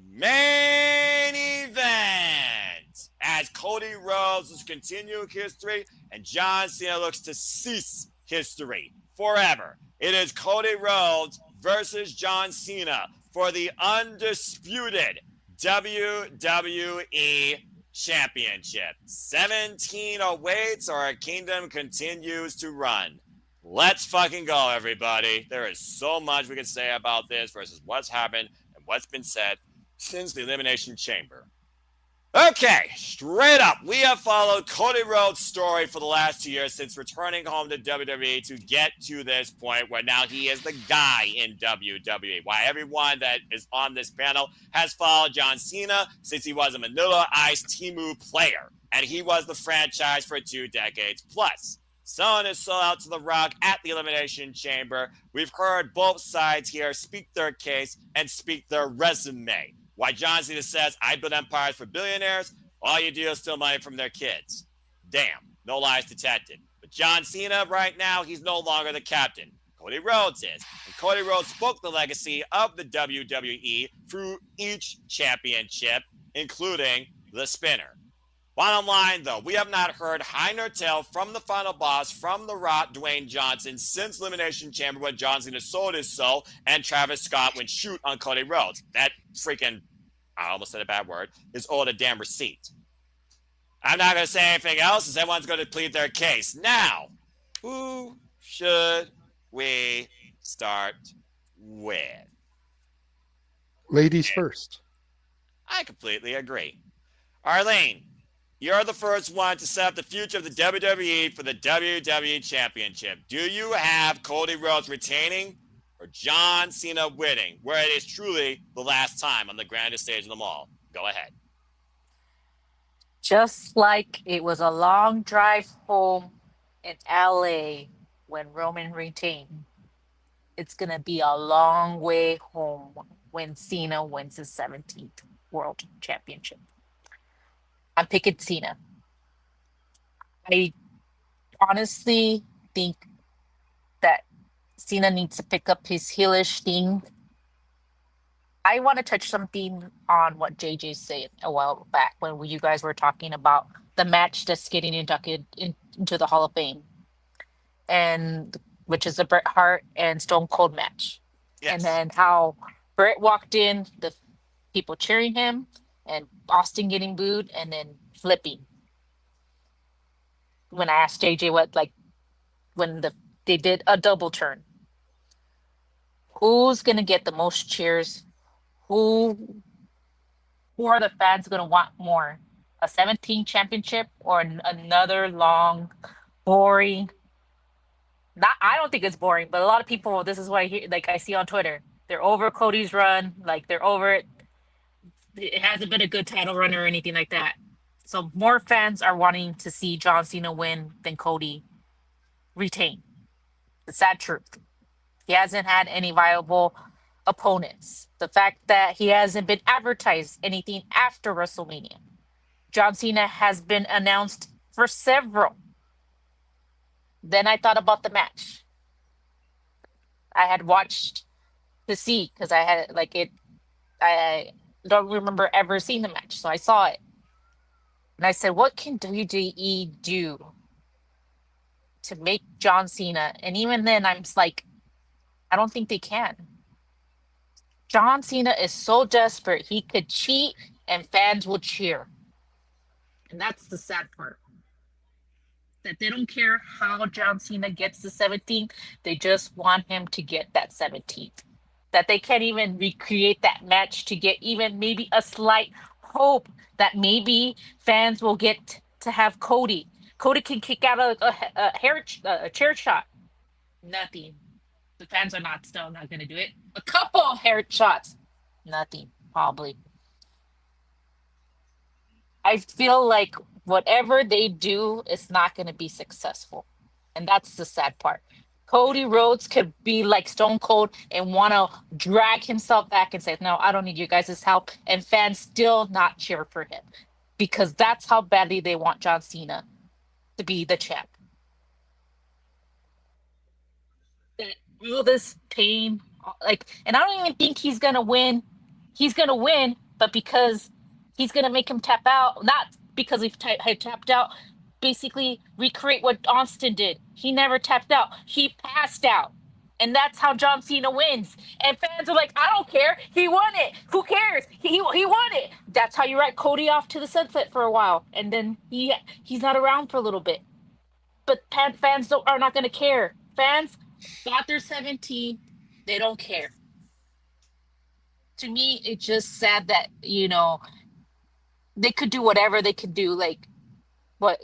main event as Cody Rhodes is continuing history and John Cena looks to cease history forever. It is Cody Rhodes versus John Cena for the undisputed WWE Championship. 17 awaits, our kingdom continues to run. Let's fucking go, everybody. There is so much we can say about this versus what's happened and what's been said since the Elimination Chamber. Okay, straight up, we have followed Cody Rhodes' story for the last 2 years since returning home to WWE to get to this point where now he is the guy in WWE. Why everyone that is on this panel has followed John Cena since he was a Vanilla Ice Timu player, and he was the franchise for 2 decades plus. Selling his soul out to The Rock at the Elimination Chamber. We've heard both sides here speak their case and speak their resume. Why John Cena says, I build empires for billionaires, all you do is steal money from their kids. Damn, no lies detected. But John Cena, right now, he's no longer the captain. Cody Rhodes is. And Cody Rhodes spoke the legacy of the WWE through each championship, including the spinner. Bottom line, though, we have not heard high nor tail from the final boss, from The Rock, Dwayne Johnson, since Elimination Chamber when John Cena sold his soul and Travis Scott went shoot on Cody Rhodes. That freaking, I almost said a bad word, is all the damn receipt. I'm not going to say anything else as everyone's going to plead their case. Now, who should we start with? Ladies first. I completely agree. Arlene, you're the first one to set up the future of the WWE for the WWE Championship. Do you have Cody Rhodes retaining or John Cena winning, where it is truly the last time on the grandest stage of them all? Go ahead. Just like it was a long drive home in LA when Roman retained, it's going to be a long way home when Cena wins his 17th World Championship. I'm picking Cena. I honestly think that Cena needs to pick up his heelish thing. I want to touch something on what JJ said a while back when you guys were talking about the match that's getting inducted into the Hall of Fame, and which is the Bret Hart and Stone Cold match. Yes. And then how Bret walked in, the people cheering him, and Austin getting booed, and then flipping. When I asked JJ what, like, when they did a double turn, who's gonna get the most cheers? Who are the fans gonna want more? A 17 championship or another long, boring? Not, I don't think it's boring, but a lot of people. This is what I hear. Like I see on Twitter, they're over Cody's run. Like they're over it. It hasn't been a good title run or anything like that. So more fans are wanting to see John Cena win than Cody retain. The sad truth. He hasn't had any viable opponents. The fact that he hasn't been advertised anything after WrestleMania. John Cena has been announced for several. Then I thought about the match. I had watched to see because I had like it. I don't remember ever seeing the match, so I saw it, and I said, "What can WWE do to make John Cena?" And even then, I'm just like, I don't think they can. John Cena is so desperate, he could cheat and fans will cheer. And that's the sad part. That they don't care how John Cena gets the 17th. They just want him to get that 17th. That they can't even recreate that match to get even maybe a slight hope that maybe fans will get to have Cody. Cody can kick out a chair shot. Nothing. The fans are still not going to do it. A couple hair shots, nothing probably. I feel like whatever they do is not going to be successful. And that's the sad part. Cody Rhodes could be like Stone Cold and want to drag himself back and say, no, I don't need you guys' help. And fans still not cheer for him because that's how badly they want John Cena to be the champ. That all this pain, and I don't even think he's going to win. He's going to win, but because he's going to make him tap out, not because he tapped out, basically recreate what Austin did. He never tapped out. He passed out. And that's how John Cena wins. And fans are like, I don't care. He won it. Who cares? He won it. That's how you write Cody off to the sunset for a while. And then he's not around for a little bit. But fans are not going to care. Fans got their 17. They don't care. To me, it's just sad that, they could do whatever they could do. Like, what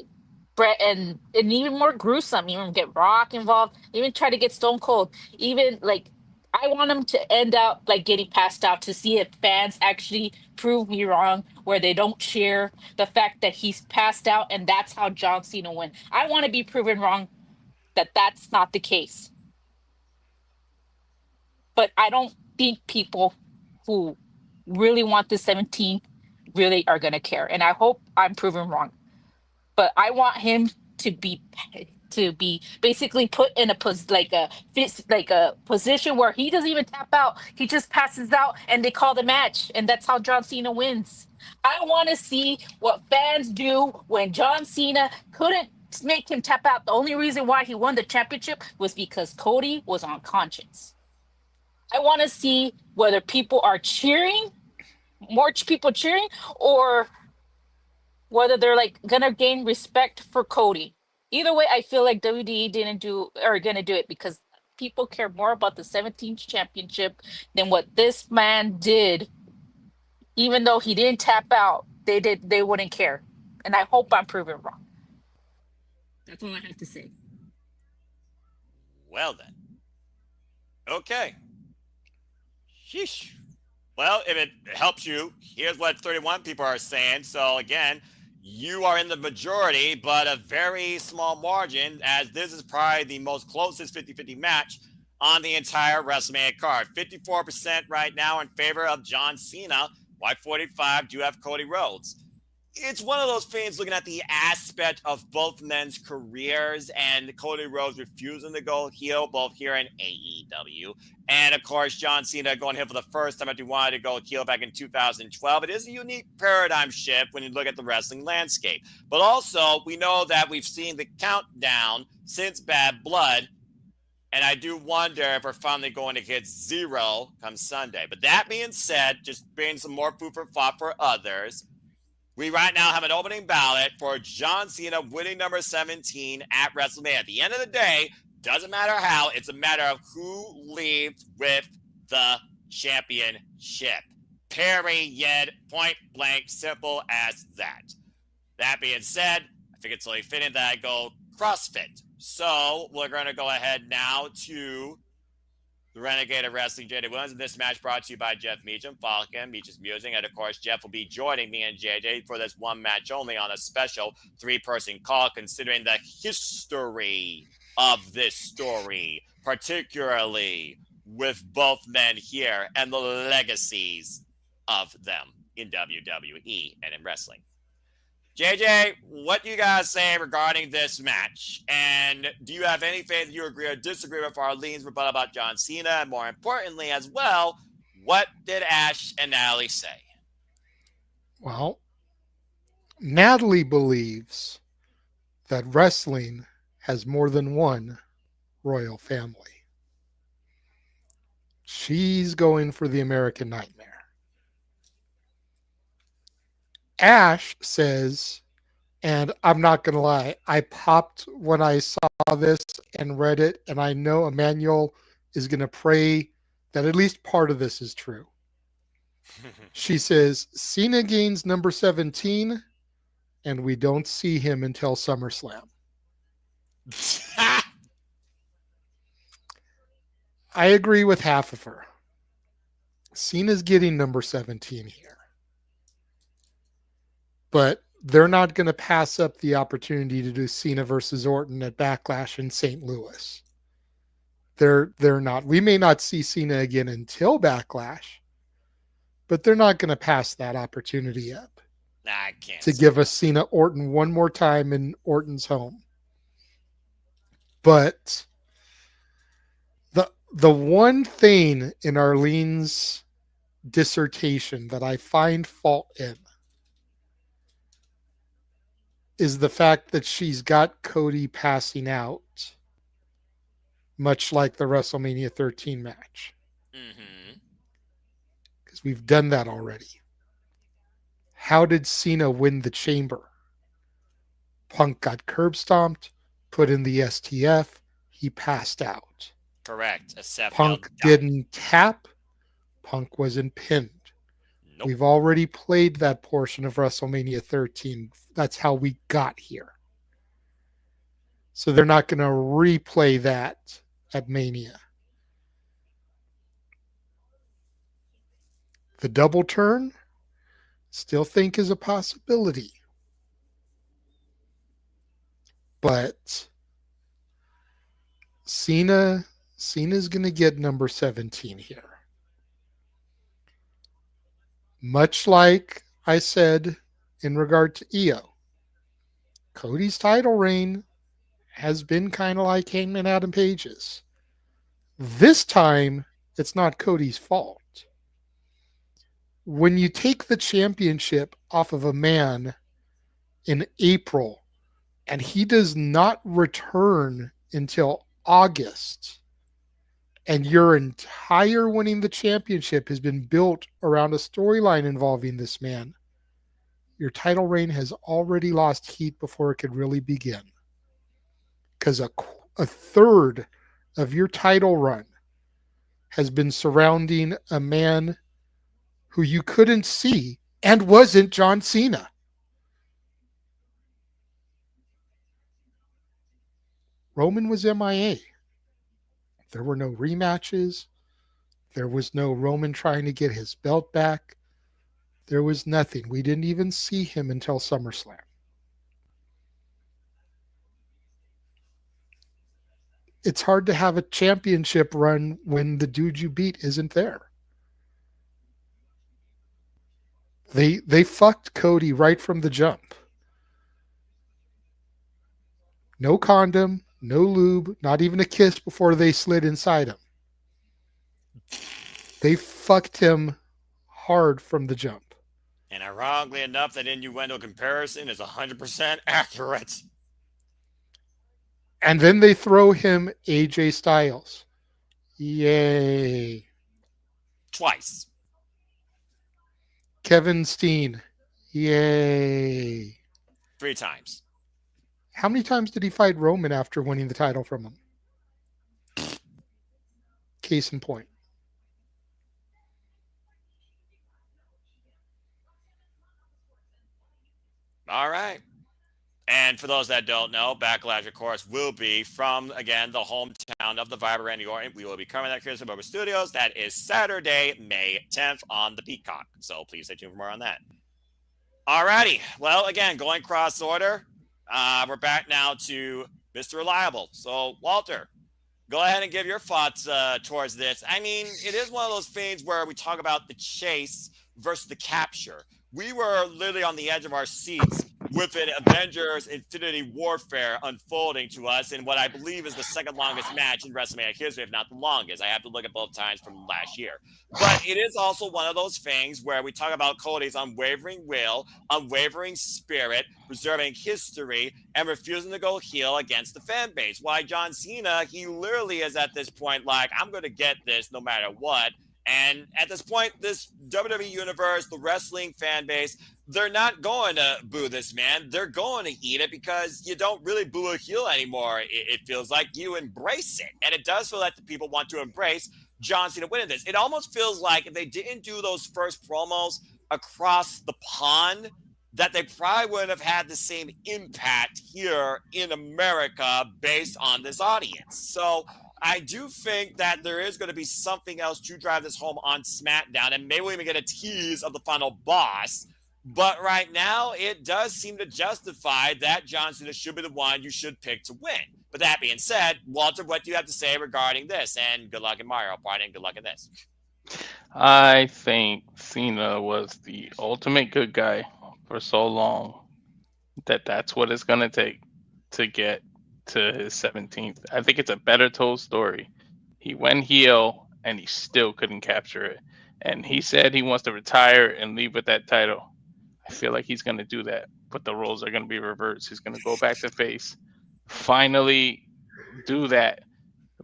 Brett and even more gruesome, even get Rock involved, even try to get Stone Cold. Even like I want them to end up like getting passed out to see if fans actually prove me wrong, where they don't share the fact that he's passed out and that's how John Cena win. I want to be proven wrong that that's not the case. But I don't think people who really want the 17 really are going to care. And I hope I'm proven wrong. But I want him to be basically put in a position where he doesn't even tap out. He just passes out and they call the match. And that's how John Cena wins. I want to see what fans do when John Cena couldn't make him tap out. The only reason why he won the championship was because Cody was unconscious. I want to see whether people are cheering, more people cheering, or whether they're like gonna gain respect for Cody. Either way, I feel like WWE gonna do it because people care more about the 17th championship than what this man did. Even though he didn't tap out, they wouldn't care. And I hope I'm proven wrong. That's all I have to say. Well then. Okay. Sheesh. Well, if it helps you, here's what 31 people are saying. So again, you are in the majority, but a very small margin, as this is probably the most closest 50-50 match on the entire WrestleMania card. 54% right now in favor of John Cena, while 45 do have Cody Rhodes. It's one of those things looking at the aspect of both men's careers and Cody Rhodes refusing to go heel, both here in AEW. And, of course, John Cena going heel for the first time after he wanted to go heel back in 2012. It is a unique paradigm shift when you look at the wrestling landscape. But also, we know that we've seen the countdown since Bad Blood. And I do wonder if we're finally going to hit 0 come Sunday. But that being said, just bringing some more food for thought for others, we right now have an opening ballot for John Cena winning number 17 at WrestleMania. At the end of the day, doesn't matter how, it's a matter of who leaves with the championship. Period. Point blank. Simple as that. That being said, I think it's only fitting that I go CrossFit. So we're going to go ahead now to the Renegade of Wrestling, JJ Williams. And this match brought to you by Jeff Meacham, Falcon, Meach's Musing. And, of course, Jeff will be joining me and JJ for this one match only on a special 3-person call, considering the history of this story, particularly with both men here and the legacies of them in WWE and in wrestling. JJ, what do you guys say regarding this match? And do you have anything that you agree or disagree with Arlene's rebuttal about John Cena? And more importantly as well, what did Ash and Natalie say? Well, Natalie believes that wrestling has more than one royal family. She's going for the American Nightmare. Ash says, and I'm not going to lie, I popped when I saw this and read it, and I know Emmanuel is going to pray that at least part of this is true. She says, Cena gains number 17, and we don't see him until SummerSlam. I agree with half of her. Cena's getting number 17 here. But they're not going to pass up the opportunity to do Cena versus Orton at Backlash in St. Louis. They're not. We may not see Cena again until Backlash, but they're not going to pass that opportunity up. I can't to give us Cena Orton one more time in Orton's home. But the one thing in Arlene's dissertation that I find fault in is the fact that she's got Cody passing out, much like the WrestleMania 13 match. Because we've done that already. How did Cena win the chamber? Punk got curb stomped, put in the STF, he passed out. Correct. Punk didn't tap, Punk wasn't pinned. Nope. We've already played that portion of WrestleMania 13. That's how we got here. So they're not going to replay that at Mania. The double turn, still think is a possibility. But Cena's going to get number 17 here. Much like I said in regard to Io, Cody's title reign has been kind of like Hangman Adam Page's. This time, it's not Cody's fault. When you take the championship off of a man in April and he does not return until August, and your entire winning the championship has been built around a storyline involving this man, your title reign has already lost heat before it could really begin. Because a third of your title run has been surrounding a man who you couldn't see and wasn't John Cena. Roman was MIA. There were no rematches. There was no Roman trying to get his belt back. There was nothing. We didn't even see him until SummerSlam. It's hard to have a championship run when the dude you beat isn't there. They fucked Cody right from the jump. No condom, no lube, not even a kiss before they slid inside him. They fucked him hard from the jump. And ironically enough, that innuendo comparison is 100% accurate. And then they throw him AJ Styles. Yay. Twice. Kevin Steen. Yay. 3 times. How many times did he fight Roman after winning the title from him? Case in point. All right. And for those that don't know, Backlash, of course, will be from, again, the hometown of the Vibrant Randy Orton. We will be covering that here at Studios. That is Saturday, May 10th on the Peacock. So please stay tuned for more on that. All righty. Well, again, going cross order, we're back now to Mr. Reliable. So, Walter, go ahead and give your thoughts towards this. I mean, it is one of those things where we talk about the chase versus the capture. We were literally on the edge of our seats with an Avengers Infinity Warfare unfolding to us in what I believe is the second longest match in WrestleMania history, if not the longest. I have to look at both times from last year. But it is also one of those things where we talk about Cody's unwavering will, unwavering spirit, preserving history, and refusing to go heel against the fan base. Why John Cena, he literally is at this point like, I'm going to get this no matter what. And at this point, this WWE universe, the wrestling fan base, they're not going to boo this man. They're going to eat it because you don't really boo a heel anymore. It feels like you embrace it. And it does feel like the people want to embrace John Cena winning this. It almost feels like if they didn't do those first promos across the pond, that they probably wouldn't have had the same impact here in America based on this audience. So I do think that there is going to be something else to drive this home on SmackDown, and maybe we'll even get a tease of the final boss. But right now, it does seem to justify that John Cena should be the one you should pick to win. But that being said, Walter, what do you have to say regarding this? And good luck in Mario Party, and good luck in this. I think Cena was the ultimate good guy for so long that that's what it's going to take to get to his 17th. I think it's a better told story. He went heel and he still couldn't capture it. And he said he wants to retire and leave with that title. I feel like he's going to do that, but the roles are going to be reversed. He's going to go back to face, finally do that,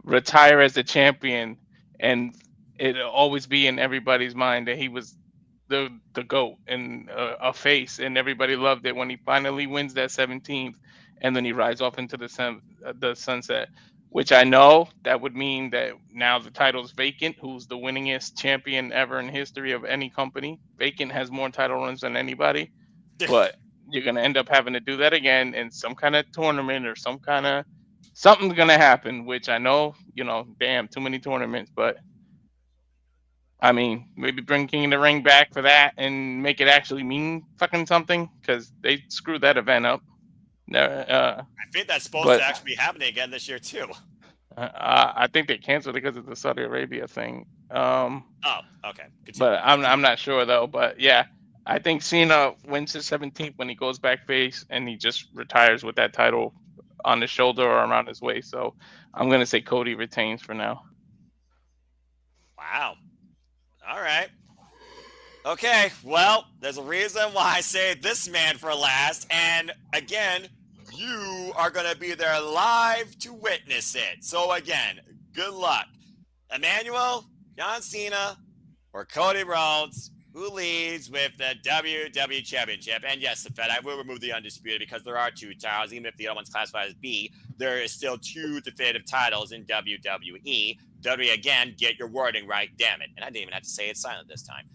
retire as the champion, and it'll always be in everybody's mind that he was the GOAT and a face, and everybody loved it when he finally wins that 17th, and then he rides off into the sunset, which I know that would mean that now the title's vacant. Who's the winningest champion ever in history of any company? Vacant has more title runs than anybody, but you're going to end up having to do that again in some kind of tournament or something's going to happen, which I know, damn, too many tournaments, but I mean, maybe bring King of the Ring back for that and make it actually mean fucking something, because they screwed that event up. I think that's supposed to actually be happening again this year too. I think they canceled it because of the Saudi Arabia thing. Oh, okay. Continue. But I'm not sure though. But yeah, I think Cena wins his 17th when he goes back face and he just retires with that title on his shoulder or around his waist. So I'm gonna say Cody retains for now. Wow. All right. Okay, well, there's a reason why I say this man for last, and again, you are going to be there live to witness it. So again, good luck. Emmanuel, John Cena, or Cody Rhodes, who leads with the WWE Championship. And yes, the Fed, I will remove the Undisputed because there are 2 titles. Even if the other one's classified as B, there is still 2 definitive titles in WWE. WWE, again, get your wording right, damn it. And I didn't even have to say it silent this time.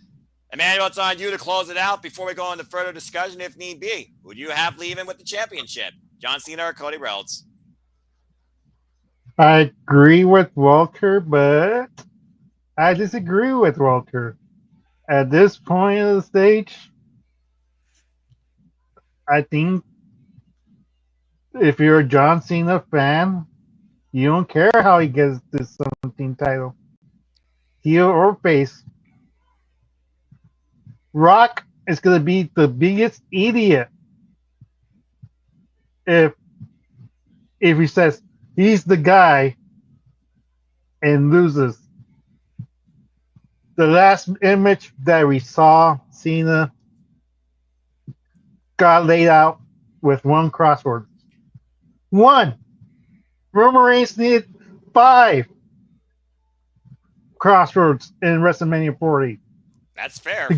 Emmanuel, it's on you to close it out before we go into further discussion if need be. Who do you have leaving with the championship? John Cena or Cody Rhodes? I agree with Walter, but I disagree with Walter. At this point of the stage, I think if you're a John Cena fan, you don't care how he gets this 17th title. Heel or face. Rock is going to be the biggest idiot if he says he's the guy and loses. The last image that we saw, Cena got laid out with 1 crossword. 1. Roman Reigns needed 5 crossroads in WrestleMania 40. That's fair. To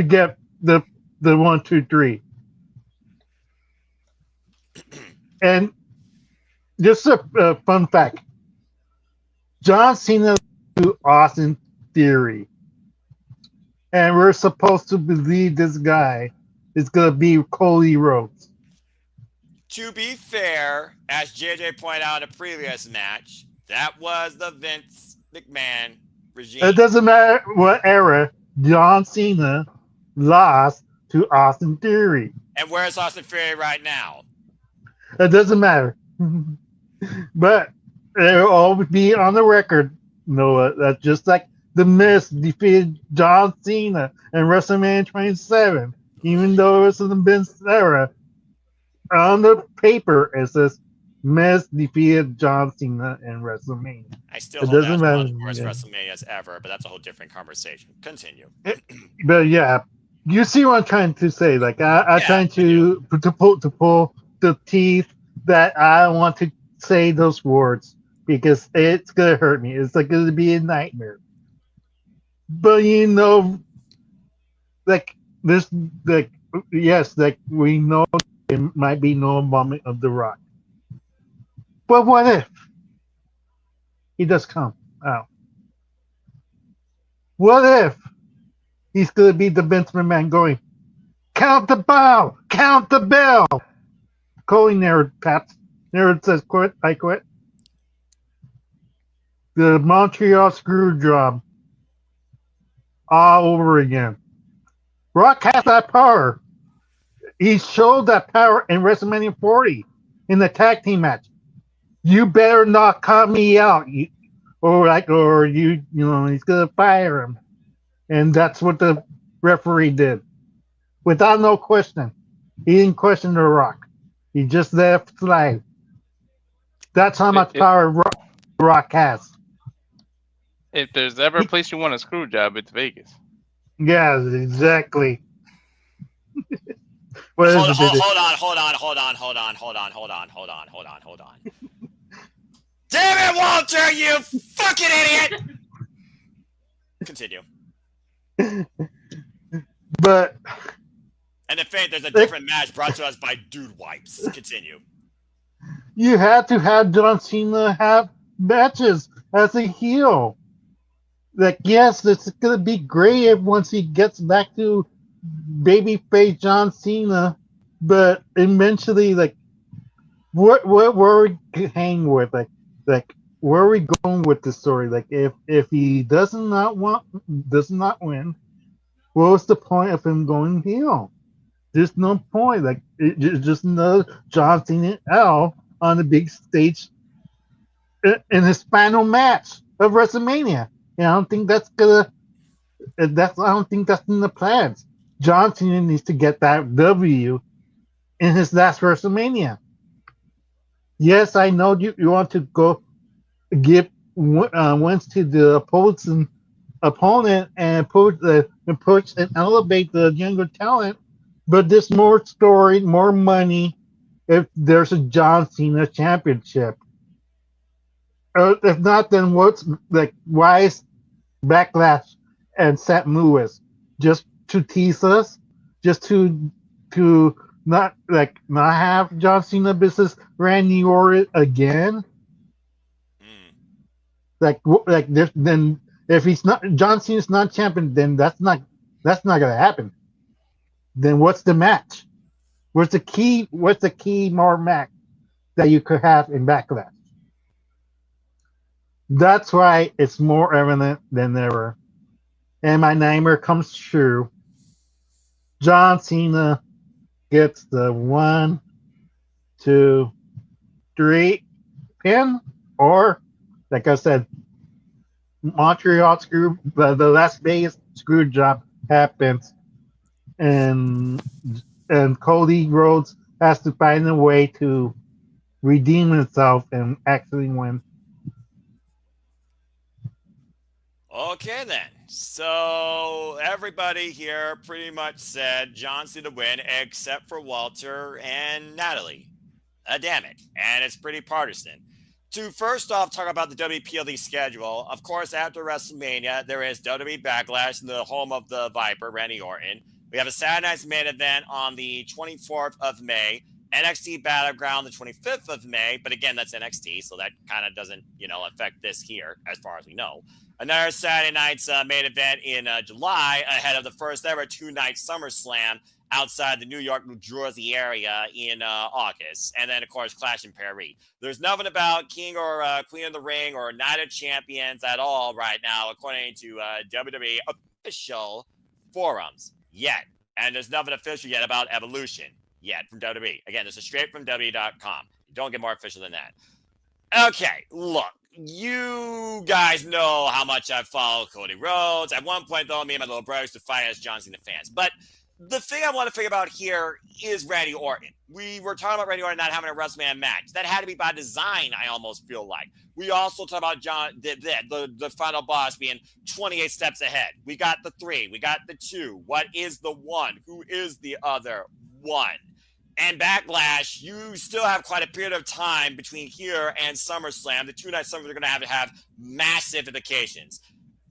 get the 1, 2, 3. And just a fun fact. John Cena to Austin Theory. And we're supposed to believe this guy is going to be Cody Rhodes. To be fair, as JJ pointed out in a previous match, that was the Vince McMahon regime. It doesn't matter what era John Cena lost to Austin Theory. And where's Austin Theory right now? It doesn't matter. But it'll always be on the record, Noah, that just like The Miz defeated John Cena in WrestleMania 27, even though it was in the Vince era, on the paper it says Miz defeated John Cena in WrestleMania. I still hold that as one of the worst WrestleManias ever, but that's a whole different conversation. Continue. But yeah, you see what I'm trying to say. Like I'm trying to pull the teeth that I want to say those words because it's gonna hurt me. It's like gonna be a nightmare. But like this, like yes, like we know it might be no moment of The Rock. But what if he does come out? What if he's going to be the Vince McMahon going, count the bell, count the bell? Cody never taps, never says quit, I quit. the Montreal screw job all over again. Rock has that power. He showed that power in WrestleMania 40 in the tag team match. You better not cut me out, or he's gonna fire him, and that's what the referee did, without no question. He didn't question the Rock. He just let it slide. That's how much power Rock has. If there's ever a place you want a screw job, it's Vegas. Yes, exactly. Hold on. Damn it, Walter, you fucking idiot! Continue. But And in fact, there's a different match brought to us by Dude Wipes. Continue. You had to have John Cena have matches as a heel. Like, yes, it's gonna be great once he gets back to babyface John Cena, but eventually, like, what are we hang with? Like, where are we going with this story? Like, if he does not win, what was the point of him going heel? There's no point. Like, it's just another John Cena L on the big stage in his final match of WrestleMania. And I don't think that's gonna. I don't think that's in the plans. John Cena needs to get that W in his last WrestleMania. Yes, I know you want to go give wins to the opponent and push and elevate the younger talent, but there's more story, more money if there's a John Cena championship. If not, then why is Backlash and St. Louis just to tease us, just to not have John Cena versus Randy Orton again? Then if he's not John Cena's not champion, then that's not gonna happen. Then what's the match? What's the key more match that you could have in Backlash? That's why it's more evident than ever. And my nightmare comes true. John Cena gets the 1, 2, 3 pin, or like I said, Montreal screw the Las Vegas screw job happens, and Cody Rhodes has to find a way to redeem himself and actually win. Okay, then. So everybody here pretty much said John Cena win, except for Walter and Natalie. Damn it. And it's pretty partisan. To first off talk about the WPLE schedule, of course, after WrestleMania, there is WWE Backlash in the home of the Viper, Randy Orton. We have a Saturday night's main event on the 24th of May. NXT Battleground the 25th of May, but again, that's NXT, so that kind of doesn't, affect this here, as far as we know. Another Saturday night's main event in July, ahead of the first ever 2-night SummerSlam outside the New York, New Jersey area in August. And then, of course, Clash in Paris. There's nothing about King or Queen of the Ring or Night of Champions at all right now, according to WWE official forums yet. And there's nothing official yet about Evolution yet from WWE. Again, this is straight from WWE.com. Don't get more official than that. Okay, look. You guys know how much I follow Cody Rhodes. At one point, though, me and my little brother used to fight as John Cena fans. But the thing I want to figure out here is Randy Orton. We were talking about Randy Orton not having a WrestleMania match. That had to be by design, I almost feel like. We also talk about the final boss being 28 steps ahead. We got the 3. We got the 2. What is the 1? Who is the other 1? And Backlash, you still have quite a period of time between here and SummerSlam. The 2-night SummerSlam are going to have massive implications.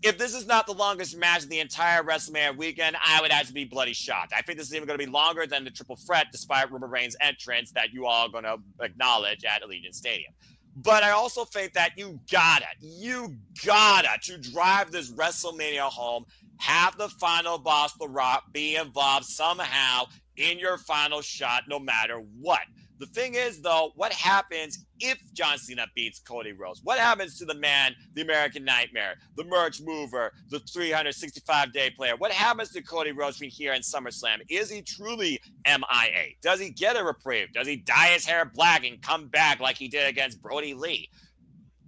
If this is not the longest match of the entire WrestleMania weekend, I would actually be bloody shocked. I think this is even going to be longer than the Triple Threat, despite Roman Reigns' entrance that you all are going to acknowledge at Allegiant Stadium. But I also think that you gotta, to drive this WrestleMania home, have the final boss, The Rock, be involved somehow in your final shot, no matter what. The thing is, though, what happens if John Cena beats Cody Rhodes? What happens to the man, the American Nightmare, the merch mover, the 365-day player? What happens to Cody Rhodes between here and SummerSlam? Is he truly MIA? Does he get a reprieve? Does he dye his hair black and come back like he did against Brody Lee?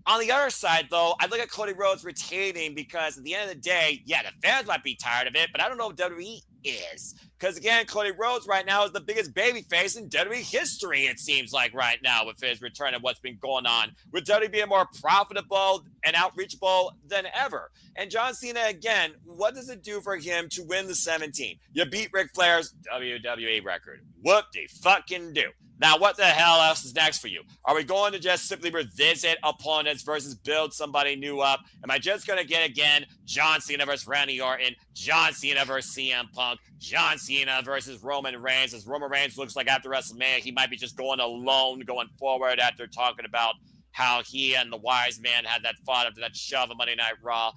On the other side, though, I look at Cody Rhodes retaining because at the end of the day, yeah, the fans might be tired of it, but I don't know if WWE is. Because again, Cody Rhodes right now is the biggest babyface in WWE history, it seems like right now, with his return and what's been going on, with WWE being more profitable and outreachable than ever. And John Cena, again, what does it do for him to win the 17? You beat Ric Flair's WWE record. What the fucking do? Now, what the hell else is next for you? Are we going to just simply revisit opponents versus build somebody new up? Am I just going to get, again, John Cena versus Randy Orton, John Cena versus CM Punk, John Cena versus Roman Reigns, as Roman Reigns looks like after WrestleMania, he might be just going alone going forward after talking about how he and the wise man had that fought after that shove of Monday Night Raw.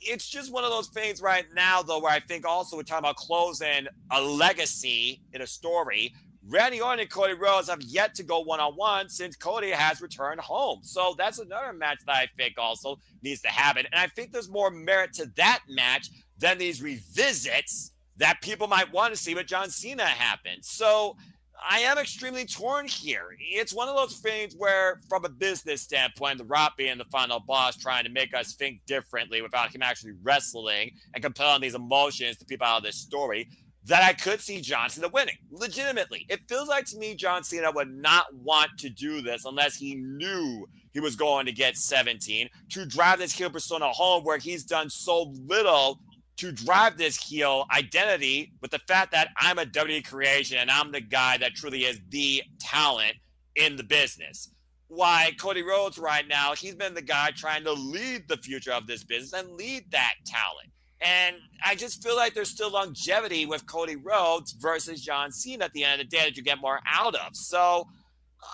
It's just one of those things right now, though, where I think also we're talking about closing a legacy in a story. Randy Orton and Cody Rhodes have yet to go one-on-one since Cody has returned home. So that's another match that I think also needs to happen. And I think there's more merit to that match than these revisits that people might want to see with John Cena happen. So I am extremely torn here. It's one of those things where, from a business standpoint, The Rock being the final boss, trying to make us think differently without him actually wrestling and compelling these emotions to people out of this story, that I could see John Cena winning. Legitimately. It feels like to me John Cena would not want to do this unless he knew he was going to get 17 to drive this heel persona home, where he's done so little to drive this heel identity with the fact that I'm a WWE creation and I'm the guy that truly is the talent in the business. Why Cody Rhodes right now, he's been the guy trying to lead the future of this business and lead that talent. And I just feel like there's still longevity with Cody Rhodes versus John Cena at the end of the day that you get more out of. So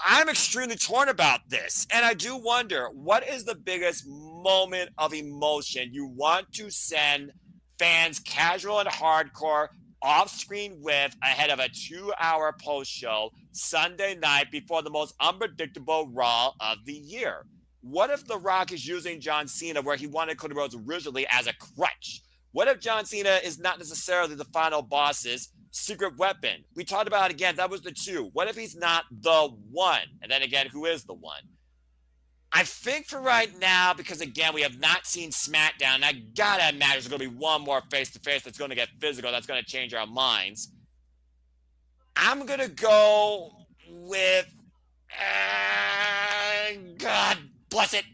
I'm extremely torn about this. And I do wonder, what is the biggest moment of emotion you want to send fans, casual and hardcore, off screen with ahead of a 2-hour post show Sunday night before the most unpredictable Raw of the year? What if The Rock is using John Cena where he wanted Cody Rhodes originally as a crutch? What if John Cena is not necessarily the final boss's secret weapon? We talked about it again. That was the 2. What if he's not the one? And then again, who is the one? I think for right now, because again, we have not seen SmackDown, I gotta imagine there's going to be one more face-to-face that's going to get physical, that's going to change our minds. I'm going to go with, God bless it,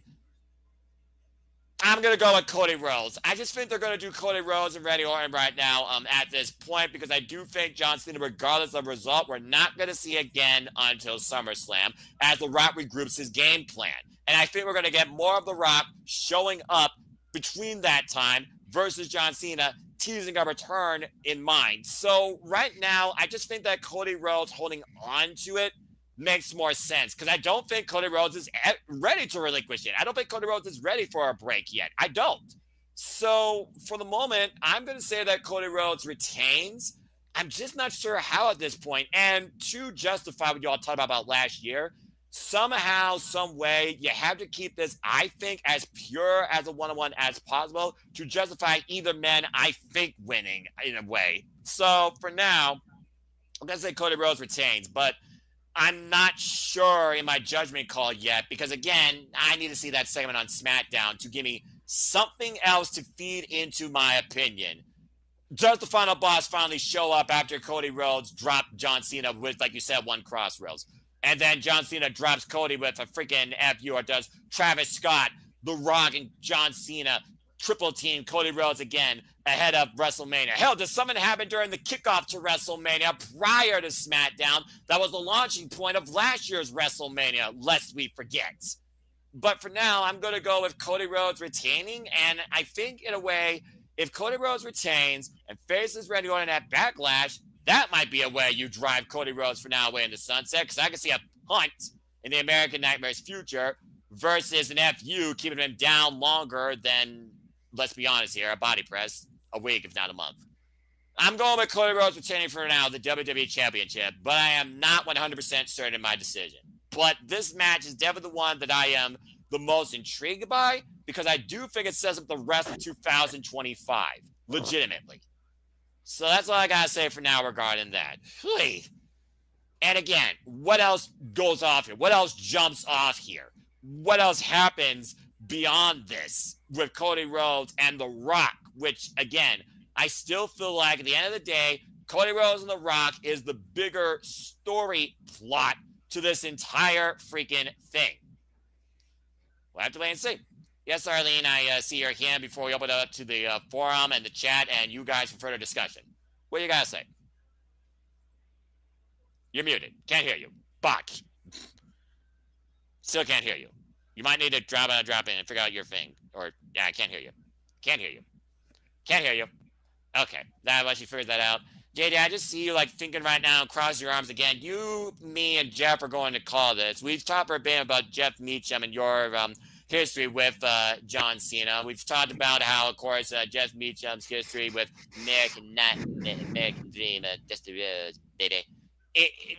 I'm going to go with Cody Rhodes. I just think they're going to do Cody Rhodes and Randy Orton right now at this point, because I do think John Cena, regardless of result, we're not going to see again until SummerSlam as The Rock regroups his game plan. And I think we're going to get more of The Rock showing up between that time versus John Cena teasing a return in mind. So right now, I just think that Cody Rhodes holding on to it makes more sense, because I don't think Cody Rhodes is ready to relinquish it. I don't think Cody Rhodes is ready for a break yet. I don't. So for the moment, I'm going to say that Cody Rhodes retains. I'm just not sure how at this point. And to justify what you all talked about last year, somehow, some way, you have to keep this, I think, as pure as a one-on-one as possible to justify either men, I think, winning in a way. So for now, I'm going to say Cody Rhodes retains, but I'm not sure in my judgment call yet, because again, I need to see that segment on SmackDown to give me something else to feed into my opinion. Does the final boss finally show up after Cody Rhodes dropped John Cena with, like you said, one crossrails? And then John Cena drops Cody with a freaking FU, or does Travis Scott, The Rock, and John Cena triple team Cody Rhodes again ahead of WrestleMania? Hell, does something happen during the kickoff to WrestleMania prior to SmackDown that was the launching point of last year's WrestleMania, lest we forget? But for now, I'm going to go with Cody Rhodes retaining, and I think in a way, if Cody Rhodes retains and faces Randy Orton at Backlash, that might be a way you drive Cody Rhodes for now away into sunset, because I can see a punt in the American Nightmare's future versus an FU keeping him down longer than, let's be honest here, a body press, a week, if not a month. I'm going with Cody Rhodes retaining for now the WWE Championship, but I am not 100% certain in my decision. But this match is definitely the one that I am the most intrigued by because I do think it sets up the rest of 2025, legitimately. So that's all I got to say for now regarding that. And again, what else goes off here? What else jumps off here? What else happens beyond this with Cody Rhodes and The Rock, which, again, I still feel like at the end of the day, Cody Rhodes and The Rock is the bigger story plot to this entire freaking thing. We'll have to wait and see. Yes, Arlene, I see your hand before we open it up to the forum and the chat and you guys for further discussion. What do you got to say? You're muted. Can't hear you. Bot. Still can't hear you. You might need to drop in and figure out your thing. Or, yeah, I can't hear you. Can't hear you. Can't hear you. Okay. That once you figure that out. JD, I just see you like thinking right now and cross your arms again. You, me, and Jeff are going to call this. We've talked for a bit about Jeff Meacham and your history with John Cena. We've talked about how, of course, Jeff Meacham's history with Mick and American Dream, just the Rhodes, baby.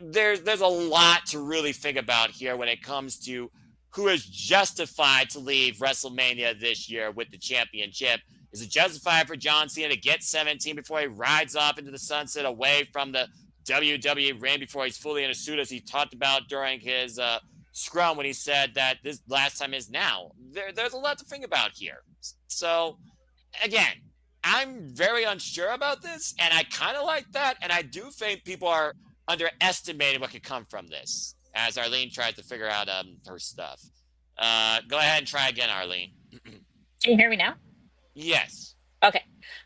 There's a lot to really think about here when it comes to who is justified to leave WrestleMania this year with the championship. Is it justified for John Cena to get 17 before he rides off into the sunset away from the WWE ring before he's fully in a suit, as he talked about during his scrum when he said that this last time is now? There's a lot to think about here. So, again, I'm very unsure about this, and I kind of like that, and I do think people are underestimating what could come from this, as Arlene tries to figure out her stuff. Go ahead and try again, Arlene. Can you hear me now? Yes. Okay.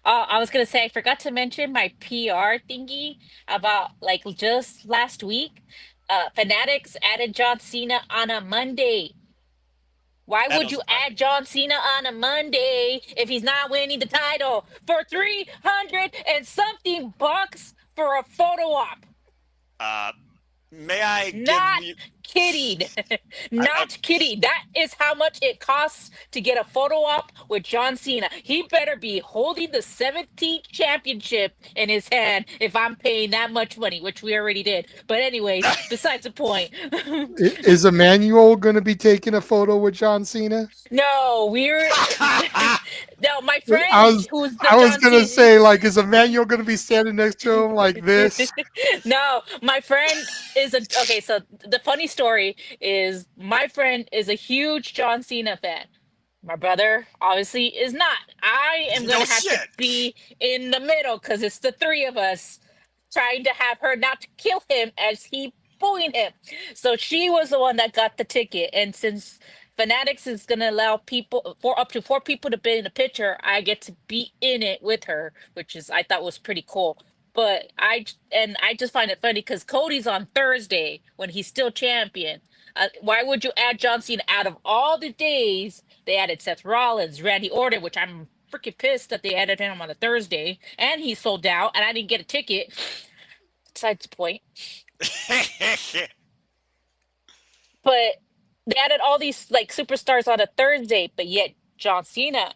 I was gonna say I forgot to mention my PR thingy about like just last week. Fanatics added John Cena on a Monday. Why would you add John Cena on a Monday if he's not winning the title for 300 and something bucks for a photo op? May I Not give you... kidding. Not kidding. That is how much it costs to get a photo op with John Cena. He better be holding the 17th championship in his hand if I'm paying that much money, which we already did. But anyways, besides the point. Is Emmanuel going to be taking a photo with John Cena? No, we're no, my friend I was John going to Cena. say, like, is Emmanuel going to be standing next to him like this? No, my friend is okay. So the funny story is my friend is a huge John Cena fan. My brother obviously is not. I am gonna have to be in the middle because it's the three of us trying to have her not to kill him as he booing him. So she was the one that got the ticket, and since Fanatics is gonna allow people for up to 4 people to be in the picture, I get to be in it with her, which is I thought was pretty cool. But I just find it funny because Cody's on Thursday when he's still champion. Why would you add John Cena out of all the days? They added Seth Rollins, Randy Orton, which I'm freaking pissed that they added him on a Thursday, and he sold out, and I didn't get a ticket. Besides the point. But they added all these like superstars on a Thursday, but yet John Cena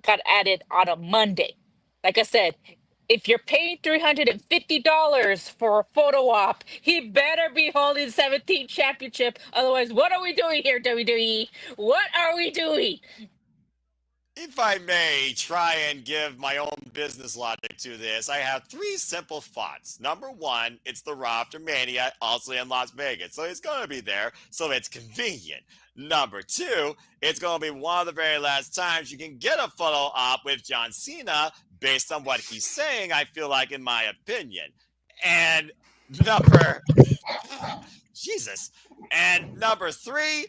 got added on a Monday. Like I said, if you're paying $350 for a photo op, he better be holding 17th championship. Otherwise, what are we doing here, WWE? What are we doing? If I may try and give my own business logic to this, I have 3 simple thoughts. Number 1, it's the Raw after Mania, also in Las Vegas, so it's going to be there, so it's convenient. Number 2, it's going to be one of the very last times you can get a photo op with John Cena based on what he's saying, I feel like, in my opinion. And number... Jesus. And number 3...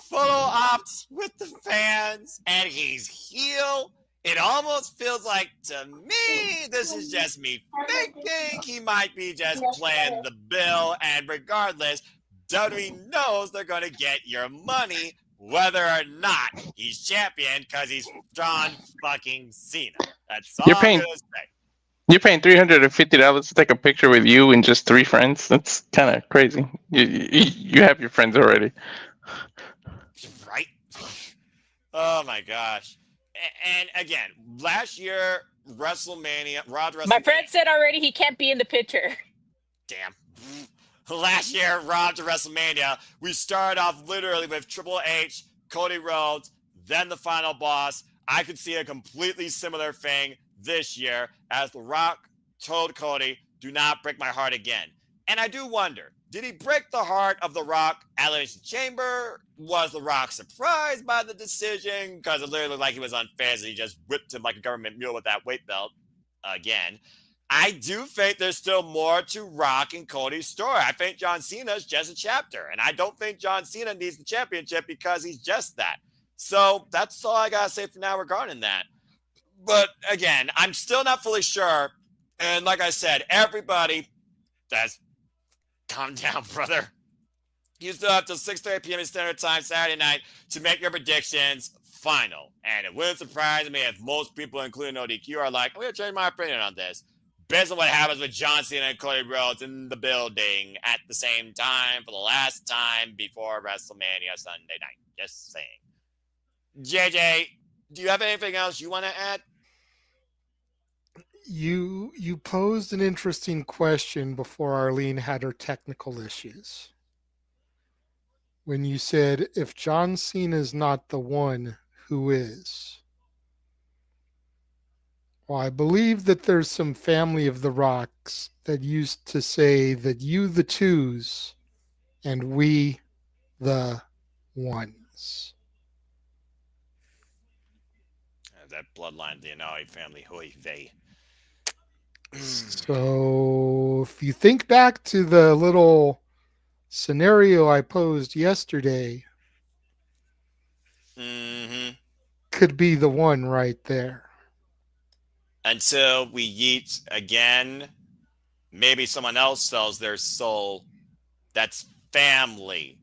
photo ops with the fans, and he's heel. It almost feels like, to me, this is just me thinking he might be just playing the bill, and regardless, WWE knows they're going to get your money, whether or not he's champion, because he's John fucking Cena. That's all I'm going to say. You're paying $350 to take a picture with you and just 3 friends? That's kind of crazy. You have your friends already. Right? Oh my gosh. And again, last year WrestleMania, Raw to My WrestleMania. friend said already he can't be in the picture. Damn. Last year, Raw to WrestleMania, we started off literally with Triple H, Cody Rhodes, then the final boss. I could see a completely similar thing this year as The Rock told Cody, do not break my heart again. And I do wonder, did he break the heart of The Rock at Elimination Chamber? Was The Rock surprised by the decision? Because it literally looked like he was unfair, so he just whipped him like a government mule with that weight belt again. I do think there's still more to Rock and Cody's story. I think John Cena is just a chapter, and I don't think John Cena needs the championship because he's just that. So that's all I got to say for now regarding that. But again, I'm still not fully sure. And like I said, everybody that's calm down, brother. You still have till 6:30 p.m. Standard Time Saturday night to make your predictions final. And it wouldn't surprise me if most people, including ODQ, are like, I'm going to change my opinion on this. Based on what happens with John Cena and Cody Rhodes in the building at the same time for the last time before WrestleMania Sunday night. Just saying. JJ, do you have anything else you want to add? You posed an interesting question before Arlene had her technical issues. When you said, if John Cena is not the one, who is? Well, I believe that there's some family of the Rocks that used to say that you the twos and we the ones. That bloodline, the Inari family, hoy vey. So if you think back to the little scenario I posed yesterday, could be the one right there. Until we yeet again, maybe someone else sells their soul. That's family.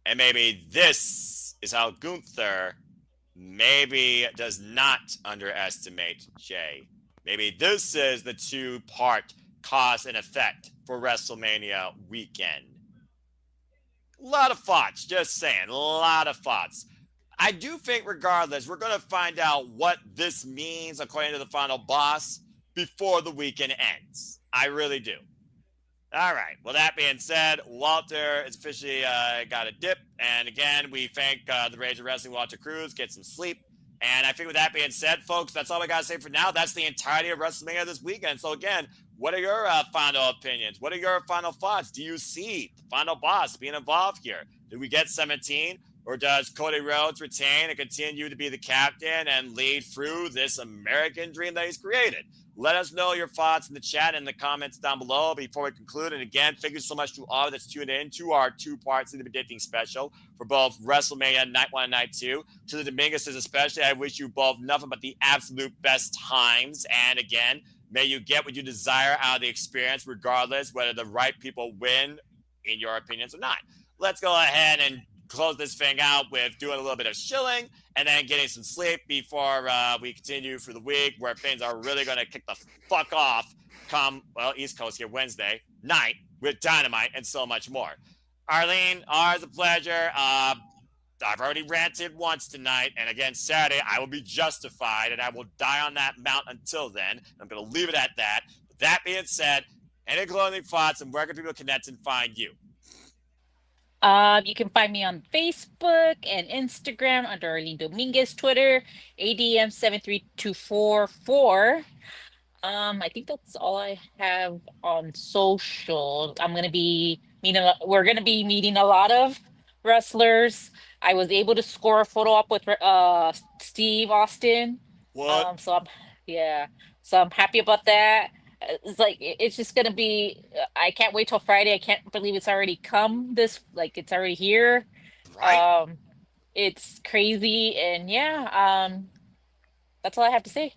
And maybe this is how Gunther maybe does not underestimate Jay. Maybe this is the two-part cause and effect for WrestleMania weekend. A lot of thoughts, just saying, a lot of thoughts. I do think, regardless, we're going to find out what this means according to the final boss before the weekend ends. I really do. All right. Well, that being said, Walter is officially got a dip. And again, we thank the Rage of Wrestling, Walter Cruz. Get some sleep. And I think with that being said, folks, that's all we got to say for now. That's the entirety of WrestleMania this weekend. So again, what are your final opinions? What are your final thoughts? Do you see the final boss being involved here? Do we get 17? Or does Cody Rhodes retain and continue to be the captain and lead through this American dream that he's created? Let us know your thoughts in the chat and the comments down below before we conclude. And again, thank you so much to all that's tuned in to our two-part Cena Predicting special for both WrestleMania Night 1 and Night 2. To the Dominguezes especially, I wish you both nothing but the absolute best times. And again, may you get what you desire out of the experience, regardless whether the right people win, in your opinions, or not. Let's go ahead and close this thing out with doing a little bit of shilling and then getting some sleep before we continue for the week where things are really going to kick the fuck off come, well, East Coast here Wednesday night with Dynamite and so much more. Arlene, always a pleasure. I've already ranted once tonight, and again, Saturday, I will be justified, and I will die on that mount until then. I'm going to leave it at that. With that being said, any closing thoughts and where can people connect and find you? You can find me on Facebook and Instagram under Arlene Dominguez, Twitter, ADM73244. I think that's all I have on social. We're gonna be meeting a lot of wrestlers. I was able to score a photo op with Steve Austin. What? So I'm happy about that. It's just gonna be. I can't wait till Friday. I can't believe it's already come. It's already here. Right? It's crazy, and that's all I have to say.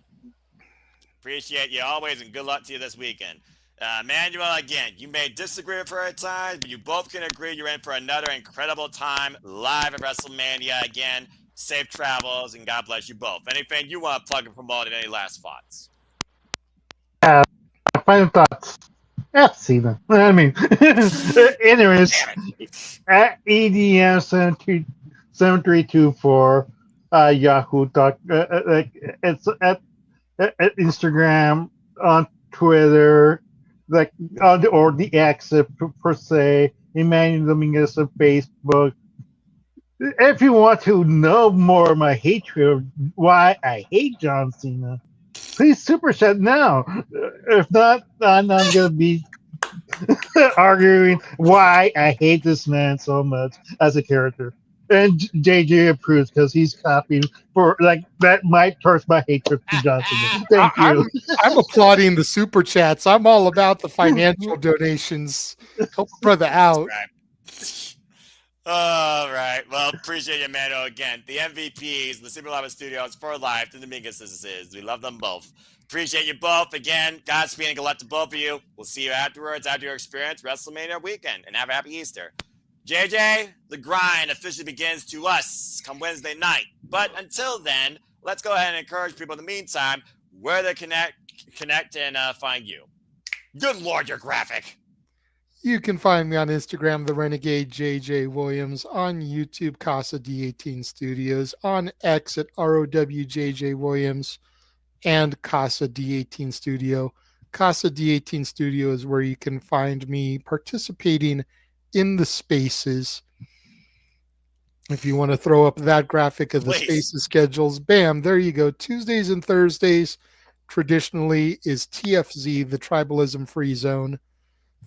Appreciate you always, and good luck to you this weekend. Manuel, again, you may disagree with her at times, but you both can agree you're in for another incredible time live at WrestleMania. Again, safe travels, and God bless you both. Anything you want to plug and promote, and any last thoughts? Final thoughts. Cena. I mean, anyways, at EDM73224 Yahoo. It's at Instagram, on Twitter, like or the X per se. Emmanuel Dominguez on Facebook. If you want to know more of my hatred, why I hate John Cena, please super chat now. If not, I'm not gonna be arguing why I hate this man so much as a character. And JJ approves because he's copying for like that might hurt my hatred to John Cena. Thank you. I'm applauding the super chats. I'm all about the financial donations. Help a brother out. Right. All right. Well, appreciate you, Mano, again. The MVPs, the Super Lava Studios for life, the Dominguez sisters. We love them both. Appreciate you both. Again, Godspeed and good luck to both of you. We'll see you afterwards, after your experience, WrestleMania weekend, and have a happy Easter. JJ, the grind officially begins to us come Wednesday night. But until then, let's go ahead and encourage people in the meantime where they connect and find you. Good Lord, you're graphic. You can find me on Instagram, the Renegade JJ Williams, on YouTube, Casa D18 Studios, on X at ROWJJ Williams, and Casa D18 Studio. Casa D18 Studio is where you can find me participating in the spaces. If you want to throw up that graphic of the spaces schedules, bam, there you go. Tuesdays and Thursdays traditionally is TFZ, the Tribalism Free Zone.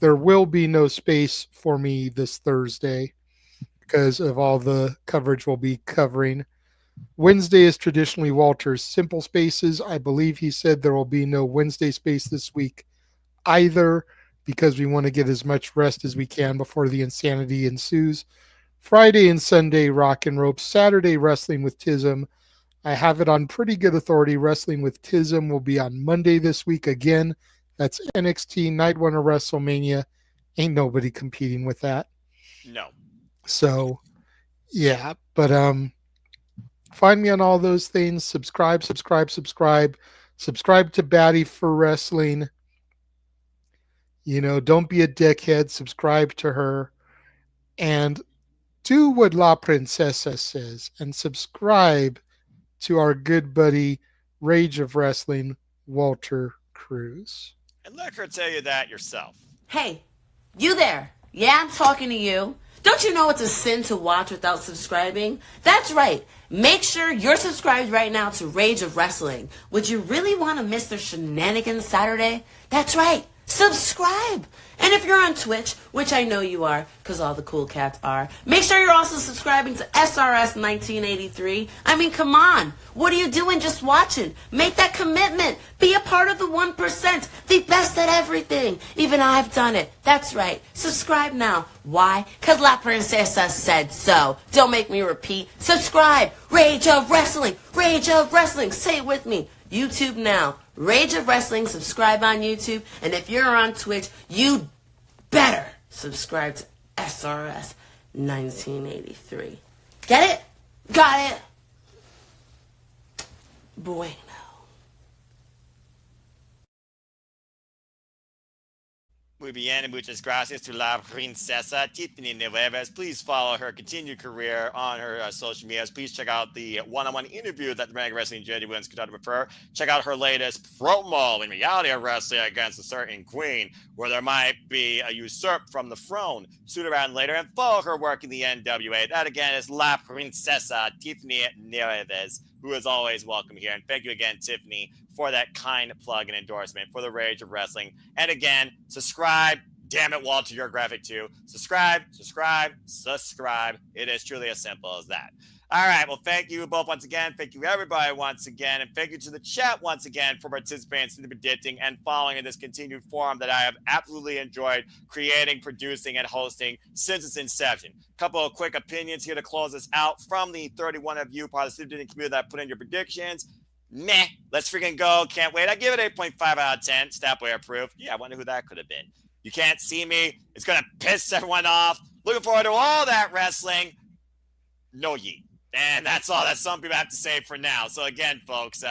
There will be no space for me this Thursday because of all the coverage we'll be covering. Wednesday is traditionally Walter's Simple Spaces. I believe he said there will be no Wednesday space this week either because we want to get as much rest as we can before the insanity ensues. Friday and Sunday, Rock and Rope. Saturday, Wrestling with Tism. I have it on pretty good authority. Wrestling with Tism will be on Monday this week again. That's NXT Night 1 of WrestleMania. Ain't nobody competing with that. No. So, yeah. But find me on all those things. Subscribe. Subscribe to Batty for Wrestling. You know, don't be a dickhead. Subscribe to her. And do what La Princesa says and subscribe to our good buddy, Rage of Wrestling, Walter Cruz. And let her tell you that yourself. Hey, you there. Yeah, I'm talking to you. Don't you know it's a sin to watch without subscribing? That's right. Make sure you're subscribed right now to Rage of Wrestling. Would you really want to miss their shenanigans Saturday? That's right. Subscribe. And if you're on Twitch, which I know you are, because all the cool cats are, make sure you're also subscribing to SRS 1983. I mean, come on. What are you doing just watching? Make that commitment. Be a part of the 1%. The best at everything. Even I've done it. That's right. Subscribe now. Why? Because La Princesa said so. Don't make me repeat. Subscribe. Rage of Wrestling. Rage of Wrestling. Say it with me. YouTube now. Rage of Wrestling, subscribe on YouTube. And if you're on Twitch, you better subscribe to SRS 1983. Get it? Got it? Bueno. Muy bien, and muchas gracias to La Princesa Tiffany Nieves. Please follow her continued career on her social medias. Please check out the one-on-one interview that the Renegade Wrestling JJ Williams conducted with her. Check out her latest promo in reality of wrestling against a certain queen, where there might be a usurp from the throne sooner rather than later. And follow her work in the NWA. That again is La Princesa Tiffany Nieves, who is always welcome here. And thank you again, Tiffany, for that kind plug and endorsement for the Rage of Wrestling. And again, subscribe. Damn it, Walter, you're graphic too. Subscribe. It is truly as simple as that. All right, well, thank you both once again. Thank you, everybody, once again. And thank you to the chat once again for participating in the predicting and following in this continued forum that I have absolutely enjoyed creating, producing, and hosting since its inception. A couple of quick opinions here to close us out from the 31 of you participating in the community that put in your predictions. Meh, let's freaking go. Can't wait. I give it 8.5 out of 10. Statboy approved. Yeah, I wonder who that could have been. You can't see me. It's going to piss everyone off. Looking forward to all that wrestling. No yeet. And that's all that some people have to say for now. So again, folks,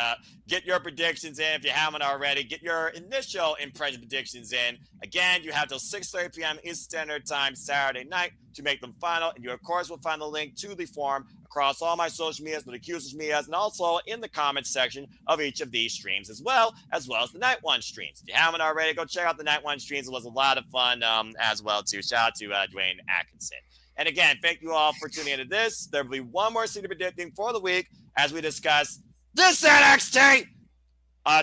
get your predictions in if you haven't already. Get your initial impression predictions in. Again, you have till 6:30 p.m. Eastern Standard Time Saturday night to make them final. And you, of course, will find the link to the forum across all my social medias, the Q social medias, and also in the comments section of each of these streams as well as the Night One streams. If you haven't already, go check out the Night One streams. It was a lot of fun as well, too. Shout out to Dwayne Atkinson. And again, thank you all for tuning into this. There will be one more City Predicting for the week as we discuss this NXT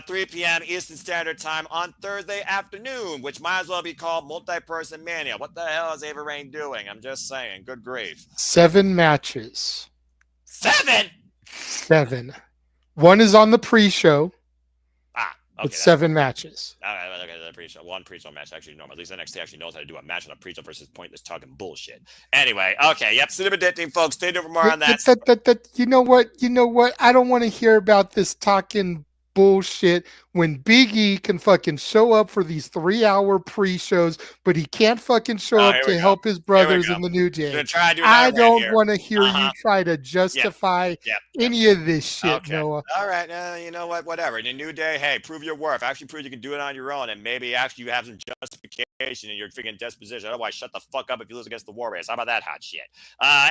3 p.m. Eastern Standard Time on Thursday afternoon, which might as well be called Multi-Person Mania. What the hell is Ava Rain doing? I'm just saying. Good grief. 7 matches. 7? 7. One is on the pre-show. Okay, with 7 matches. Okay, the pre-show. One pre-show match actually normal. At least NXT actually knows how to do a match on a pre-show versus pointless talking bullshit. Anyway, okay, yep. City Predicting, folks. Stay tuned for more on that. You know what? I don't want to hear about this talking bullshit when Big E can fucking show up for these 3-hour pre-shows, but he can't fucking show up to help his brothers in the New Day. I don't want to hear you try to justify any of this shit, Noah. All right, you know what? Whatever. In the New Day, hey, prove your worth. Actually prove you can do it on your own, and maybe actually you have some justification in your freaking disposition. Otherwise, shut the fuck up if you lose against the Warriors. How about that hot shit?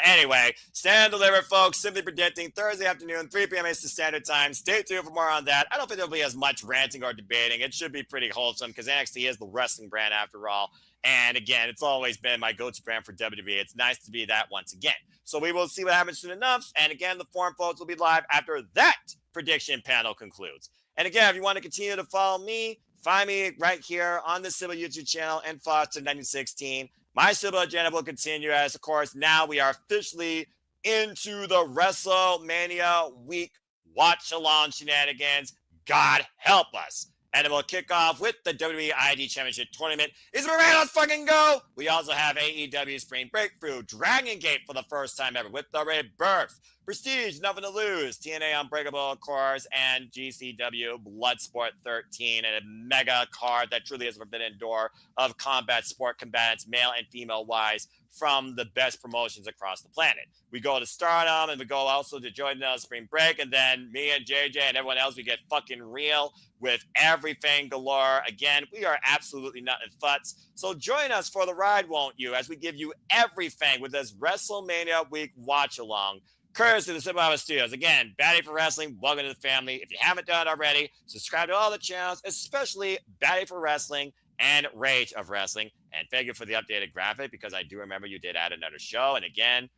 Anyway, stand and deliver, folks. Simply Predicting, Thursday afternoon, 3 p.m. Eastern Standard Time. Stay tuned for more on that. I don't think there'll be as much ranting or debating. It should be pretty wholesome because NXT is the wrestling brand after all. And again, it's always been my go-to brand for WWE. It's nice to be that once again. So we will see what happens soon enough. And again, the forum folks will be live after that prediction panel concludes. And again, if you want to continue to follow me, find me right here on the Civil YouTube channel and Foster 1916. My Civil agenda will continue as, of course, now we are officially into the WrestleMania week watch-along shenanigans. God help us. And it will kick off with the WWE ID Championship Tournament. Is it ready? Let's fucking go. We also have AEW Spring Breakthrough, Dragon Gate for the first time ever with the Rebirth, Prestige, Nothing to Lose, TNA Unbreakable, of course, and GCW Bloodsport 13, and a mega card that truly is a forbidden door of combat sport combatants, male and female wise, from the best promotions across the planet. We go to Stardom, and we go also to join the Spring Break, and then me and JJ and everyone else, we get fucking real with everything galore. Again, we are absolutely nothing futs. So join us for the ride, won't you, as we give you everything with this WrestleMania week watch-along, courtesy of the Simple Studios. Again, Batty for Wrestling, welcome to the family. If you haven't done it already, subscribe to all the channels, especially Batty for Wrestling and Rage of Wrestling. And thank you for the updated graphic, because I do remember you did add another show. And again,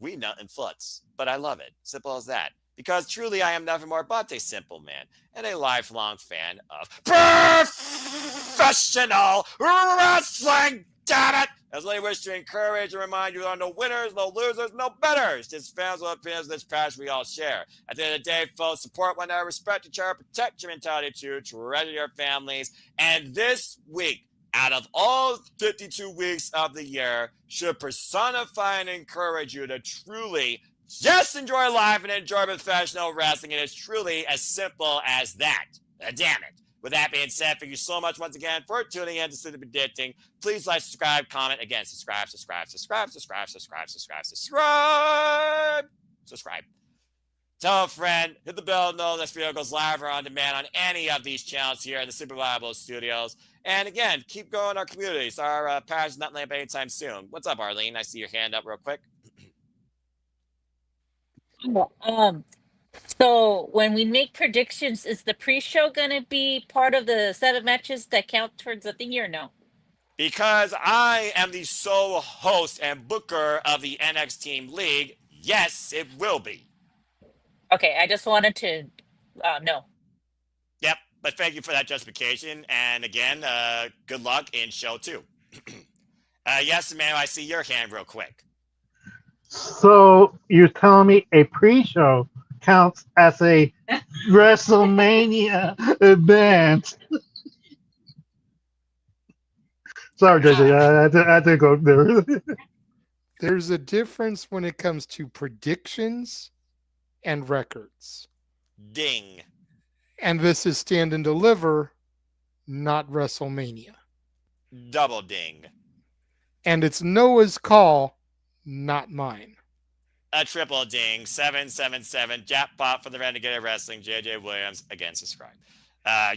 we nut and foots, but I love it. Simple as that. Because truly, I am nothing more but a simple man and a lifelong fan of professional wrestling. Damn it! As I wish to encourage and remind you, there are no winners, no losers, no betters. Just fans with opinions, this passion we all share. At the end of the day, folks, support one another, respect each other, protect your mentality too, treasure your families. And this week, out of all 52 weeks of the year, should personify and encourage you to truly just enjoy life and enjoy professional wrestling. It is truly as simple as that. Damn it. With that being said, thank you so much once again for tuning in to City Predicting. Please like, subscribe, comment. Again, subscribe. Tell a friend, hit the bell, know this video goes live or on demand on any of these channels here in the Super Viable Studios. And again, keep growing our communities. Our page is not laying up anytime soon. What's up, Arlene? I see your hand up real quick. So when we make predictions, is the pre-show going to be part of the 7 matches that count towards the thingy or no? Because I am the sole host and booker of the NXT Team League, yes, it will be. Okay, I just wanted to know. Yep, but thank you for that justification. And again, good luck in show 2. Yes, man, I see your hand real quick. So you're telling me a pre-show counts as a WrestleMania event? Sorry, JJ, I had to go there. There's a difference when it comes to predictions and records. Ding. And this is Stand and Deliver, not WrestleMania. Double ding. And it's Noah's call, not mine. A triple ding. 777 jackpot for the Renegade Wrestling. JJ Williams. Again, subscribe.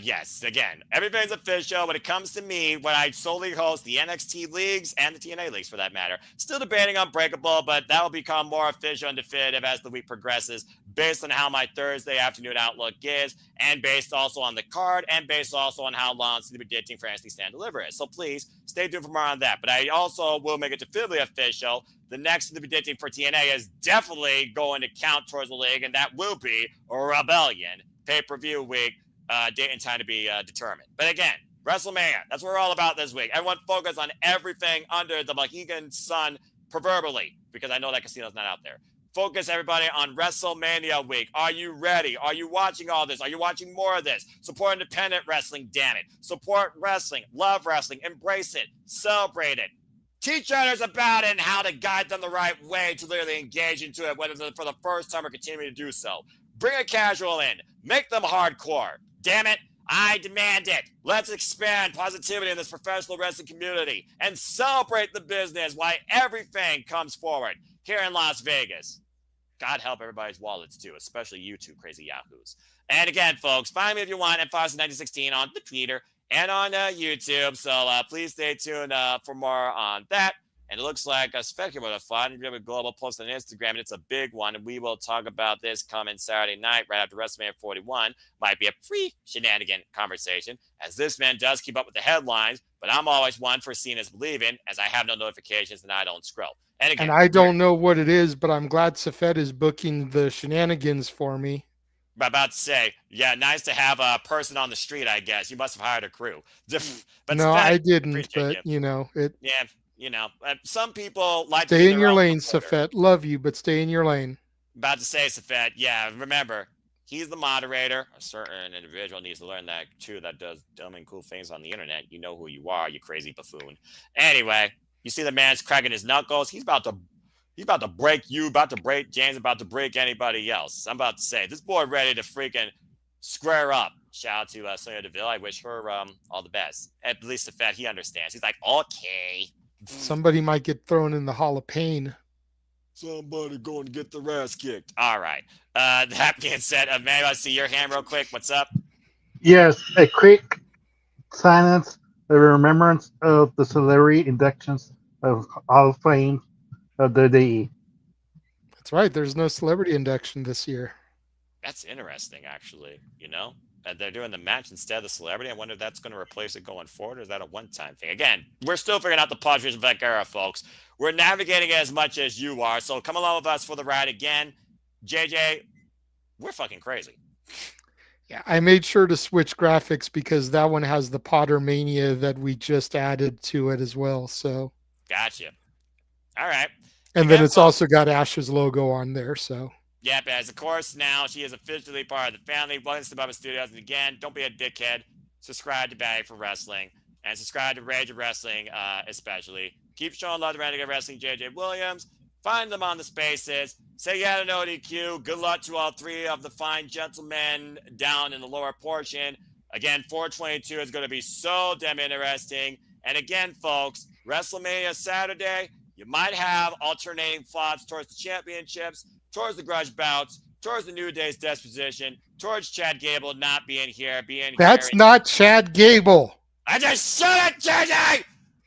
Yes, again, everything's official. When it comes to me, when I solely host the NXT leagues and the TNA leagues for that matter, still debating Unbreakable, but that will become more official and definitive as the week progresses, based on how my Thursday afternoon outlook is, and based also on the card, and based also on how long the predicting for NXT Stand Deliver is. So please stay tuned for more on that. But I also will make it definitively official. The next to the predicting for TNA is definitely going to count towards the league, and that will be Rebellion pay-per-view week. Date and time to be determined. But again, WrestleMania, that's what we're all about this week. Everyone focus on everything under the Mohegan sun, proverbially, because I know that casino's not out there. Focus, everybody, on WrestleMania week. Are you ready? Are you watching all this? Are you watching more of this? Support independent wrestling, damn it. Support wrestling. Love wrestling. Embrace it. Celebrate it. Teach others about it and how to guide them the right way to literally engage into it, whether for the first time or continuing to do so. Bring a casual in. Make them hardcore. Damn it, I demand it. Let's expand positivity in this professional wrestling community and celebrate the business while everything comes forward here in Las Vegas. God help everybody's wallets too, especially you two crazy yahoos. And again, folks, find me if you want at Fox1916 on the Twitter and on YouTube. So please stay tuned for more on that. And it looks like a speculative fun. We have a global post on Instagram, and it's a big one. And we will talk about this coming Saturday night, right after WrestleMania 41. Might be a free shenanigan conversation, as this man does keep up with the headlines. But I'm always one for seeing as believing, as I have no notifications and I don't scroll. And again, I don't know what it is, but I'm glad Safed is booking the shenanigans for me. I'm about to say, yeah, nice to have a person on the street, I guess. You must have hired a crew. But no, I didn't, but you know, it. Yeah. You know, some people like stay to in your lane, Safet. Love you, but stay in your lane. About to say, Safet, yeah, remember, he's the moderator. A certain individual needs to learn that, too, that does dumb and cool things on the internet. You know who you are, you crazy buffoon. Anyway, you see the man's cracking his knuckles. He's about to break you, about to break James, about to break anybody else. I'm about to say, this boy ready to freaking square up. Shout out to Sonya Deville. I wish her all the best. At least Safet, he understands. He's like, okay. Somebody might get thrown in the Hall of Pain. Somebody going to get their ass kicked. All right. That being said, Emmanuel, I see your hand real quick. What's up? Yes, a quick silence, a remembrance of the celebrity inductions of Hall of Fame of the DE. That's right. There's no celebrity induction this year. That's interesting, actually. You know? They're doing the match instead of the celebrity. I wonder if that's going to replace it going forward, or is that a one-time thing? Again, we're still figuring out the Padres and era, folks. We're navigating it as much as you are, so come along with us for the ride again. JJ, we're fucking crazy. Yeah, I made sure to switch graphics because that one has the Potter Mania that we just added to it as well. So gotcha. All right. And then it's also got Ash's logo on there, so. Yep, as of course now she is officially part of the family. Welcome to Bubba Studios. And again, don't be a dickhead. Subscribe to Bag for Wrestling. And subscribe to Rage of Wrestling, especially. Keep showing love to Renegade Wrestling, JJ Williams. Find them on the spaces. Say yeah to no DQ. Good luck to all three of the fine gentlemen down in the lower portion. Again, 422 is going to be so damn interesting. And again, folks, WrestleMania Saturday, you might have alternating thoughts towards the championships, towards the grudge bouts, towards the New Day's disposition, towards Chad Gable not being here, That's not Chad Gable. I just shut it, JJ!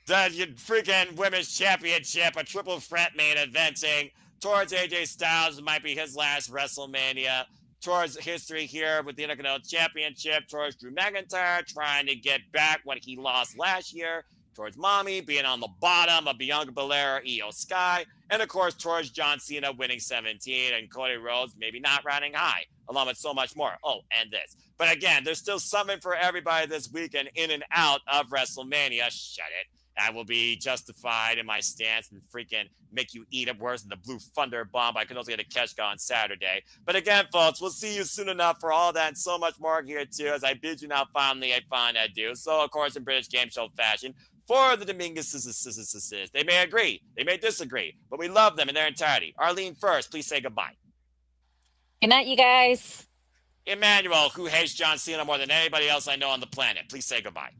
The freaking women's championship, a triple threat main eventing, towards AJ Styles, might be his last WrestleMania, towards history here with the Intercontinental Championship, towards Drew McIntyre trying to get back what he lost last year, towards Mami being on the bottom of Bianca Belair or Io Sky, and of course towards John Cena winning 17 and Cody Rhodes maybe not riding high, along with so much more. Oh, and this. But again, there's still something for everybody this weekend in and out of WrestleMania. Shut it. I will be justified in my stance and freaking make you eat it worse than the Blue Thunder Bomb. I can also get a Keshka on Saturday. But again, folks, we'll see you soon enough for all that and so much more here too. As I bid you now fondly, I find I do. So, of course, in British game show fashion, for the Dominguez, they may agree, they may disagree, but we love them in their entirety. Arlene first, please say goodbye. Good night, you guys. Emmanuel, who hates John Cena more than anybody else I know on the planet, please say goodbye.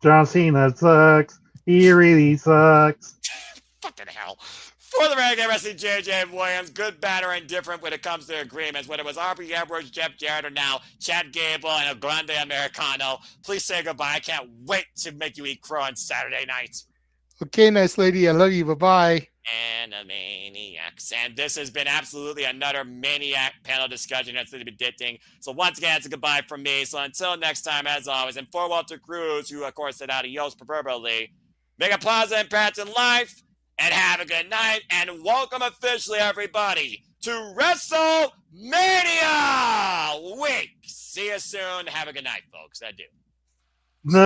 John Cena sucks. He really sucks. Fucking hell. For the Renegade Wrestling, JJ Williams, good, bad, or indifferent when it comes to agreements, whether it was RP Edwards, Jeff Jarrett, or now Chad Gable and a Grande Americano. Please say goodbye. I can't wait to make you eat crow on Saturday night. Okay, nice lady. I love you. Bye-bye. Animaniacs. And this has been absolutely another maniac panel discussion that's going to be dictating. So once again, it's a goodbye from me. So until next time, as always, and for Walter Cruz, who of course said adios proverbially, make a positive impact in life, and have a good night, and welcome officially everybody to WrestleMania week. See you soon. Have a good night, folks. I do.